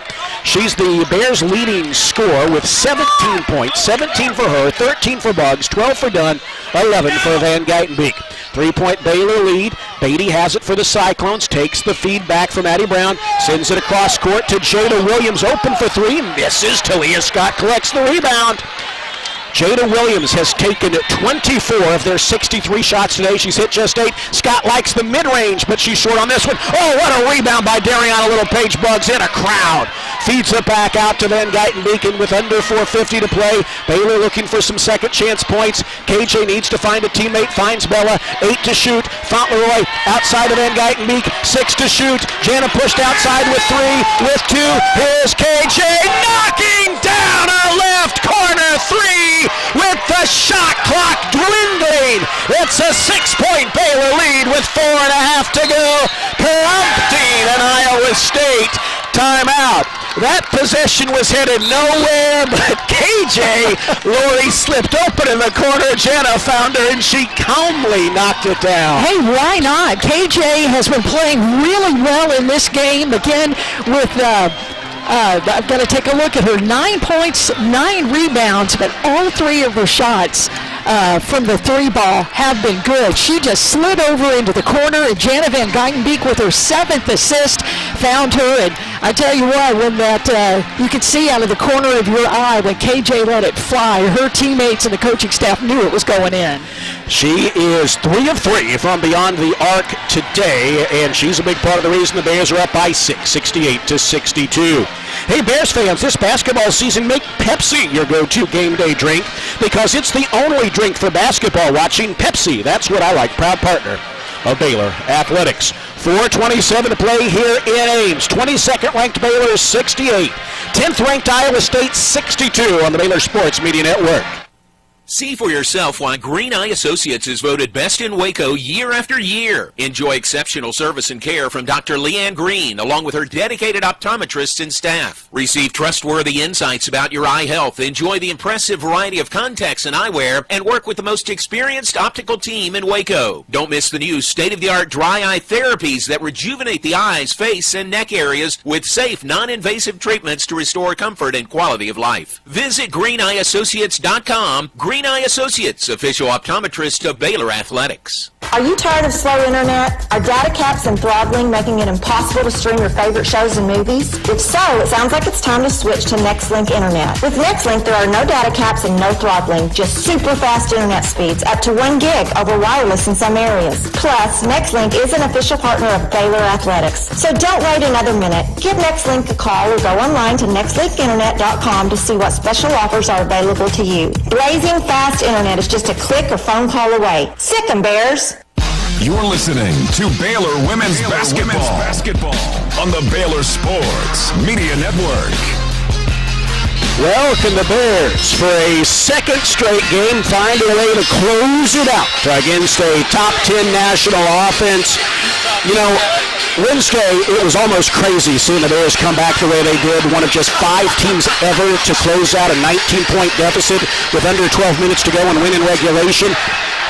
She's the Bears' leading scorer with 17 points. 17 for her, 13 for Bugs, 12 for Dunn, 11 for Van Geitenbeek. 3-point Baylor lead. Beatty has it for the Cyclones, takes the feed back from Addie Brown, sends it across court to Jada Williams, open for 3, misses. Talia Scott collects the rebound. Jada Williams has taken 24 of their 63 shots today. She's hit just 8. Scott likes the mid-range, but she's short on this one. Oh, what a rebound by Dariana Little Page. Bugs in a crowd. Feeds it back out to Van Geitenbeek with under 4:50 to play. Baylor looking for some second chance points. KJ needs to find a teammate, finds Bella. 8 to shoot. Fauntleroy outside of Van Geitenbeek. 6 to shoot. Jana pushed outside with 3, with 2. Here's KJ knocking down a left corner 3 with the shot clock dwindling. It's a 6-point Baylor lead with 4.5 to go. Prompting an Iowa State timeout. That possession was headed nowhere, but KJ Lori slipped open in the corner. Jana found her, and she calmly knocked it down. Hey, why not? KJ has been playing really well in this game. Again, with I've got to take a look at her. 9 points, 9 rebounds, but all 3 of her shots from the three ball have been good. She just slid over into the corner, and Jana Van Geitenbeek with her 7th assist found her. And I tell you what, when that you could see out of the corner of your eye when KJ let it fly, her teammates and the coaching staff knew it was going in. She is 3 of 3 from beyond the arc today, and she's a big part of the reason the Bears are up by 6, 68-62. Hey, Bears fans, this basketball season, make Pepsi your go-to game day drink because it's the only drink for basketball watching. Pepsi, that's what I like. Proud partner of Baylor Athletics. 4:27 to play here in Ames. 22nd ranked Baylor is 68. 10th ranked Iowa State 62 on the Baylor Sports Media Network. See for yourself why Green Eye Associates is voted best in Waco year after year. Enjoy exceptional service and care from Dr. Leanne Green, along with her dedicated optometrists and staff. Receive trustworthy insights about your eye health, enjoy the impressive variety of contacts and eyewear, and work with the most experienced optical team in Waco. Don't miss the new state-of-the-art dry eye therapies that rejuvenate the eyes, face, and neck areas with safe, non-invasive treatments to restore comfort and quality of life. Visit greeneyeassociates.com. Green Eye Associates, official optometrist of Baylor Athletics. Are you tired of slow internet? Are data caps and throttling making it impossible to stream your favorite shows and movies? If so, it sounds like it's time to switch to NextLink Internet. With NextLink, there are no data caps and no throttling, just super fast internet speeds, up to 1 gig over wireless in some areas. Plus, NextLink is an official partner of Baylor Athletics. So don't wait another minute. Give NextLink a call or go online to nextlinkinternet.com to see what special offers are available to you. Blazing fast internet is just a click or phone call away. Sick 'em, Bears. You're listening to Baylor Women's Basketball on the Baylor Sports Media Network. Welcome the Bears for a second straight game. Find a way to close it out against a top 10 national offense. You know, Wednesday, it was almost crazy seeing the Bears come back the way they did. One of just 5 teams ever to close out a 19-point deficit with under 12 minutes to go and win in regulation.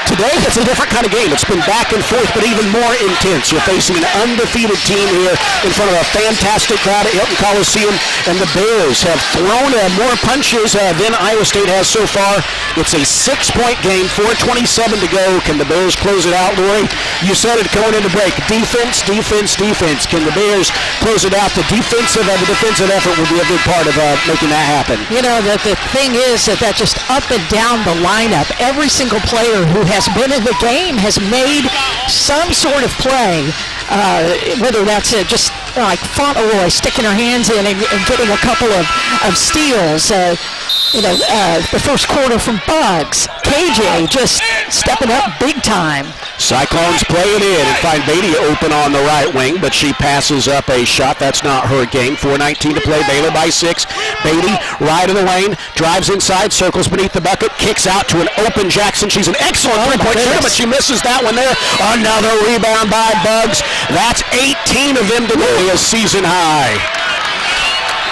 Today, it's a different kind of game. It's been back and forth, but even more intense. You're facing an undefeated team here in front of a fantastic crowd at Hilton Coliseum, and the Bears have thrown more punches than Iowa State has so far. It's a 6-point game, 4:27 to go. Can the Bears close it out, Lori? You said it going into break. Defense, defense, defense. Can the Bears close it out? The defensive effort will be a big part of making that happen. You know, the thing is that just up and down the lineup, every single player who has been in the game has made some sort of play, whether that's just like Fauntleroy sticking her hands in and getting a couple of steals. The first quarter from Bugs. KJ just stepping up big time. Cyclones play it in and find Beatty open on the right wing, but she passes up a shot. That's not her game. 4:19 to play. Baylor by 6. Beatty, right of the lane, drives inside, circles beneath the bucket, kicks out to an open Jackson. She's an excellent three-point shooter, but she misses that one there. Another rebound by Bugs. That's 18 of them today, a season high.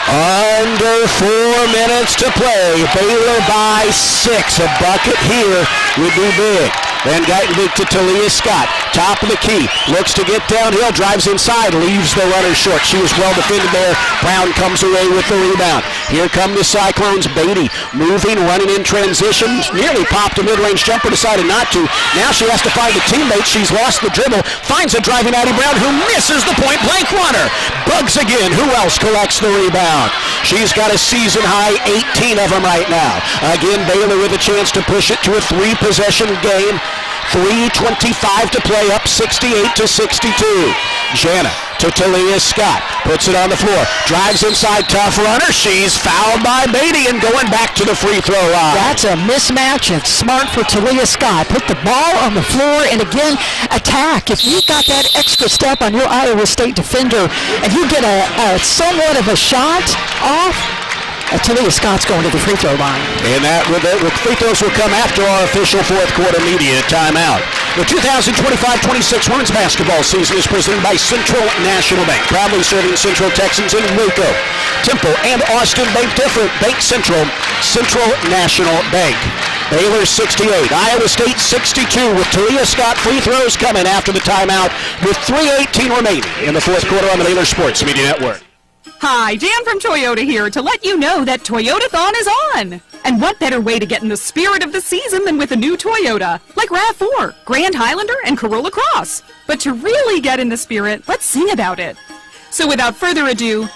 Under 4 minutes to play. Baylor by 6. A bucket here would be big. Van Geitenbeek to Talia Scott. Top of the key. Looks to get downhill. Drives inside. Leaves the runner short. She was well defended there. Brown comes away with the rebound. Here come the Cyclones. Beatty moving, running in transition. Nearly popped a mid-range jumper. Decided not to. Now she has to find a teammate. She's lost the dribble. Finds a driving Addie Brown who misses the point-blank runner. Bugs again. Who else collects the rebound? She's got a season-high 18 of them right now. Again, Baylor with a chance to push it to a 3-possession game. 3:25 to play, up 68-62. Jana to Talia Scott. Puts it on the floor. Drives inside, tough runner. She's fouled by Beatty and going back to the free throw line. That's a mismatch and smart for Talia Scott. Put the ball on the floor and again, attack. If you've got that extra step on your Iowa State defender and you get a somewhat of a shot off, Talia Scott's going to the free throw line. And that with free throws will come after our official fourth quarter media timeout. The 2025-26 women's basketball season is presented by Central National Bank, proudly serving Central Texans in Waco, Temple, and Austin. Bank different. Bank Central, Central National Bank. Baylor 68, Iowa State 62 with Talia Scott free throws coming after the timeout with 3:18 remaining in the fourth quarter on the Baylor Sports Media Network. Hi, Jan from Toyota here to let you know that Toyotathon is on. And what better way to get in the spirit of the season than with a new Toyota, like RAV4, Grand Highlander, and Corolla Cross. But to really get in the spirit, let's sing about it. So without further ado,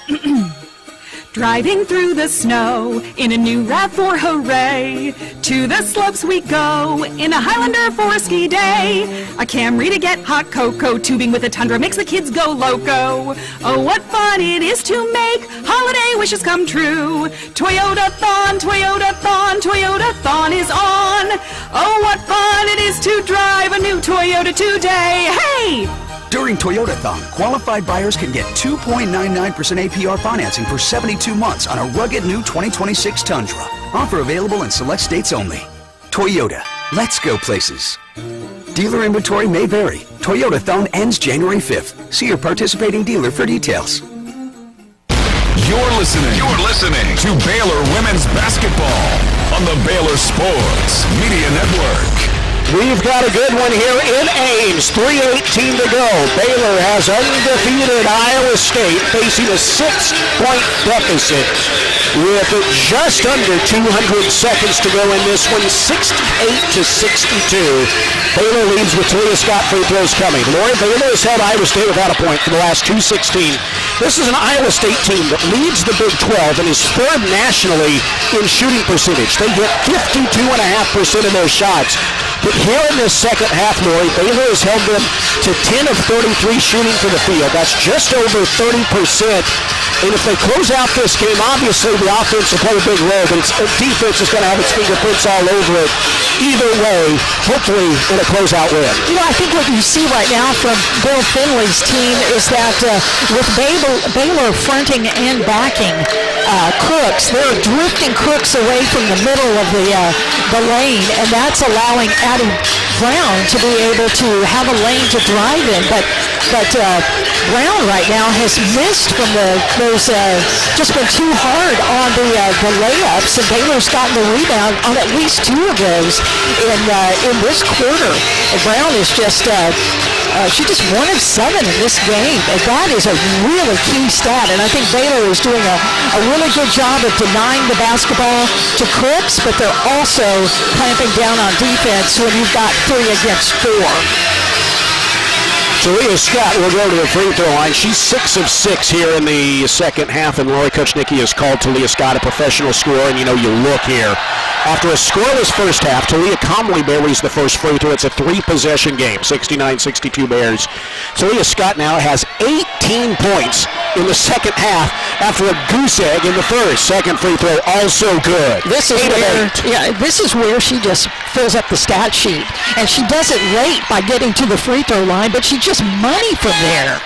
driving through the snow in a new RAV4, hooray! To the slopes we go in a Highlander for a ski day. A Camry to get hot cocoa, tubing with a Tundra makes the kids go loco. Oh, what fun it is to make holiday wishes come true. Toyotathon, Toyotathon, Toyotathon is on. Oh, what fun it is to drive a new Toyota today. Hey! During Toyotathon, qualified buyers can get 2.99% APR financing for 72 months on a rugged new 2026 Tundra. Offer available in select states only. Toyota, let's go places. Dealer inventory may vary. Toyotathon ends January 5th. See your participating dealer for details. You're listening to Baylor Women's Basketball on the Baylor Sports Media Network. We've got a good one here in Ames. 3:18 to go. Baylor has undefeated Iowa State facing a 6-point deficit with just under 200 seconds to go in this one, 68-62. Baylor leads with Talia Scott free throws coming. Lori, Baylor has held Iowa State without a point for the last 2:16. This is an Iowa State team that leads the Big 12 and is third nationally in shooting percentage. They hit 52.5% of their shots. But here in this second half, Lori, Baylor has held them to 10 of 33 shooting for the field. That's just over 30%. And if they close out this game, obviously the offense will play a big role, but defense is going to have its fingerprints all over it. Either way, hopefully in a closeout win. You know, I think what you see right now from Bill Finley's team is that with Baylor fronting and backing Crooks, they're drifting Crooks away from the middle of the lane, and that's allowing Addie Brown to be able to have a lane to drive in. But Brown right now has missed from those just been too hard on the layups, and Baylor's gotten the rebound on at least two of those in this quarter. And Brown is just she just 1 of 7 in this game, and that is a really key stat. And I think Baylor is doing a really good job of denying the basketball to Crooks, but they're also clamping down on defense when you've got 3 against 4. Talia Scott will go to the free throw line. She's 6 of 6 here in the second half, and Lori Kochnicki has called Talia Scott a professional scorer. And you know, you look here. After a scoreless first half, Talia calmly buries the first free throw. It's a 3-possession game, 69-62 Bears. Talia Scott now has 18 points in the second half after a goose egg in the first. Second free throw also good. This is where she just fills up the stat sheet, and she does it late by getting to the free throw line, but she just money from there.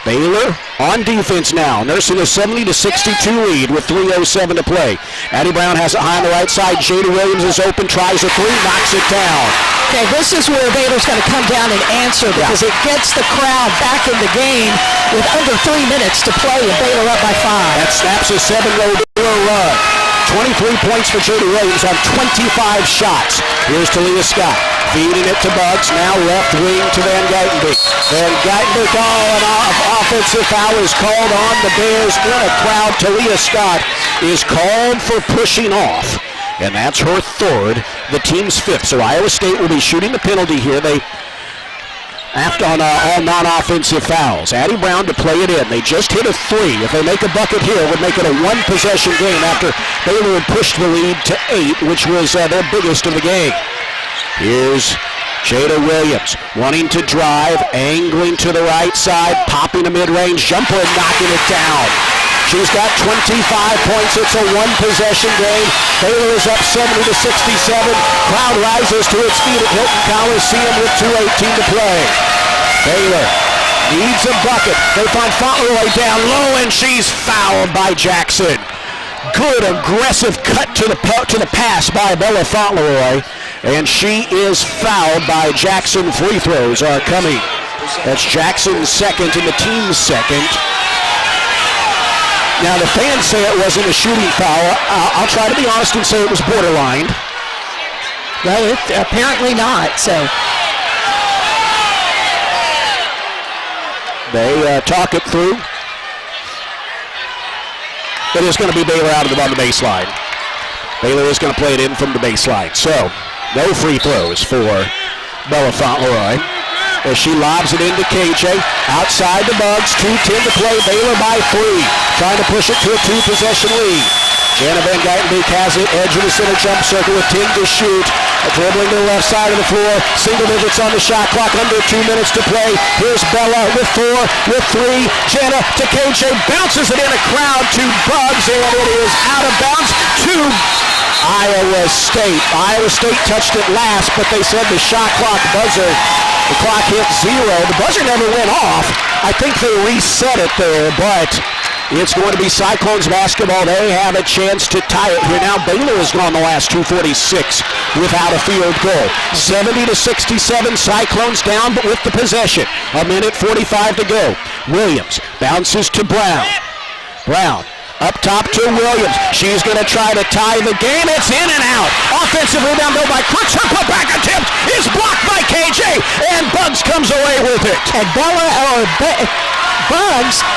Baylor on defense now, nursing a 70-62 lead with 3:07 to play. Addie Brown has it high on the right side. Jada Williams is open, tries a three, knocks it down. Okay, this is where Baylor's going to come down and answer, because it gets the crowd back in the game with under 3 minutes to play, and Baylor up by 5. That snaps a 7-row run. 23 points for Jada Williams on 25 shots. Here's Talia Scott, feeding it to Bugs, now left wing to Van Geitenbeek. Van Geitenbeek, an offensive foul is called on the Bears in a crowd. Talia Scott is called for pushing off, and that's her third, the team's 5th. So Iowa State will be shooting the penalty here. They act on all non-offensive fouls. Addie Brown to play it in. They just hit a 3. If they make a bucket here, it would make it a 1-possession game after Baylor had pushed the lead to 8, which was their biggest of the game. Here's Jada Williams wanting to drive, angling to the right side, popping a mid-range jumper and knocking it down. She's got 25 points. It's a 1-possession game. Baylor is up 70-67. Crowd rises to its feet at Hilton Coliseum with 2:18 to play. Baylor needs a bucket. They find Fauntleroy down low, and she's fouled by Jackson. Good aggressive cut to the pass by Bella Fauntleroy, and she is fouled by Jackson. Free throws are coming. That's Jackson's second and the team's second. Now, the fans say it wasn't a shooting foul. I'll try to be honest and say it was borderline. Well, apparently not, so. They talk it through. It is going to be Baylor out of on the baseline. Baylor is going to play it in from the baseline. So, no free throws for Bella Fauntleroy. As she lobs it into KJ. Outside the Bugs, 2:10 to play. Baylor by 3. Trying to push it to a 2-possession lead. Jana Van Geitenbeek has it. Edge of the center jump circle with 10 to shoot. Dribbling to the left side of the floor. Single digits on the shot clock. Under 2 minutes to play. Here's Bella with 4, with 3. Jana to KJ. Bounces it in a crowd to Bugs, and it is out of bounds to Iowa State. Iowa State touched it last, but they said the shot clock buzzer, the clock hit 0. The buzzer never went off. I think they reset it there, but it's going to be Cyclones basketball. They have a chance to tie it here. Now Baylor has gone the last 2:46 without a field goal. 70-67, Cyclones down, but with the possession. 1:45 to go. Williams bounces to Brown. Brown up top to Williams. She's going to try to tie the game. It's in and out. Offensive rebound though by Crooks. Her putback attempt is blocked by KJ, and Bugs comes away with it. And Bugs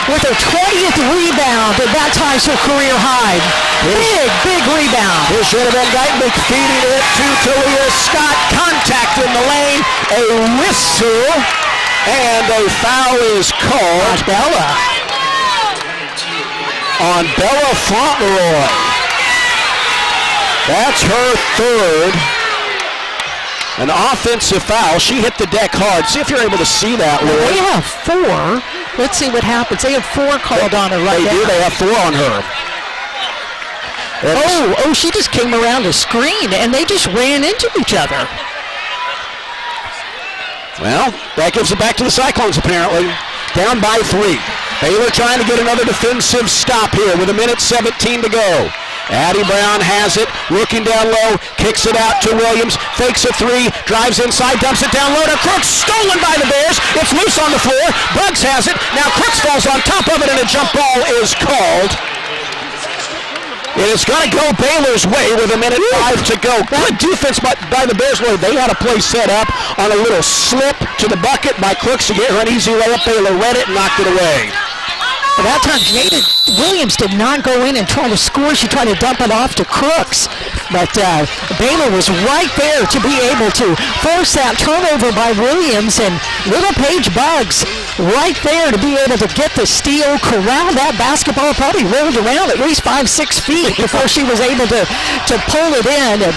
with her 20th rebound, and that ties her career high. Big rebound. Here's Jana Van Geitenbeek feeding it to Talia Scott. Contact in the lane. A whistle, and a foul is called on Bella Fauntleroy. That's her third. An offensive foul. She hit the deck hard. See if you're able to see that, Lord. They have 4. Let's see what happens. They have 4 called on her right now. They do. They have 4 on her. She just came around the screen, and they just ran into each other. Well, that gives it back to the Cyclones, apparently. Down by 3. Baylor trying to get another defensive stop here with 1:17 to go. Addie Brown has it, looking down low, kicks it out to Williams, fakes a 3, drives inside, dumps it down low to Crooks, stolen by the Bears. It's loose on the floor. Bugs has it. Now Crooks falls on top of it, and a jump ball is called. And it's going to go Baylor's way with 1:05 to go. Good defense by the Bears. They had a play set up on a little slip to the bucket by Crooks to get her an easy layup. Baylor read it and knocked it away. Well, that time, Jada Williams did not go in and try to score. She tried to dump it off to Crooks. But Baylor was right there to be able to force that turnover by Williams. And little Paige Bugs right there to be able to get the steal, corral that basketball, probably rolled around at least 5-6 feet before she was able to pull it in.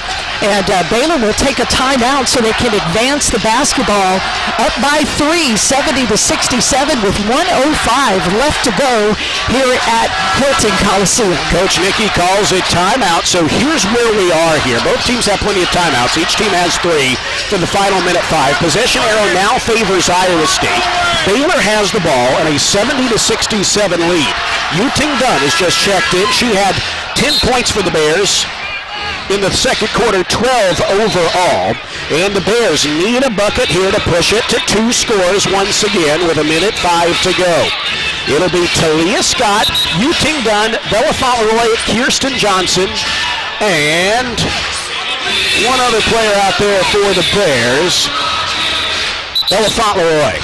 And Baylor will take a timeout so they can advance the basketball up by 3, 70-67 with 1:05 left to go here at Hilton Coliseum. Coach Nicky calls a timeout, so here's where we are here. Both teams have plenty of timeouts. Each team has 3 for the final 1:05. Possession arrow now favors Iowa State. Baylor has the ball and a 70-67 lead. Yu-Ting Dunn has just checked in. She had 10 points for the Bears in the second quarter, 12 overall. And the Bears need a bucket here to push it to 2 scores once again with 1:05 to go. It'll be Talia Scott, Yu-Ting Dunn, Bella Fauntleroy, Kirsten Johnson, and one other player out there for the Bears, Bella Fauntleroy.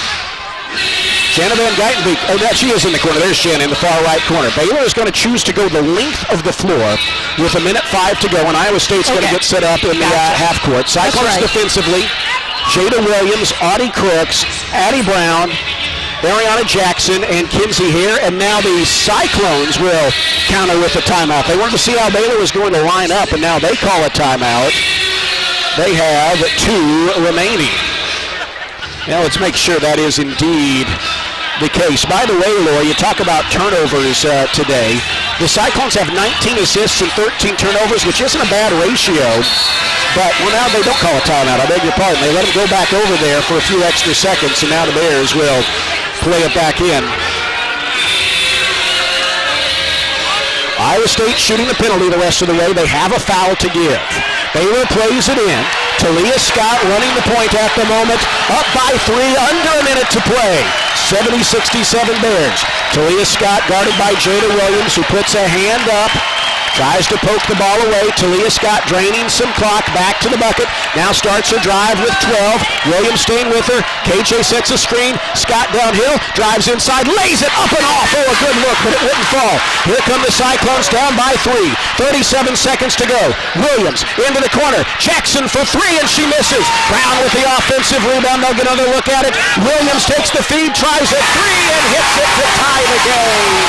Jana Van Geitenbeek, she is in the corner. There's Jana in the far right corner. Baylor is going to choose to go the length of the floor with 1:05 to go, and Iowa State's going to get set up in the half court. Cyclones defensively, Jada Williams, Audie Crooks, Addie Brown, Ariana Jackson, and Kinsey Hare, and now the Cyclones will counter with a timeout. They wanted to see how Baylor was going to line up, and now they call a timeout. They have 2 remaining. Now let's make sure that is indeed the case. By the way, Laura, you talk about turnovers today. The Cyclones have 19 assists and 13 turnovers, which isn't a bad ratio. But, well, now they don't call a timeout. I beg your pardon. They let them go back over there for a few extra seconds, and now the Bears will play it back in. Iowa State shooting the penalty the rest of the way. They have a foul to give. Baylor plays it in. Talia Scott running the point at the moment. Up by 3, under a minute to play. 70-67 Bears. Talia Scott guarded by Jada Williams, who puts a hand up, Tries to poke the ball away. Talia Scott draining some clock. Back to the bucket. Now starts her drive with 12. Williams staying with her. KJ sets a screen. Scott downhill. Drives inside. Lays it up and off. Oh, a good look, but it wouldn't fall. Here come the Cyclones down by 3. 37 seconds to go. Williams into the corner. Jackson for 3, and she misses. Brown with the offensive rebound. They'll get another look at it. Williams takes the feed, tries a 3, and hits it to tie the game.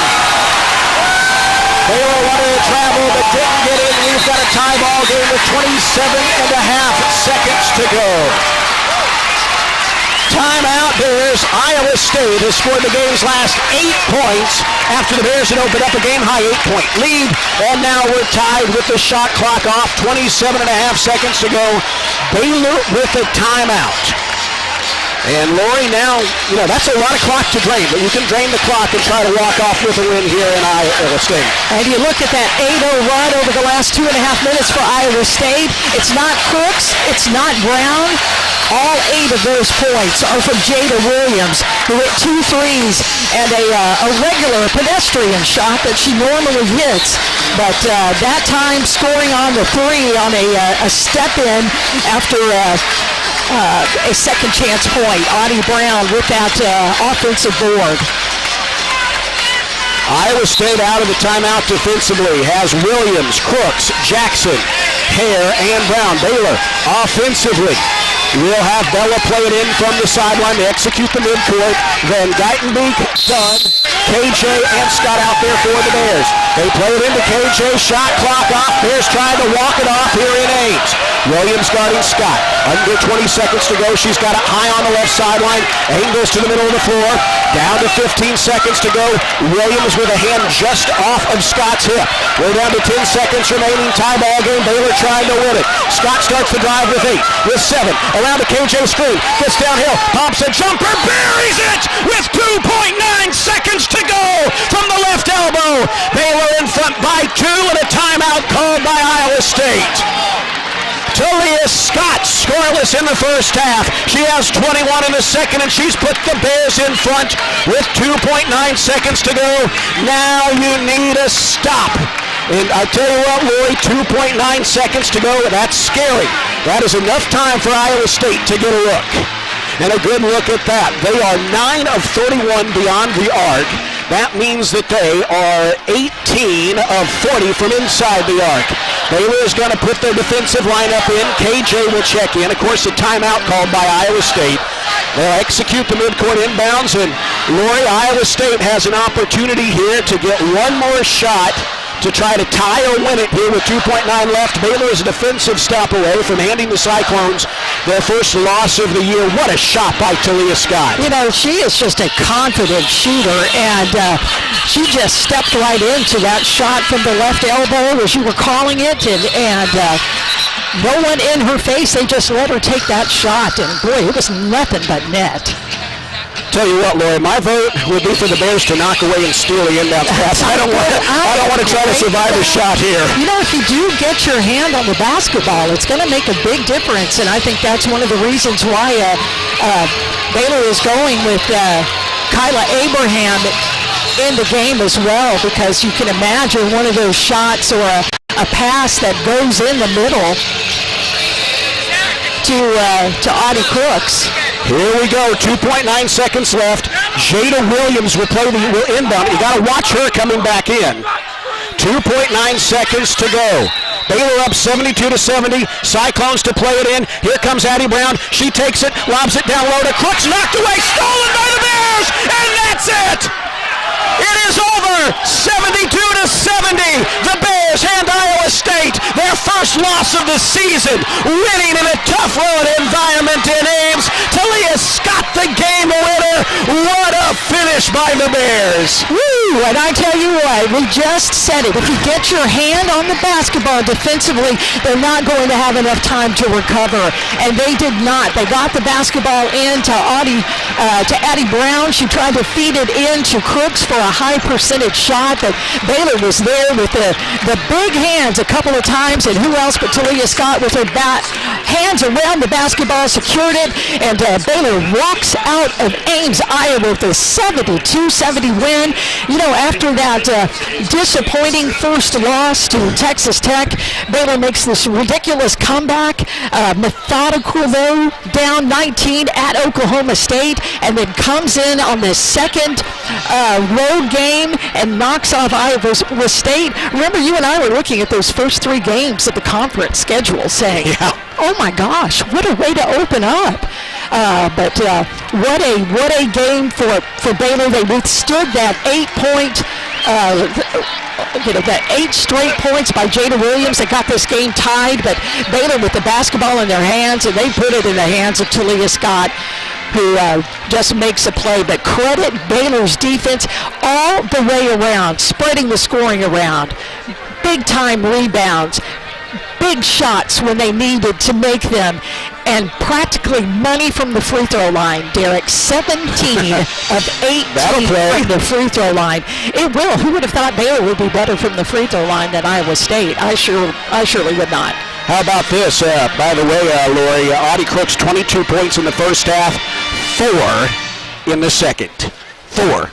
Baylor wanted to travel, but didn't get in. We've got a tie ball game with 27.5 seconds to go. Timeout, Bears. Iowa State has scored the game's last 8 points after the Bears had opened up a game-high 8-point lead. And now we're tied with the shot clock off. 27.5 seconds to go. Baylor with a timeout. And Lori, now, that's a lot of clock to drain, but you can drain the clock and try to walk off with a win here in Iowa State. And you look at that 8-0 run over the last 2.5 minutes for Iowa State. It's not Crooks. It's not Brown. All 8 of those points are from Jada Williams, who hit 2 threes and a regular pedestrian shot that she normally hits. But that time scoring on the 3 on a step in after a second chance point. Audie Brown with that offensive board. Iowa State out of the timeout defensively has Williams, Crooks, Jackson, Hare, and Brown. Baylor offensively. We'll have Bella play it in from the sideline to execute the midcourt. Then Geitenbeek, Dunn, KJ, and Scott out there for the Bears. They play it into KJ. Shot clock off. Bears trying to walk it off here in Ames. Williams guarding Scott. Under 20 seconds to go. She's got it high on the left sideline. Angles to the middle of the floor. Down to 15 seconds to go. Williams with a hand just off of Scott's hip. We're down to 10 seconds remaining. Tie ball game. Baylor trying to win it. Scott starts the drive with 8. With 7. Around the KJ screen. Gets downhill. Pops a jumper. Buries it with 2.9 seconds to go from the left elbow. Baylor in front by 2 and a timeout called by Iowa State. Talia Scott scoreless in the first half. She has 21 in the second, and she's put the Bears in front with 2.9 seconds to go. Now you need a stop. And I tell you what, Lori, 2.9 seconds to go. That's scary. That is enough time for Iowa State to get a look. And a good look at that. They are 9 of 31 beyond the arc. That means that they are 18 of 40 from inside the arc. Baylor is going to put their defensive lineup in. KJ will check in. Of course, a timeout called by Iowa State. They'll execute the midcourt inbounds, and Lori, Iowa State has an opportunity here to get one more shot to try to tie or win it here with 2.9 left. Baylor is a defensive stop away from handing the Cyclones their first loss of the year. What a shot by Talia Scott. She is just a confident shooter, and she just stepped right into that shot from the left elbow, as you were calling it, and no one in her face. They just let her take that shot, and boy, it was nothing but net. Tell you what, Lori, my vote would be for the Bears to knock away and steal the inbound pass. I don't want to try to survive a shot here. If you do get your hand on the basketball, it's going to make a big difference, and I think that's one of the reasons why Baylor is going with Kyla Abraham in the game as well, because you can imagine one of those shots or a pass that goes in the middle to Audie Crooks. Here we go, 2.9 seconds left. Jada Williams will inbound. You got to watch her coming back in. 2.9 seconds to go. Baylor up 72-70. Cyclones to play it in. Here comes Addie Brown. She takes it, lobs it down low to Crooks. Knocked away, stolen by the Bears, and that's it. It is over, 72-70. The Bears hand Iowa State their first loss of the season, winning in a tough road environment in Ames. Talia Scott, the game winner. What a finish by the Bears. Woo! And I tell you what, we just said it. If you get your hand on the basketball defensively, they're not going to have enough time to recover. And they did not. They got the basketball in to Addie Brown. She tried to feed it in to Crooks for a high percentage shot, but Baylor was there with the big hands a couple of times, and who else but Talia Scott with her hands around the basketball, secured it, and Baylor walks out of Ames, Iowa with a 72-70 win. after that disappointing first loss to Texas Tech, Baylor makes this ridiculous comeback, methodical though, down 19 at Oklahoma State, and then comes in on the second road game and knocks off Iowa State. Remember, you and I were looking at those first 3 games of the conference schedule saying, oh my gosh, what a way to open up. But what a game for Baylor. They withstood that 8-point, that 8 straight points by Jada Williams. They got this game tied, but Baylor with the basketball in their hands, and they put it in the hands of Talia Scott, who just makes a play. But credit Baylor's defense all the way around, spreading the scoring around, big-time rebounds, big shots when they needed to make them, and practically money from the free throw line, Derek. 17 of 18 from the free throw line. It will. Who would have thought Baylor would be better from the free throw line than Iowa State? I surely would not. How about this? By the way, Lori, Audie Crooks, 22 points in the first half, 4 in the second. 4.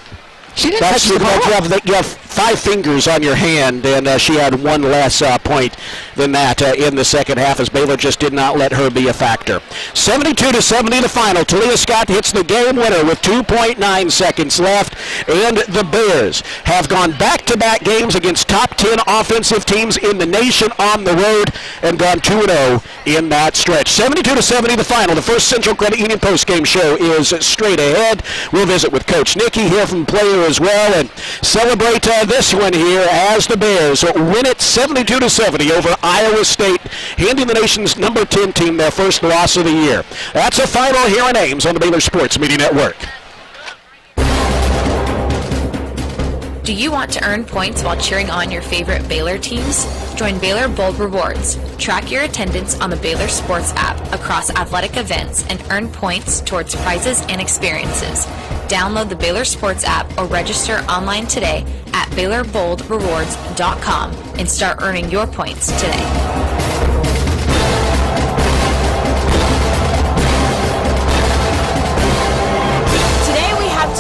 She didn't touch the ball. You have 5 fingers on your hand, and she had 1 less point than that in the second half, as Baylor just did not let her be a factor. 72-70 the final. Talia Scott hits the game winner with 2.9 seconds left, and the Bears have gone back-to-back games against top 10 offensive teams in the nation on the road and gone 2-0 in that stretch. 72-70 the final. The First Central Credit Union postgame show is straight ahead. We'll visit with Coach Nicky, hear from player as well, and celebrate this one here as the Bears win it 72-70 over Iowa State, handing the nation's number 10 team their first loss of the year. That's a final here in Ames on the Baylor Sports Media Network. Do you want to earn points while cheering on your favorite Baylor teams? Join Baylor Bold Rewards. Track your attendance on the Baylor Sports app across athletic events and earn points towards prizes and experiences. Download the Baylor Sports app or register online today at BaylorBoldRewards.com and start earning your points today.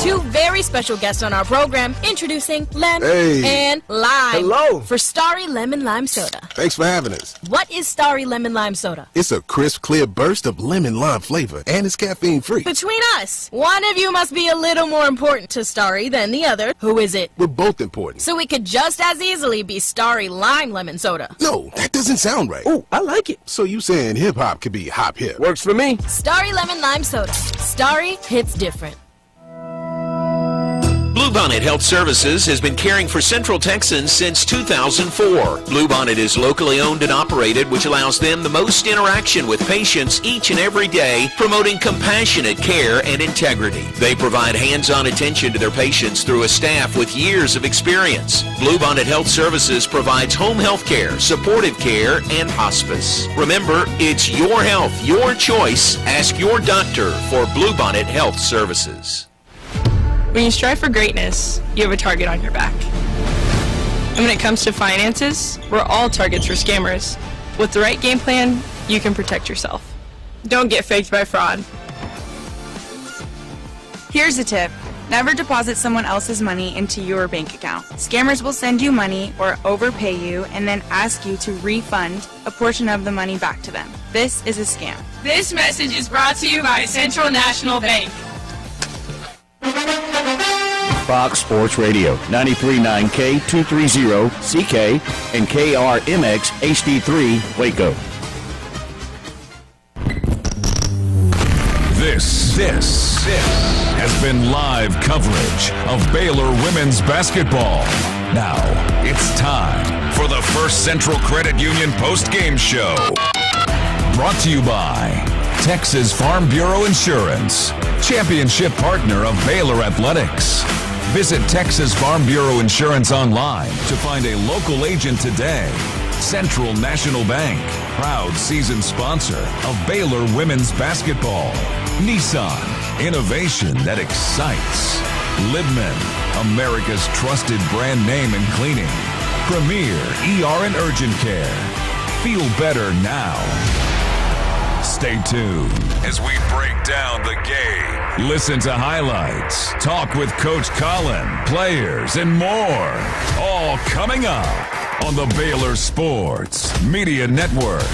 Two very special guests on our program, introducing Lem and Lime. Hello. For Starry Lemon Lime Soda. Thanks for having us. What is Starry Lemon Lime Soda? It's a crisp, clear burst of lemon lime flavor, and it's caffeine-free. Between us, one of you must be a little more important to Starry than the other. Who is it? We're both important. So we could just as easily be Starry Lime Lemon Soda. No, that doesn't sound right. Oh, I like it. So you saying hip-hop could be hop-hip? Works for me. Starry Lemon Lime Soda. Starry hits different. Bluebonnet Health Services has been caring for Central Texans since 2004. Bluebonnet is locally owned and operated, which allows them the most interaction with patients each and every day, promoting compassionate care and integrity. They provide hands-on attention to their patients through a staff with years of experience. Bluebonnet Health Services provides home health care, supportive care, and hospice. Remember, it's your health, your choice. Ask your doctor for Bluebonnet Health Services. When you strive for greatness, you have a target on your back. And when it comes to finances, we're all targets for scammers. With the right game plan, you can protect yourself. Don't get faked by fraud. Here's a tip. Never deposit someone else's money into your bank account. Scammers will send you money or overpay you and then ask you to refund a portion of the money back to them. This is a scam. This message is brought to you by Central National Bank. Fox Sports Radio, 93.9 K230CK and KRMX HD3 Waco. This has been live coverage of Baylor women's basketball. Now it's time for the First Central Credit Union post-game show. Brought to you by Texas Farm Bureau Insurance, championship partner of Baylor Athletics. Visit Texas Farm Bureau Insurance online to find a local agent today. Central National Bank, proud season sponsor of Baylor women's basketball. Nissan, innovation that excites. Libman, America's trusted brand name in cleaning. Premier ER and Urgent Care. Feel better now. Stay tuned as we break down the game. Listen to highlights, talk with Coach Colin, players, and more. All coming up on the Baylor Sports Media Network.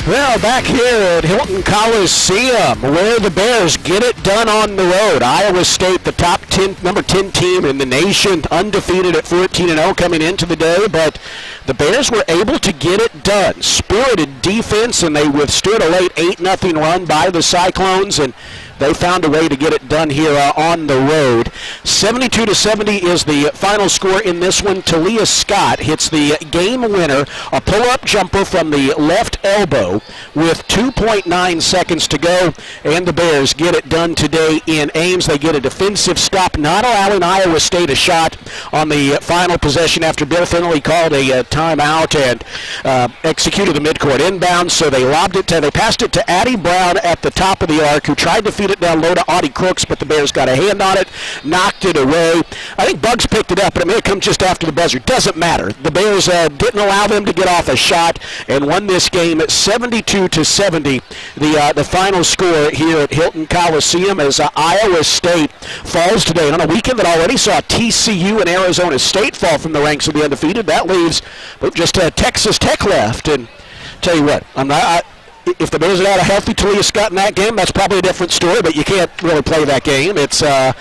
Well, back here at Hilton Coliseum, where the Bears get it done on the road. Iowa State, the number 10 team in the nation, undefeated at 14-0 coming into the day, but the Bears were able to get it done. Spirited defense, and they withstood a late 8-0 run by the Cyclones, and they found a way to get it done here on the road. 72-70 is the final score in this one. Talia Scott hits the game winner, a pull-up jumper from the left elbow with 2.9 seconds to go, and the Bears get it done today in Ames. They get a defensive stop, not allowing Iowa State a shot on the final possession after Bill Finley called a timeout and executed the midcourt inbound. So they passed it to Addie Brown at the top of the arc, who tried to feed it down low to Audie Crooks, but the Bears got a hand on it, knocked it away. I think Bugs picked it up, but it may have come just after the buzzer. Doesn't matter. The Bears didn't allow them to get off a shot and won this game at 72-70. The final score here at Hilton Coliseum as Iowa State falls today. And on a weekend that already saw TCU and Arizona State fall from the ranks of the undefeated, that leaves just Texas Tech left. And tell you what, if the Bears had had a healthy Talia Scott in that game, that's probably a different story, but you can't really play that game. It's, it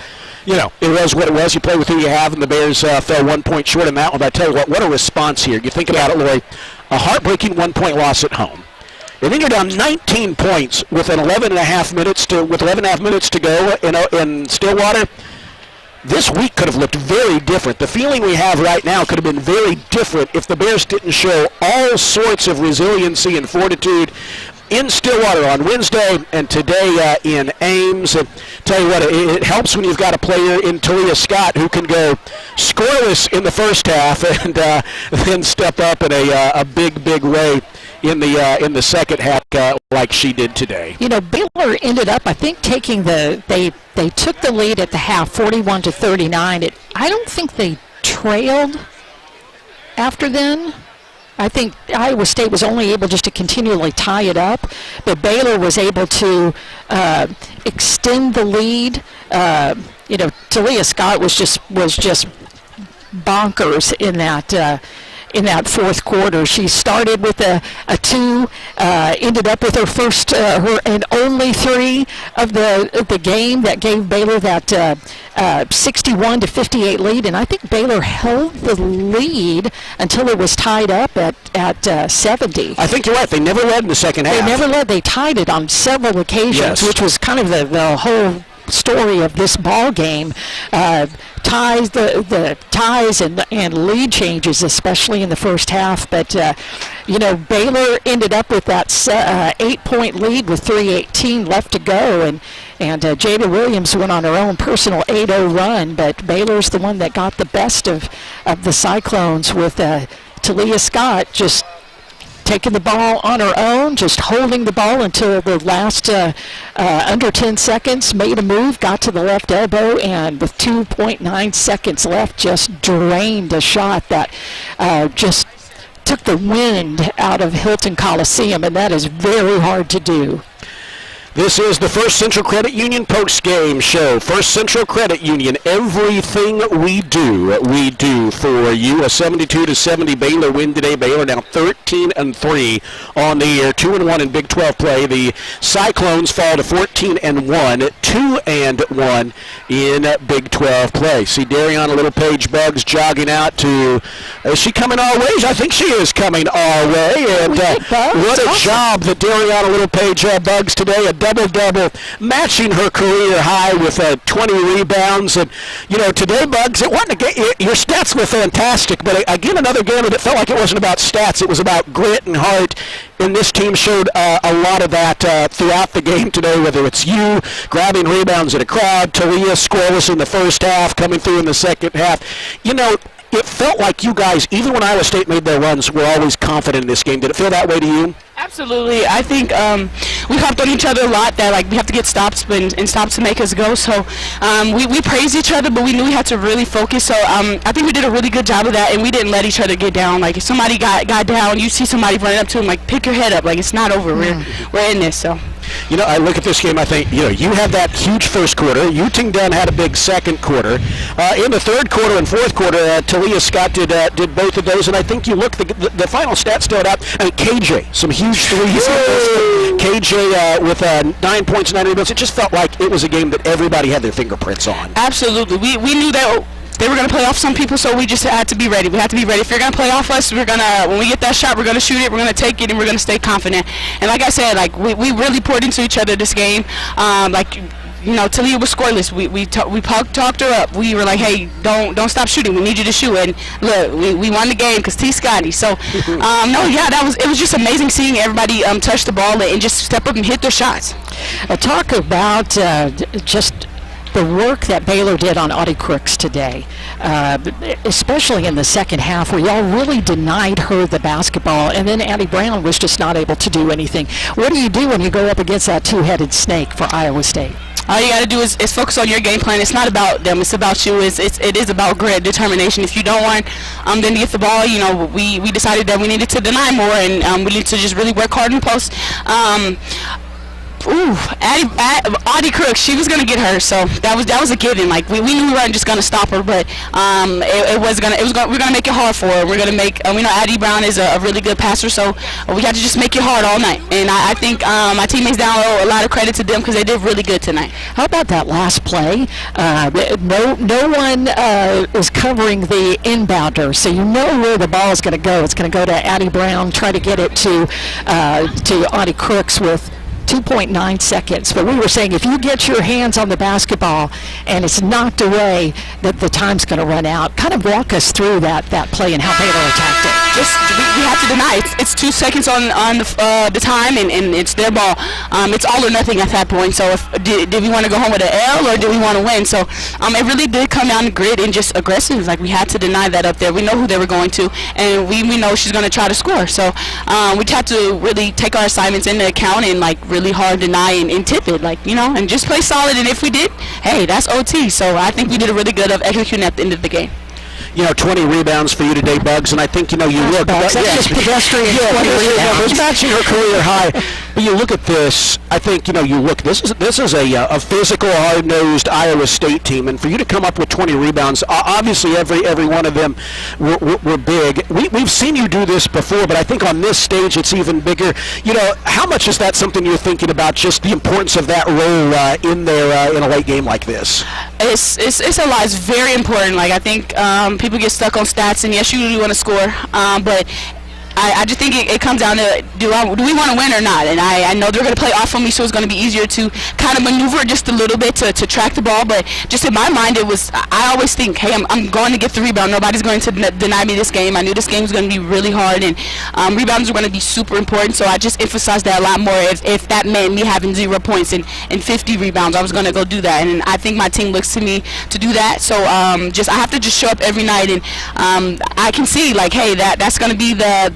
was what it was. You play with who you have, and the Bears fell 1 point short in that one. But I tell you what a response here. You think about it, Lori, a heartbreaking 1 point loss at home. And then you're down 19 points with 11 and a half minutes to go in Stillwater. This week could have looked very different. The feeling we have right now could have been very different if the Bears didn't show all sorts of resiliency and fortitude in Stillwater on Wednesday and today in Ames. And tell you what, it helps when you've got a player in Talia Scott who can go scoreless in the first half and then step up in a big way in the second half like she did today. Baylor ended up, I think, taking they took the lead at the half, 41-39. I don't think they trailed after then. I think Iowa State was only able just to continually tie it up, but Baylor was able to extend the lead. Talia Scott was just bonkers in that fourth quarter. She started with a 2, ended up with her first her and only 3 of the game that gave Baylor that 61-58 lead, and I think Baylor held the lead until it was tied up at 70. I think you're right. They never led in the second half. They never led. They tied it on several occasions, which was kind of the whole story of this ball game. Ties, the ties and lead changes, especially in the first half. But Baylor ended up with that 8-point lead with 3:18 left to go, and Jada Williams went on her own personal 8-0 run. But Baylor's the one that got the best of the Cyclones with Talia Scott just taking the ball on her own, just holding the ball until the last under 10 seconds, made a move, got to the left elbow, and with 2.9 seconds left, just drained a shot that just took the wind out of Hilton Coliseum, and that is very hard to do. This is the First Central Credit Union post-game show. First Central Credit Union, everything we do for you. A 72-70 Baylor win today. Baylor now 13-3 on the year, 2-1 in Big 12 play. The Cyclones fall to 14-1, 2-1 in Big 12 play. See Dariana Littlepage Bugs jogging out to. Is she coming our way? I think she is coming our way. And what a job that Dariana Littlepage Bugs today. A double-double, matching her career high with 20 rebounds. And, today, Bugs, it wasn't your stats were fantastic, but again, another game that it felt like it wasn't about stats. It was about grit and heart, and this team showed a lot of that throughout the game today, whether it's you grabbing rebounds in a crowd, Talia scoreless in the first half, coming through in the second half. It felt like you guys, even when Iowa State made their runs, were always confident in this game. Did it feel that way to you? Absolutely. I think we hopped on each other a lot. That like we have to get stops and stops to make us go. So we praised each other, but we knew we had to really focus. So I think we did a really good job of that, and we didn't let each other get down. Like if somebody got down, you see somebody running up to him, like pick your head up. Like it's not over. We're in this. So. You know, I look at this game, I think, you know, you had that huge first quarter. Uting Dunn had a big second quarter. In the third quarter and fourth quarter, Talia Scott did both of those, and I think you look, the final stats stood out. I mean, KJ, some huge threes. KJ with 9 points, 9 rebounds. It just felt like it was a game that everybody had their fingerprints on. Absolutely. We knew that they were going to play off some people, so we just had to be ready. We had to be ready. If you're going to play off us, when we get that shot, we're going to shoot it, we're going to take it, and we're going to stay confident. And like I said, like we really poured into each other this game. You know, Talia was scoreless. We talked her up. We were like, hey, don't stop shooting. We need you to shoot. And look, we won the game because T. Scotty. So, it was just amazing seeing everybody touch the ball and just step up and hit their shots. Talk about just the work that Baylor did on Audie Crooks today, especially in the second half, where y'all really denied her the basketball, and then Addie Brown was just not able to do anything. What do you do when you go up against that two-headed snake for Iowa State? All you got to do is focus on your game plan. It's not about them. It's about you. It is about grit, determination. If you don't want them to get the ball, you know, we decided that we needed to deny more, and we need to just really work hard in post. Audie Crooks, she was gonna get her, so that was a given. Like we knew we weren't just gonna stop her, but we're gonna make it hard for her. We're gonna make. We know Addie Brown is a really good passer, so we had to just make it hard all night. And I think my teammates down low, a lot of credit to them because they did really good tonight. How about that last play? No one is covering the inbounder, so you know where the ball is going to go. It's going to go to Addie Brown, try to get it to Audie Crooks with 2.9 seconds. But we were saying if you get your hands on the basketball and it's knocked away, that the time's going to run out. Kind of walk us through that play and how Baylor attacked it. We have to deny it. It's 2 seconds on the time, and it's their ball. It's all or nothing at that point. So did we want to go home with an L or did we want to win? So it really did come down to grit and just aggressive. Like we had to deny that up there. We know who they were going to, and we know she's going to try to score. So we had to really take our assignments into account and like really hard deny and tip it, like, you know, and just play solid. And if we did, hey, that's OT. So I think we did a really good of executing at the end of the game. You know, 20 rebounds for you today, Bugs, and I think, you know, you look. That's just pedestrian. 20 rebounds. Matching her career high. But you look at this, I think, you know, you look, this is a physical, hard-nosed Iowa State team, and for you to come up with 20 rebounds, obviously every one of them were big. We've seen you do this before, but I think on this stage it's even bigger. You know, how much is that something you're thinking about, just the importance of that role in there in a late game like this? It's a lot. It's very important. Like, I think people get stuck on stats, and yes, you really want to score, but I just think it comes down to do we want to win or not? And I know they're going to play off on me, so it's going to be easier to kind of maneuver just a little bit to track the ball. But just in my mind, I always think, hey, I'm going to get the rebound. Nobody's going to deny me this game. I knew this game was going to be really hard, and rebounds are going to be super important. So I just emphasized that a lot more. If that meant me having 0 points and 50 rebounds, I was going to go do that. And I think my team looks to me to do that. So I have to just show up every night, and I can see, like, hey, that's going to be the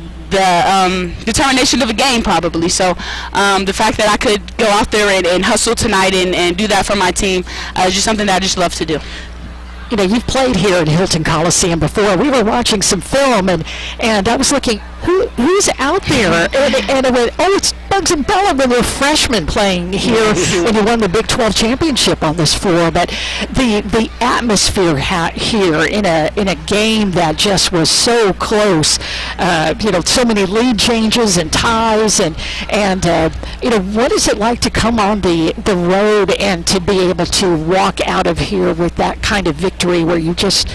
determination of a game probably. So the fact that I could go out there and hustle tonight and do that for my team is just something that I just love to do. You know, you've played here at Hilton Coliseum before. We were watching some film, and I was looking, who's out there? And I went, oh, it's Bugs and Bella when they're freshmen playing here when you won the Big 12 championship on this floor. But the atmosphere here in a game that just was so close, you know, so many lead changes and ties, and you know, what is it like to come on the road and to be able to walk out of here with that kind of victory where you just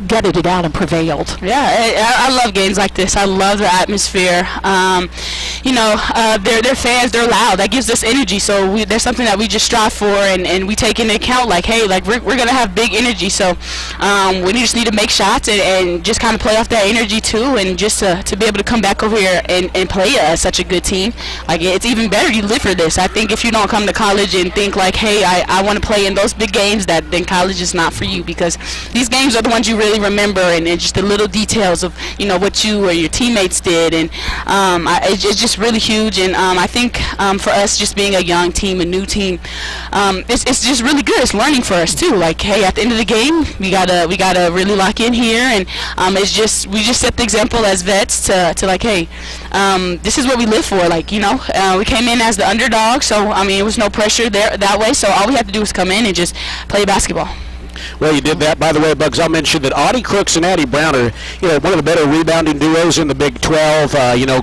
gutted it out and prevailed? Yeah, I love games like this. I love the atmosphere. You know, they're fans, they're loud. That gives us energy. So there's something that we just strive for, and we take into account, like, hey, like we're going to have big energy. So we just need to make shots and just kind of play off that energy too, and just to be able to come back over here and play such a good team. Like, it's even better you live for this. I think if you don't come to college and think like, hey, I want to play in those big games, then college is not for you, because these games are the ones you really really remember, and just the little details of what you or your teammates did, and it's just really huge. And I think for us, just being a young team, a new team, it's just really good. It's learning for us too. Like, hey, at the end of the game, we gotta really lock in here, and we just set the example as vets to like, hey, this is what we live for. Like, we came in as the underdog, so it was no pressure there that way. So all we had to do was come in and just play basketball. Well, you did that. By the way, Bugs, I'll mention that Audie Crooks and Addie Brown are, one of the better rebounding duos in the Big 12.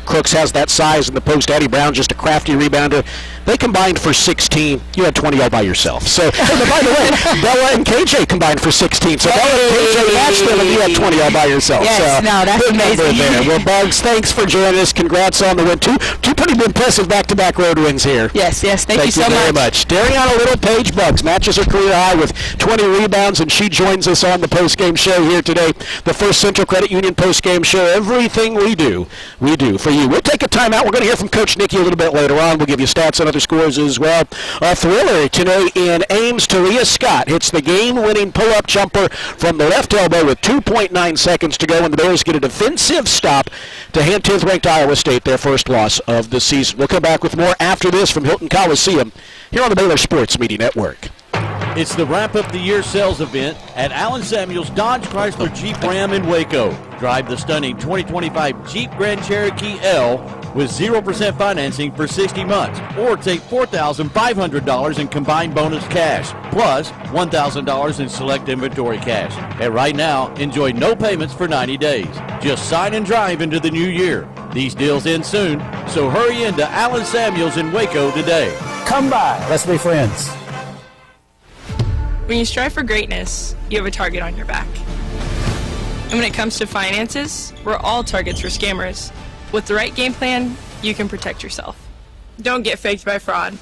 Crooks has that size in the post. Addie Brown, just a crafty rebounder. They combined for 16. You had 20 all by yourself. So, but by the way, Bella and KJ combined for 16. So Bella and KJ matched them, and you had 20 all by yourself. Yes, so, no, that's amazing. There. Well, Bugs, thanks for joining us. Congrats on the win. Two pretty impressive back-to-back road wins here. Yes, thank you so very much. Dariana Little-Page, Bugs, matches her career high with 20 rebounds, and she joins us on the post-game show here today. The First Central Credit Union post-game show. Everything we do for you. We'll take a timeout. We're going to hear from Coach Nikki a little bit later on. We'll give you stats and other scores as well. A thriller today in Ames. Talia Scott hits the game-winning pull-up jumper from the left elbow with 2.9 seconds to go, and the Bears get a defensive stop to hand 10th-ranked Iowa State their first loss of the season. We'll come back with more after this from Hilton Coliseum here on the Baylor Sports Media Network. It's the wrap-up the year sales event at Allen Samuels Dodge Chrysler Jeep Ram in Waco. Drive the stunning 2025 Jeep Grand Cherokee L with 0% financing for 60 months, or take $4,500 in combined bonus cash, plus $1,000 in select inventory cash. And right now, enjoy no payments for 90 days. Just sign and drive into the new year. These deals end soon, so hurry into Allen Samuels in Waco today. Come by. Let's be friends. When you strive for greatness, you have a target on your back. And when it comes to finances, we're all targets for scammers. With the right game plan, you can protect yourself. Don't get faked by fraud.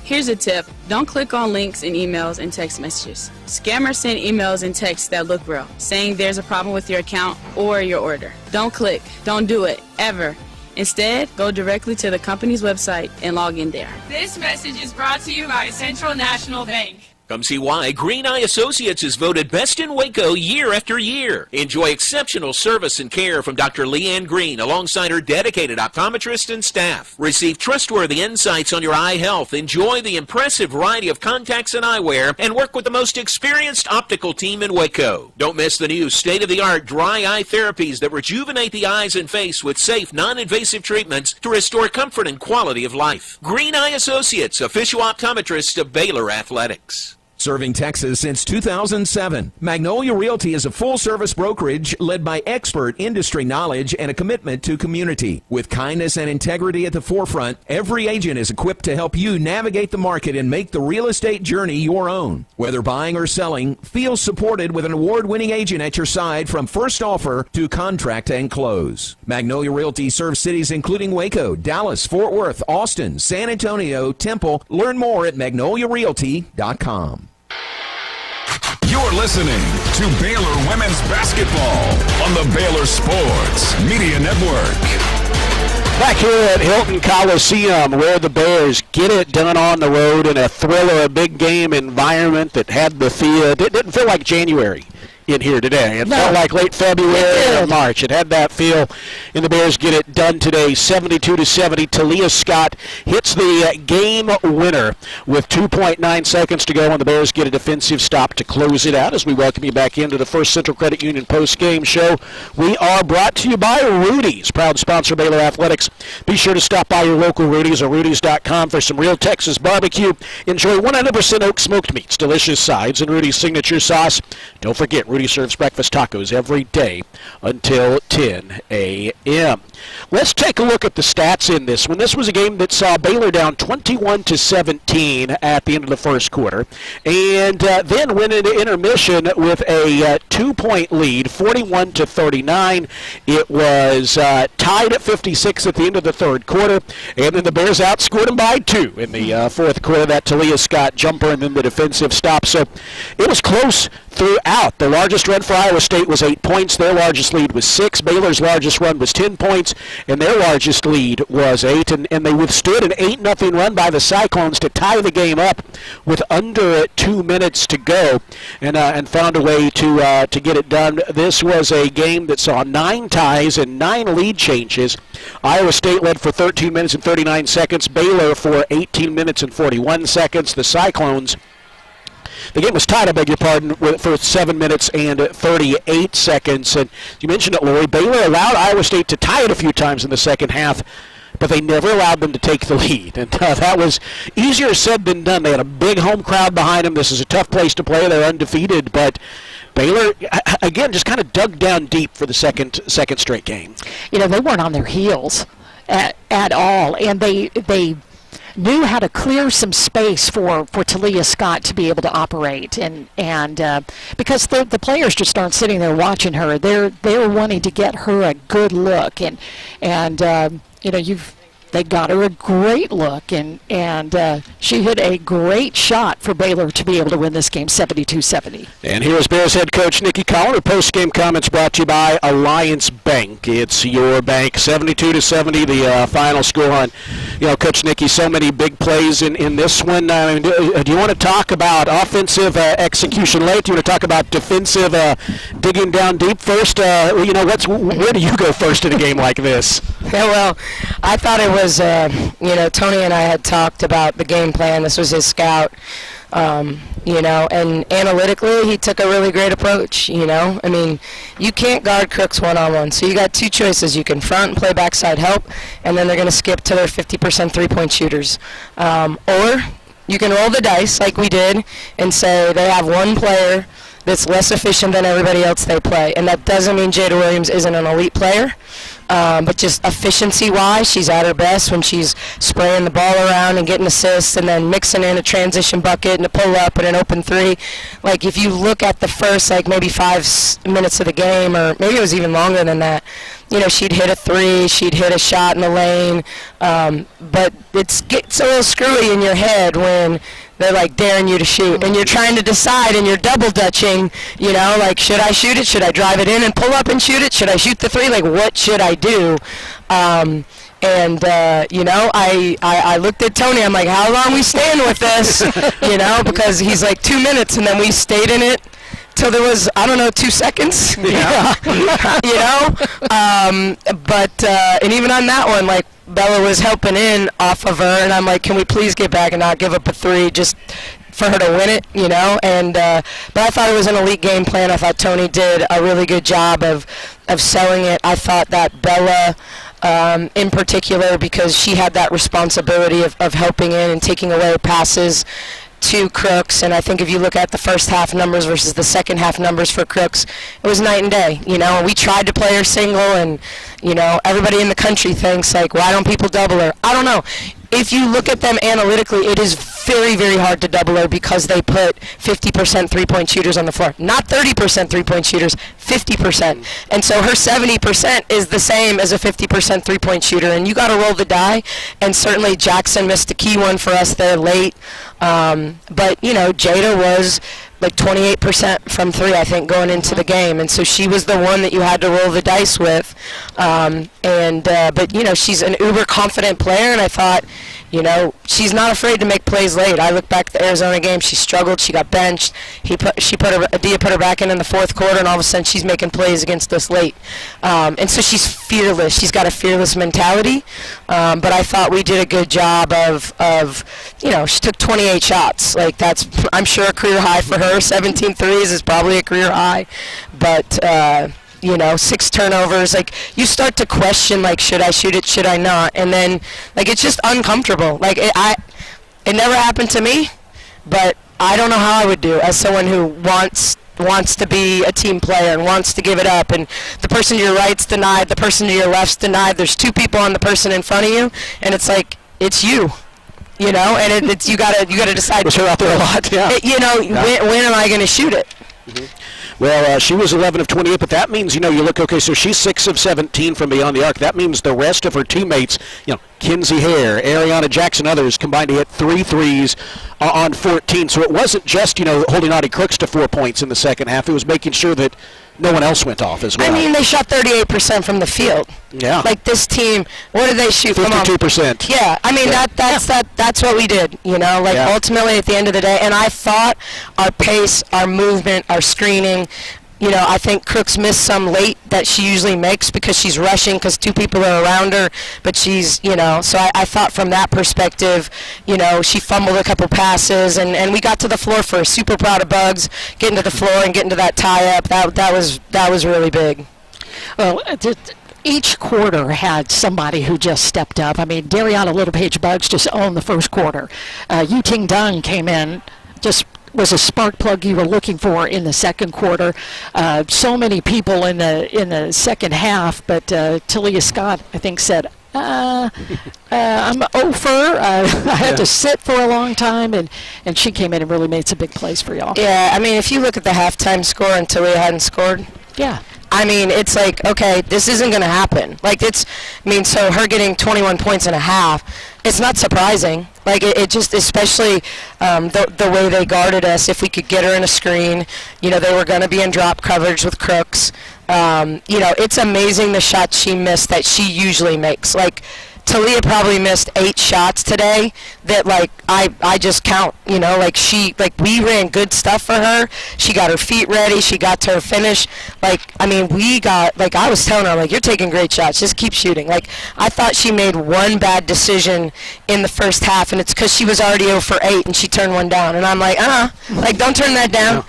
Here's a tip. Don't click on links in emails and text messages. Scammers send emails and texts that look real, saying there's a problem with your account or your order. Don't click. Don't do it, ever. Instead, go directly to the company's website and log in there. This message is brought to you by Central National Bank. Come see why Green Eye Associates is voted best in Waco year after year. Enjoy exceptional service and care from Dr. Leanne Green alongside her dedicated optometrist and staff. Receive trustworthy insights on your eye health. Enjoy the impressive variety of contacts and eyewear, and work with the most experienced optical team in Waco. Don't miss the new state-of-the-art dry eye therapies that rejuvenate the eyes and face with safe, non-invasive treatments to restore comfort and quality of life. Green Eye Associates, official optometrist of Baylor Athletics. Serving Texas since 2007, Magnolia Realty is a full-service brokerage led by expert industry knowledge and a commitment to community. With kindness and integrity at the forefront, every agent is equipped to help you navigate the market and make the real estate journey your own. Whether buying or selling, feel supported with an award-winning agent at your side from first offer to contract and close. Magnolia Realty serves cities including Waco, Dallas, Fort Worth, Austin, San Antonio, Temple. Learn more at magnoliarealty.com. You're listening to Baylor Women's Basketball on the Baylor Sports Media Network. Back here at Hilton Coliseum, where the Bears get it done on the road in a thriller, a big game environment that had the feel. It didn't feel like January in here today. It felt like late February or March. It had that feel, and the Bears get it done today, 72-70. Talia Scott hits the game winner with 2.9 seconds to go, and the Bears get a defensive stop to close it out. As we welcome you back into the First Central Credit Union post-game show, we are brought to you by Rudy's, proud sponsor of Baylor Athletics. Be sure to stop by your local Rudy's or Rudy's.com for some real Texas barbecue. Enjoy 100% oak smoked meats, delicious sides, and Rudy's signature sauce. Don't forget, Rudy serves breakfast tacos every day until 10 a.m. Let's take a look at the stats in this one. This was a game that saw Baylor down 21-17 at the end of the first quarter, and then went into intermission with a 2-point lead, 41-39. It was tied at 56 at the end of the third quarter, and then the Bears outscored them by 2 in the fourth quarter. That Talia Scott jumper and then the defensive stop. So it was close throughout. The largest run for Iowa State was 8 points. Their largest lead was 6. Baylor's largest run was 10 points, and their largest lead was 8. And they withstood an 8-0 run by the Cyclones to tie the game up with under 2 minutes to go, and found a way to get it done. This was a game that saw 9 ties and 9 lead changes. Iowa State led for 13 minutes and 39 seconds. Baylor for 18 minutes and 41 seconds. The Cyclones, the game was tied, I beg your pardon, for 7 minutes and 38 seconds. And you mentioned it, Lori. Baylor allowed Iowa State to tie it a few times in the second half, but they never allowed them to take the lead. And that was easier said than done. They had a big home crowd behind them. This is a tough place to play. They're undefeated, but Baylor, again, just kind of dug down deep for the second straight game. You know, they weren't on their heels at all, and they knew how to clear some space for Talia Scott to be able to operate, and because the players just aren't sitting there watching her. They're wanting to get her a good look, and you know, they got her a great look, and she hit a great shot for Baylor to be able to win this game 72-70. And here's Bears head coach Nikki Collin. Her post-game comments brought to you by Alliance Bank. It's your bank, 72-70, the final score. And, you know, Coach Nikki, so many big plays in this one. I mean, do you want to talk about offensive execution late? Do you want to talk about defensive digging down deep first? You know, where do you go first in a game like this? Yeah, well, I thought it was, you know, Tony and I had talked about the game plan. This was his scout, you know, and analytically he took a really great approach, you know. I mean, you can't guard Crooks one-on-one, so you got 2 choices. You can front and play backside help, and then they're going to skip to their 50% three-point shooters. Or you can roll the dice like we did and say they have one player that's less efficient than everybody else they play. And that doesn't mean Jada Williams isn't an elite player. But just efficiency-wise, she's at her best when she's spraying the ball around and getting assists and then mixing in a transition bucket and a pull-up and an open 3. Like, if you look at the first, like, maybe 5 minutes of the game, or maybe it was even longer than that, you know, she'd hit a 3, she'd hit a shot in the lane. But it gets a little screwy in your head when they're like daring you to shoot, and you're trying to decide, and you're double dutching, you know, like, should I shoot it? Should I drive it in and pull up and shoot it? Should I shoot the 3? Like, what should I do? You know, I looked at Tony. I'm like, how long we staying with this? You know, because he's like 2 minutes, and then we stayed in it till there was, I don't know, 2 seconds. Yeah. You know, and even on that one, like, Bella was helping in off of her, and I'm like, can we please get back and not give up a 3 just for her to win it, you know? And but I thought it was an elite game plan. I thought Tony did a really good job of selling it. I thought that Bella, in particular, because she had that responsibility of helping in and taking away passes to Crooks, and I think if you look at the first half numbers versus the second half numbers for Crooks, it was night and day. You know, we tried to play her single, and, you know, everybody in the country thinks, like, why don't people double her? I don't know. If you look at them analytically, it is very, very hard to double her because they put 50% three-point shooters on the floor. Not 30% three-point shooters, 50%. And so her 70% is the same as a 50% three-point shooter, and you got to roll the die. And certainly Jackson missed a key one for us there late. But, you know, Jada was like 28% from 3, I think, going into the game, and so she was the one that you had to roll the dice with. But, you know, she's an uber confident player, and I thought, you know, she's not afraid to make plays late. I look back at the Arizona game, she struggled, she got benched. Adia put her back in the fourth quarter, and all of a sudden she's making plays against us late. And so she's fearless. She's got a fearless mentality. But I thought we did a good job of, you know, she took 28 shots. Like, that's, I'm sure, a career high for her. 17 threes is probably a career high. But, you know, 6 turnovers. Like, you start to question, like, should I shoot it, should I not? And then, like, it's just uncomfortable. Like, it never happened to me, but I don't know how I would do as someone who wants to be a team player and wants to give it up, and the person to your right's denied, the person to your left's denied. There's 2 people on the person in front of you, and it's like, it's you. You know, and it's you gotta decide. Was her out there a lot? Yeah. You know, when am I going to shoot it? Mm-hmm. Well, she was 11 of 28, but that means, you look, okay, so she's 6 of 17 from beyond the arc. That means the rest of her teammates, Kinsey Hare, Ariana Jackson, others combined to hit 3 threes on 14. So it wasn't just, holding Audie Crooks to 4 points in the second half. It was making sure that no one else went off as well. I mean, they shot 38% from the field. Yeah. Like this team, what did they shoot? 52%. Yeah, I mean that's what we did. Ultimately at the end of the day, and I thought our pace, our movement, our screening. I think Crooks missed some late that she usually makes because she's rushing because 2 people are around her. But she's, so I thought from that perspective, she fumbled a couple passes and we got to the floor first. Super proud of Bugs getting to the floor and getting to that tie up. That was really big. Well, each quarter had somebody who just stepped up. I mean, Dariana Littlepage Bugs just owned the first quarter. Yu Ting Dung came in, just was a spark plug you were looking for in the second quarter. So many people in the second half, but Talia Scott, I think, said, I'm over. I had to sit for a long time, and she came in and really made some big plays for y'all. Yeah, I mean, if you look at the halftime score and Talia hadn't scored, yeah. I mean, it's like, okay, this isn't going to happen. So her getting 21 points and a half, it's not surprising. It just, especially the way they guarded us, if we could get her in a screen, they were going to be in drop coverage with Crooks. It's amazing the shots she missed that she usually makes. Talia probably missed 8 shots today that I just count, we ran good stuff for her. She got her feet ready. She got to her finish. I was telling her, you're taking great shots. Just keep shooting. I thought she made one bad decision in the first half, and it's because she was already 0 for 8 and she turned one down. And I'm don't turn that down.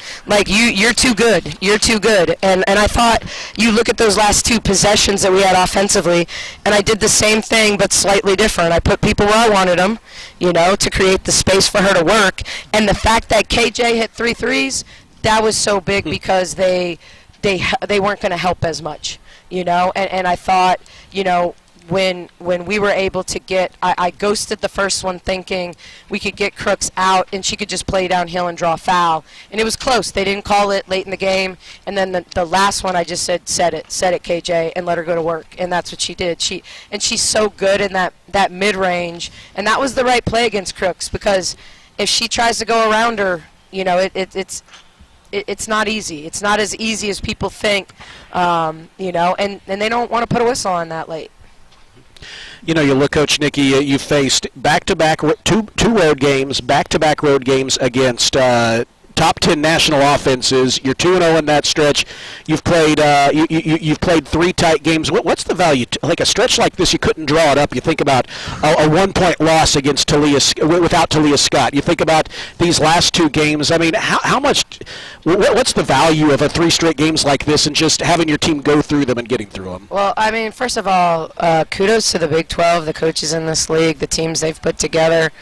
You're too good. You're too good. And I thought you look at those last 2 possessions that we had offensively, and I did the same thing, but slightly different. I put people where I wanted them, to create the space for her to work. And the fact that KJ hit 3 threes, that was so big because they weren't going to help as much, and I thought, when we were able to get, I ghosted the first one thinking we could get Crooks out and she could just play downhill and draw a foul. And it was close. They didn't call it late in the game. And then the last one I just said, set it, KJ, and let her go to work. And that's what she did. She's so good in that mid-range. And that was the right play against Crooks because if she tries to go around her, it's not easy. It's not as easy as people think, and they don't want to put a whistle on that late. You look, Coach Nikki, you faced back-to-back two road games, back-to-back road games against top 10 national offenses. You're 2-0 in that stretch. You've played you've played 3 tight games. What's the value? A stretch like this, you couldn't draw it up. You think about a 1-point loss against without Talia Scott. You think about these last 2 games. I mean, how much? What's the value of a 3 straight games like this and just having your team go through them and getting through them? Well, I mean, first of all, kudos to the Big 12, the coaches in this league, the teams they've put together.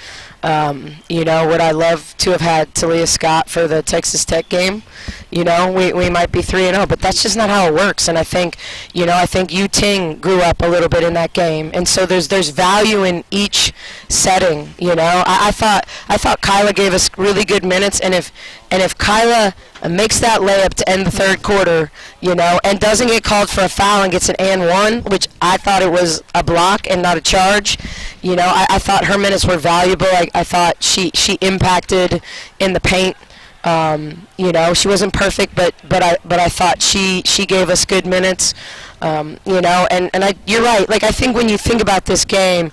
Would I love to have had Talia Scott for the Texas Tech game? We might be 3-0, but that's just not how it works. And I think Yu Ting grew up a little bit in that game, and so there's value in each setting. I thought Kyla gave us really good minutes, and if Kyla makes that layup to end the third quarter, and doesn't get called for a foul and gets an and one, which I thought it was a block and not a charge. I thought her minutes were valuable. I thought she impacted in the paint. She wasn't perfect, but I thought she gave us good minutes. And you're right. I think when you think about this game,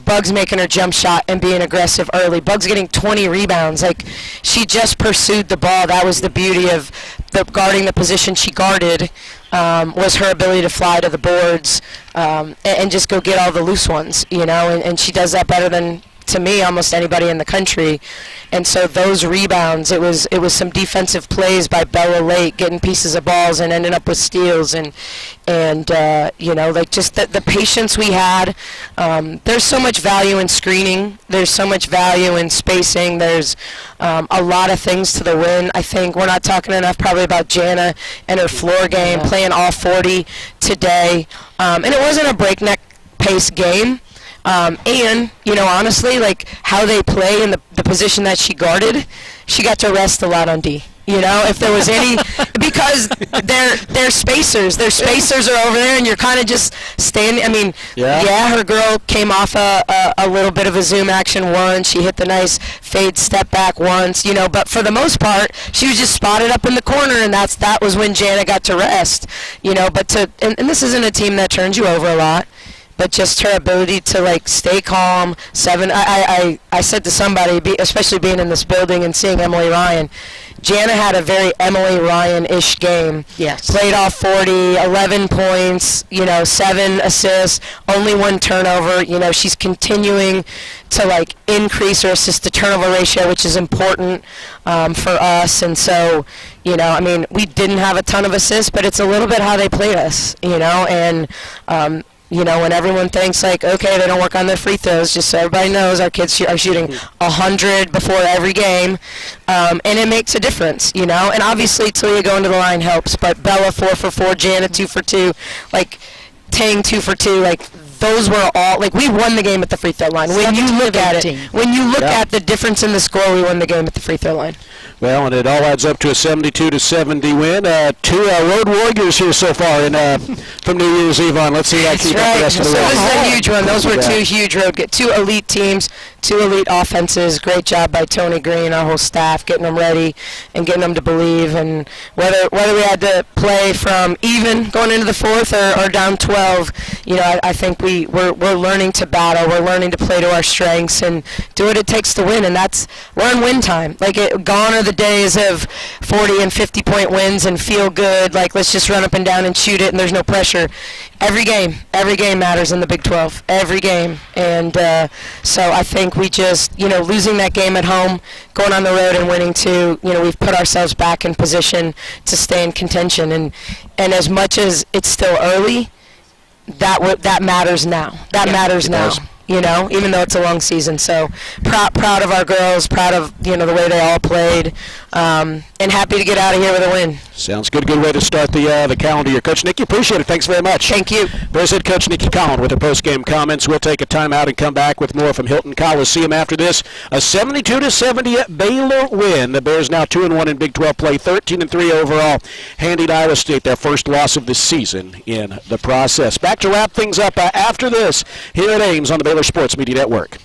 Bugs making her jump shot and being aggressive early. Bugs getting 20 rebounds. She just pursued the ball. That was the beauty of guarding the position she guarded, was her ability to fly to the boards and just go get all the loose ones, and she does that better than, to me, almost anybody in the country. And so those rebounds, it was some defensive plays by Bella late, getting pieces of balls and ending up with steals, and just the patience we had. There's so much value in screening. There's so much value in spacing. There's a lot of things to the win. I think we're not talking enough probably about Jana and her floor game, playing all 40 today. And it wasn't a breakneck pace game. And, honestly, how they play in the position that she guarded, she got to rest a lot on D. You know, if there was any, because they're spacers. Their spacers are over there, and you're kind of just standing. I mean, yeah, her girl came off a little bit of a zoom action once. She hit the nice fade step back once, you know, but for the most part, she was just spotted up in the corner, and that was when Jana got to rest, you know. But and this isn't a team that turns you over a lot. But just her ability to like stay calm. I said to somebody, especially being in this building and seeing Emily Ryan, Jana had a very Emily Ryan-ish game. Yes. Played off 40, 11 points, you know, 7 assists, only 1 turnover. You know, she's continuing to like increase her assist to turnover ratio, which is important for us. And so, you know, I mean, we didn't have a ton of assists, but it's a little bit how they played us, you know, and you know, when everyone thinks like, okay, they don't work on their free throws, just so everybody knows our kids are shooting 100 before every game, and it makes a difference, you know. And obviously, Talia going to the line helps, but Bella 4 for 4, Jana 2 for 2, like Tang 2 for 2, like those were all like we won the game at the free throw line. When you look at it, when you look at the difference in the score, we won the game at the free throw line. Well, and it all adds up to a 72-70 win. 2 road warriors here so far from New Year's Eve on. Let's see how keep up the rest of the way. This is a huge one. Those were 2 huge road, 2 elite teams, 2 elite offenses. Great job by Tony Green, our whole staff, getting them ready and getting them to believe. And whether we had to play from even going into the fourth or down 12, you know, I think we're learning to battle. We're learning to play to our strengths and do what it takes to win. And we're in win time. Gone are the days of 40 and 50-point wins and feel good, like let's just run up and down and shoot it and there's no pressure. Every game matters in the Big 12, every game. And so I think we just, you know, losing that game at home, going on the road and winning 2, you know, we've put ourselves back in position to stay in contention. And as much as it's still early, that matters now. That matters now. You know, even though it's a long season. So proud of our girls, proud of, you know, the way they all played, and happy to get out of here with a win. Sounds good. Good way to start the calendar year. Coach Nikki, appreciate it. Thanks very much. Thank you. There's head coach Nikki Collin with her post-game comments. We'll take a timeout and come back with more from Hilton Coliseum after this. A 72-70 Baylor win. The Bears now 2-1 in Big 12 play, 13-3 overall. Handed Iowa State their first loss of the season in the process. Back to wrap things up after this here at Ames on the Baylor Sports Media Network.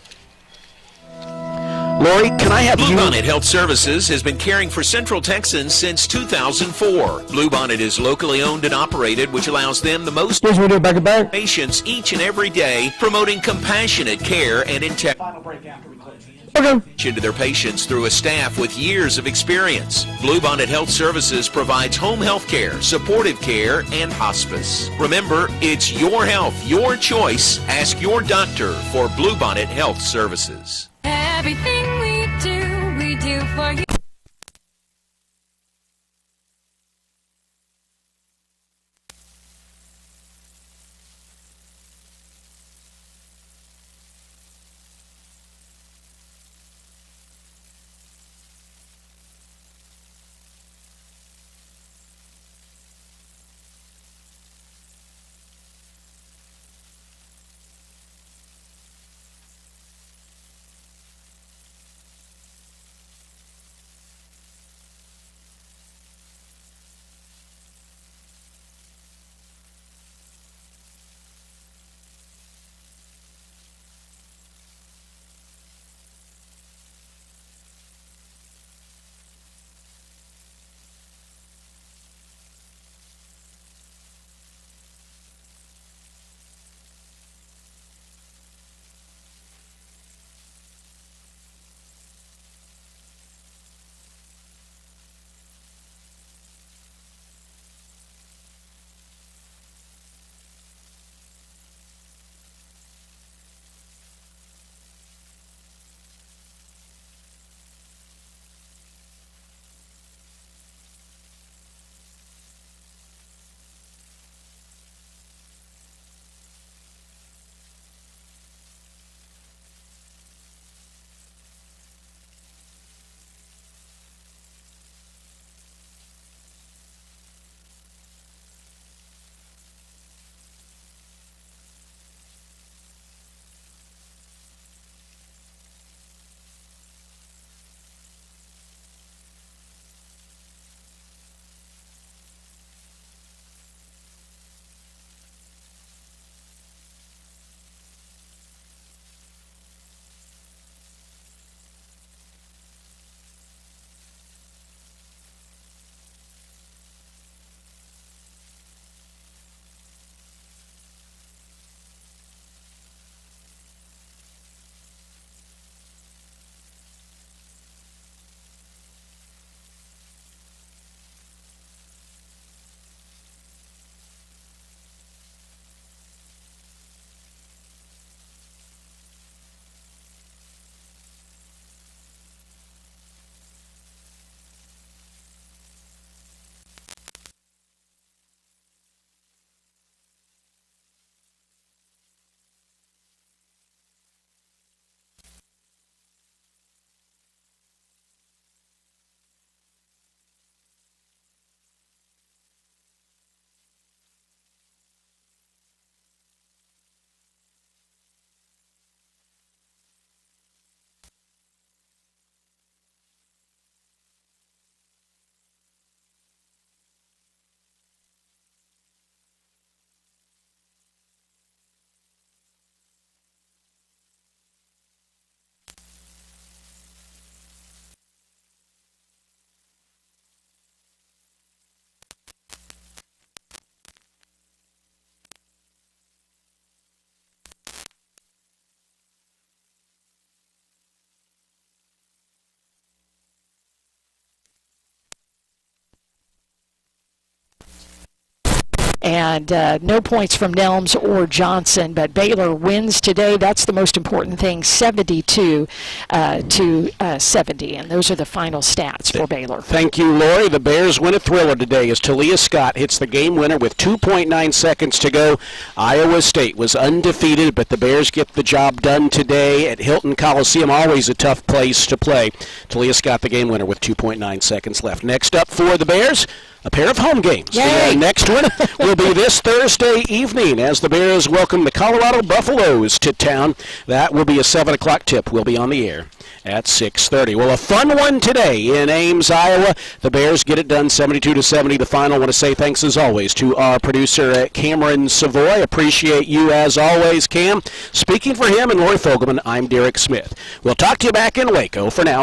Lori, can I have Bluebonnet Health Services has been caring for Central Texans since 2004. Bluebonnet is locally owned and operated, which allows them the most patients each and every day, promoting compassionate care and integrity to their patients through a staff with years of experience. Bluebonnet Health Services provides home health care, supportive care, and hospice. Remember, it's your health, your choice. Ask your doctor for Bluebonnet Health Services. Everything we do for you. and no points from Nelms or Johnson, but Baylor wins today. That's the most important thing, 72 to 70, and those are the final stats for Baylor. Thank you, Lori. The Bears win a thriller today as Talia Scott hits the game winner with 2.9 seconds to go. Iowa State was undefeated, but the Bears get the job done today at Hilton Coliseum, always a tough place to play. Talia Scott the game winner with 2.9 seconds left. Next up for the Bears, a pair of home games. The next one will be this Thursday evening as the Bears welcome the Colorado Buffaloes to town. That will be a 7 o'clock tip. We'll be on the air at 6:30. Well, a fun one today in Ames, Iowa. The Bears get it done 72 to 70. The final. I want to say thanks as always to our producer Cameron Savoy. Appreciate you as always, Cam. Speaking for him and Lori Fogelman, I'm Derek Smith. We'll talk to you back in Waco. For now,